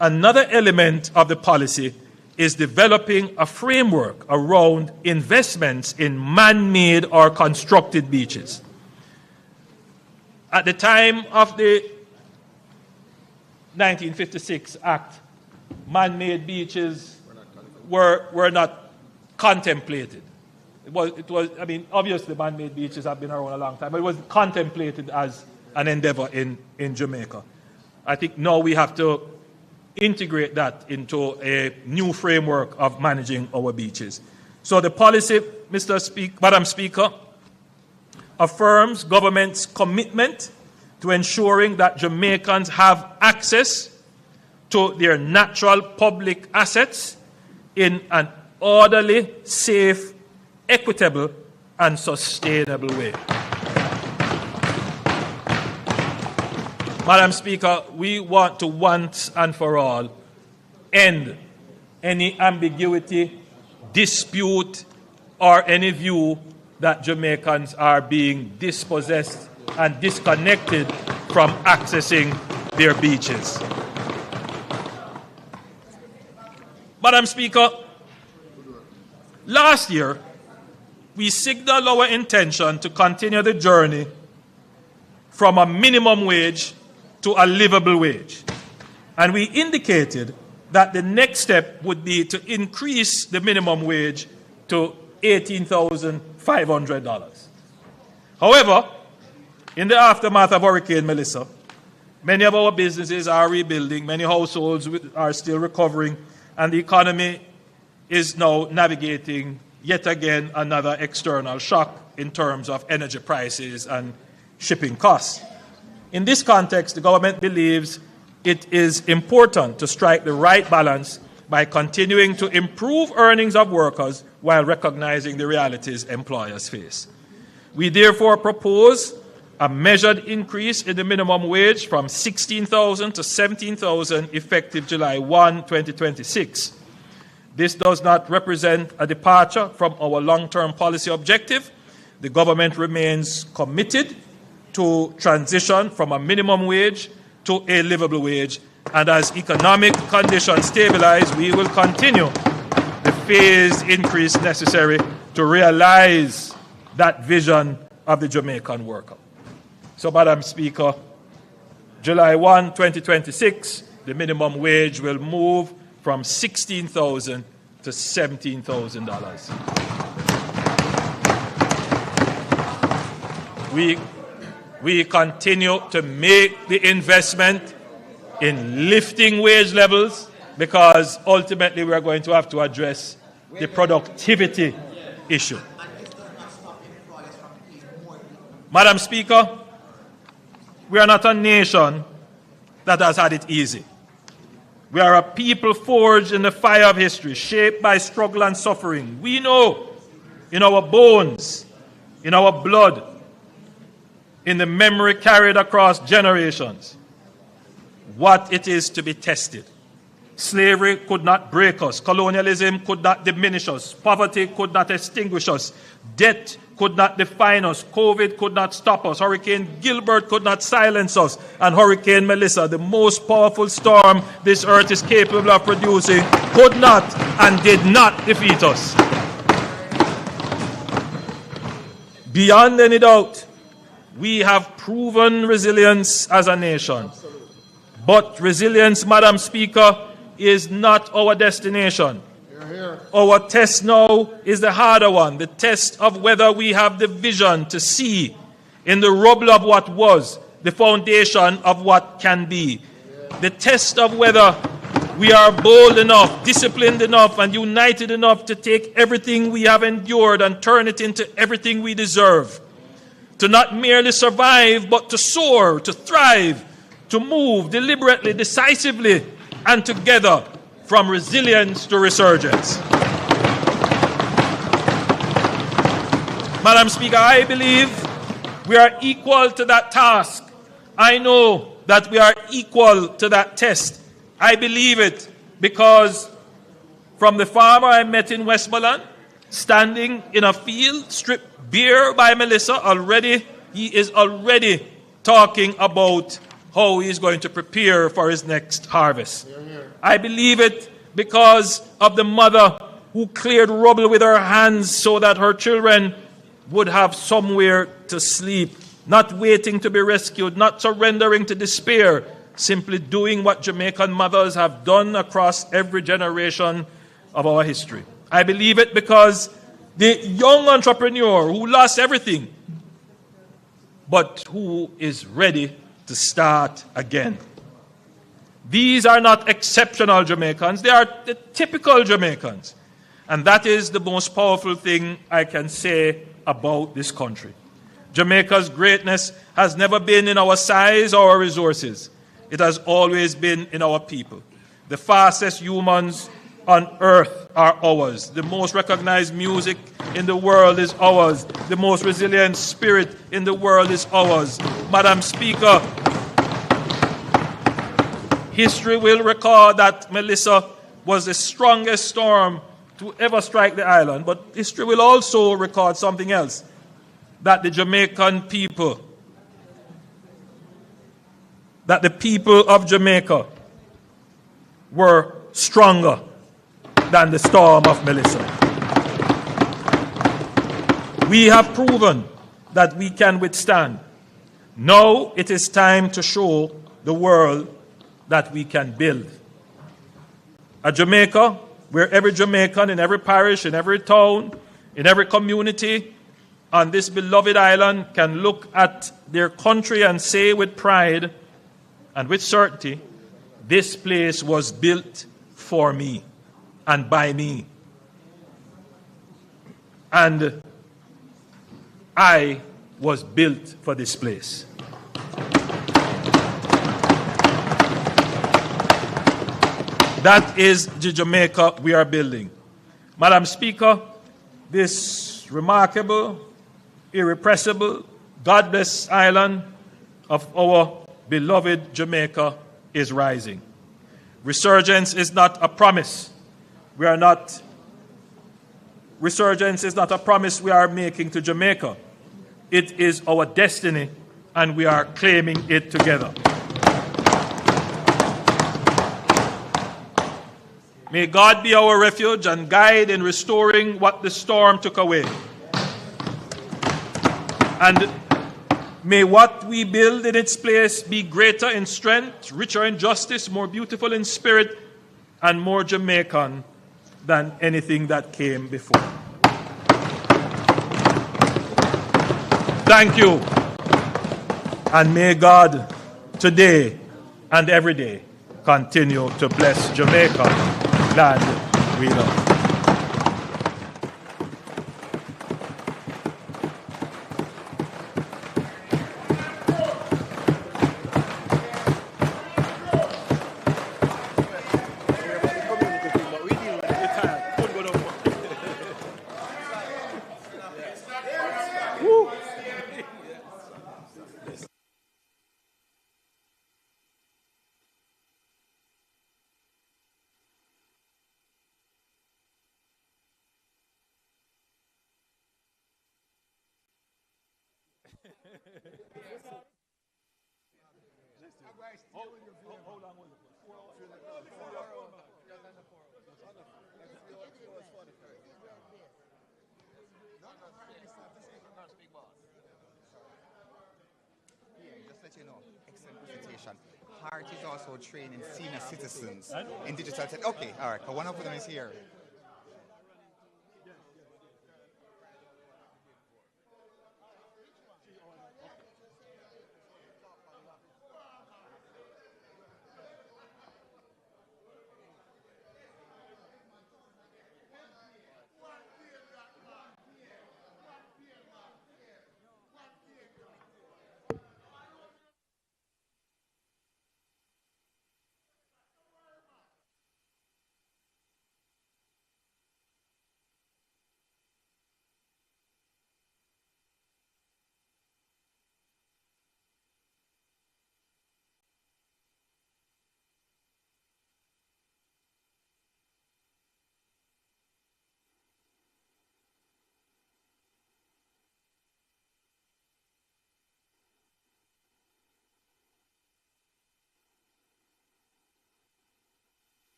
another element of the policy is developing a framework around investments in man-made or constructed beaches. At the time of the 1956 Act, man-made beaches were not contemplated. I mean, obviously man-made beaches have been around a long time, but it was contemplated as an endeavor in Jamaica. I think now we have to integrate that into a new framework of managing our beaches. So the policy, Madam Speaker, affirms government's commitment to ensuring that Jamaicans have access to their natural public assets in an orderly, safe, equitable, and sustainable way. Madam Speaker, we want to once and for all end any ambiguity, dispute, or any view that Jamaicans are being dispossessed and disconnected from accessing their beaches. Madam Speaker, last year, we signaled our intention to continue the journey from a minimum wage to a livable wage. And we indicated that the next step would be to increase the minimum wage to $18,500. However, in the aftermath of Hurricane Melissa, many of our businesses are rebuilding, many households are still recovering, and the economy is now navigating yet again another external shock in terms of energy prices and shipping costs. In this context, the government believes it is important to strike the right balance by continuing to improve earnings of workers while recognizing the realities employers face. We therefore propose a measured increase in the minimum wage from $16,000 to $17,000 effective July 1, 2026. This does not represent a departure from our long-term policy objective. The government remains committed to transition from a minimum wage to a livable wage, and as economic conditions stabilize, we will continue the phased increase necessary to realize that vision of the Jamaican worker. So, Madam Speaker, July 1, 2026, the minimum wage will move from $16,000 to $17,000. We continue to make the investment in lifting wage levels because ultimately we are going to have to address the productivity issue. Madam Speaker, we are not a nation that has had it easy. We are a people forged in the fire of history, shaped by struggle and suffering. We know in our bones, in our blood, in the memory carried across generations, what it is to be tested, Slavery could not break us. Colonialism could not diminish us. Poverty could not extinguish us. Debt could not define us. COVID could not stop us. Hurricane Gilbert could not silence us. And Hurricane Melissa, the most powerful storm this earth is capable of producing, could not and did not defeat us. Beyond any doubt, we have proven resilience as a nation. But resilience, Madam Speaker, is not our destination. Our test now is the harder one, the test of whether we have the vision to see in the rubble of what was the foundation of what can be. The test of whether we are bold enough, disciplined enough, and united enough to take everything we have endured and turn it into everything we deserve. To not merely survive, but to soar, to thrive, to move deliberately, decisively, and together from resilience to resurgence. Madam Speaker, I believe we are equal to that task. I know that we are equal to that test. I believe it because from the farmer I met in Westmoreland, standing in a field, stripped bare by Melissa, he is already talking about how he is going to prepare for his next harvest. I believe it because of the mother who cleared rubble with her hands so that her children would have somewhere to sleep, not waiting to be rescued, not surrendering to despair, simply doing what Jamaican mothers have done across every generation of our history. I believe it because the young entrepreneur who lost everything, but who is ready to start again. These are not exceptional Jamaicans, they are the typical Jamaicans. And that is the most powerful thing I can say about this country. Jamaica's greatness has never been in our size or our resources. It has always been in our people. The fastest humans on earth are ours. The most recognized music in the world is ours. The most resilient spirit in the world is ours. Madam Speaker, history will record that Melissa was the strongest storm to ever strike the island, but history will also record something else, that the Jamaican people, that the people of Jamaica were stronger than the storm of Melissa. We have proven that we can withstand. Now it is time to show the world that we can build. A Jamaica where every Jamaican in every parish, in every town, in every community on this beloved island can look at their country and say with pride and with certainty, this place was built for me and by me. And I was built for this place. That is the Jamaica we are building. Madam Speaker, this remarkable, irrepressible, godless island of our beloved Jamaica is rising. Resurgence is not a promise. Resurgence is not a promise we are making to Jamaica. It is our destiny, and we are claiming it together. May God be our refuge and guide in restoring what the storm took away. And may what we build in its place be greater in strength, richer in justice, more beautiful in spirit, and more Jamaican than anything that came before. Thank you. And may God today and every day continue to bless Jamaica, land we love. Just let you know, excellent presentation. Heart is also training senior citizens in digital tech. Okay, all right. One of them is here.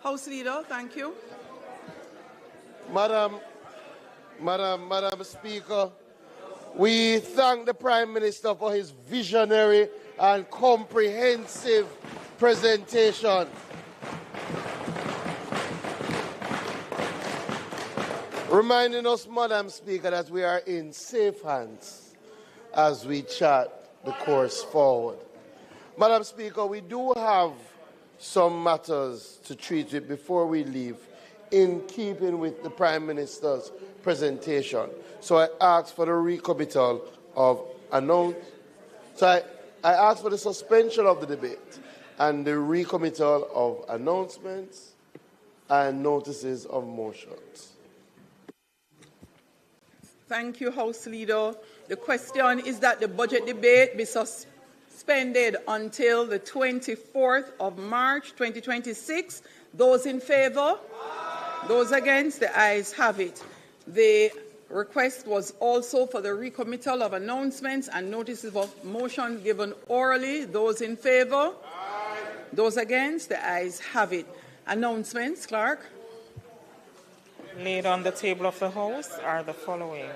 House Leader, thank you. Madam Speaker, we thank the Prime Minister for his visionary and comprehensive presentation. Reminding us, Madam Speaker, that we are in safe hands as we chart the course forward. Madam Speaker, we do have some matters to treat with before we leave, in keeping with the Prime Minister's presentation. So I ask for the recommittal of I ask for the suspension of the debate and the recommittal of announcements and notices of motions. Thank you, House Leader. The question is that the budget debate be suspended until the 24th of March 2026. Those in favour? Those against? The ayes have it. The request was also for the recommittal of announcements and notices of motion given orally. Those in favour? Those against? The ayes have it. Announcements, Clerk. Laid on the table of the House are the following.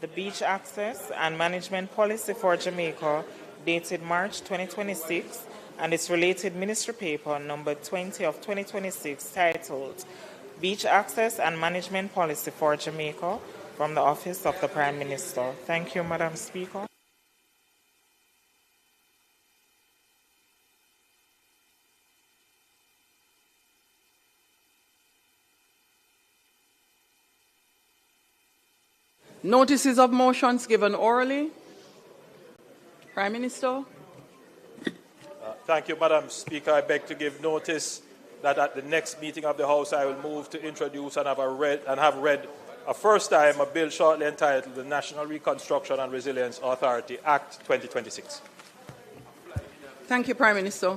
The Beach Access and Management Policy for Jamaica, dated March 2026, and its related Ministry Paper number 20 of 2026, titled Beach Access and Management Policy for Jamaica, from the Office of the Prime Minister. Thank you, Madam Speaker. Notices of motions given orally. Prime Minister. Thank you, Madam Speaker. I beg to give notice that at the next meeting of the House, I will move to introduce and have read a first time a bill shortly entitled the National Reconstruction and Resilience Authority Act 2026. Thank you, Prime Minister.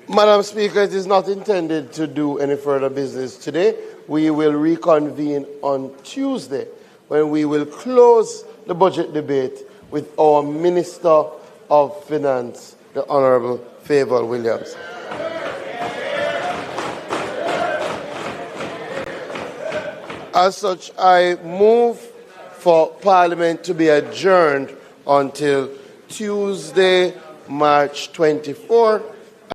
Madam Speaker, it is not intended to do any further business today. We will reconvene on Tuesday when we will close the budget debate with our Minister of Finance, the Honourable Favour Williams. As such, I move for Parliament to be adjourned until Tuesday, March 24,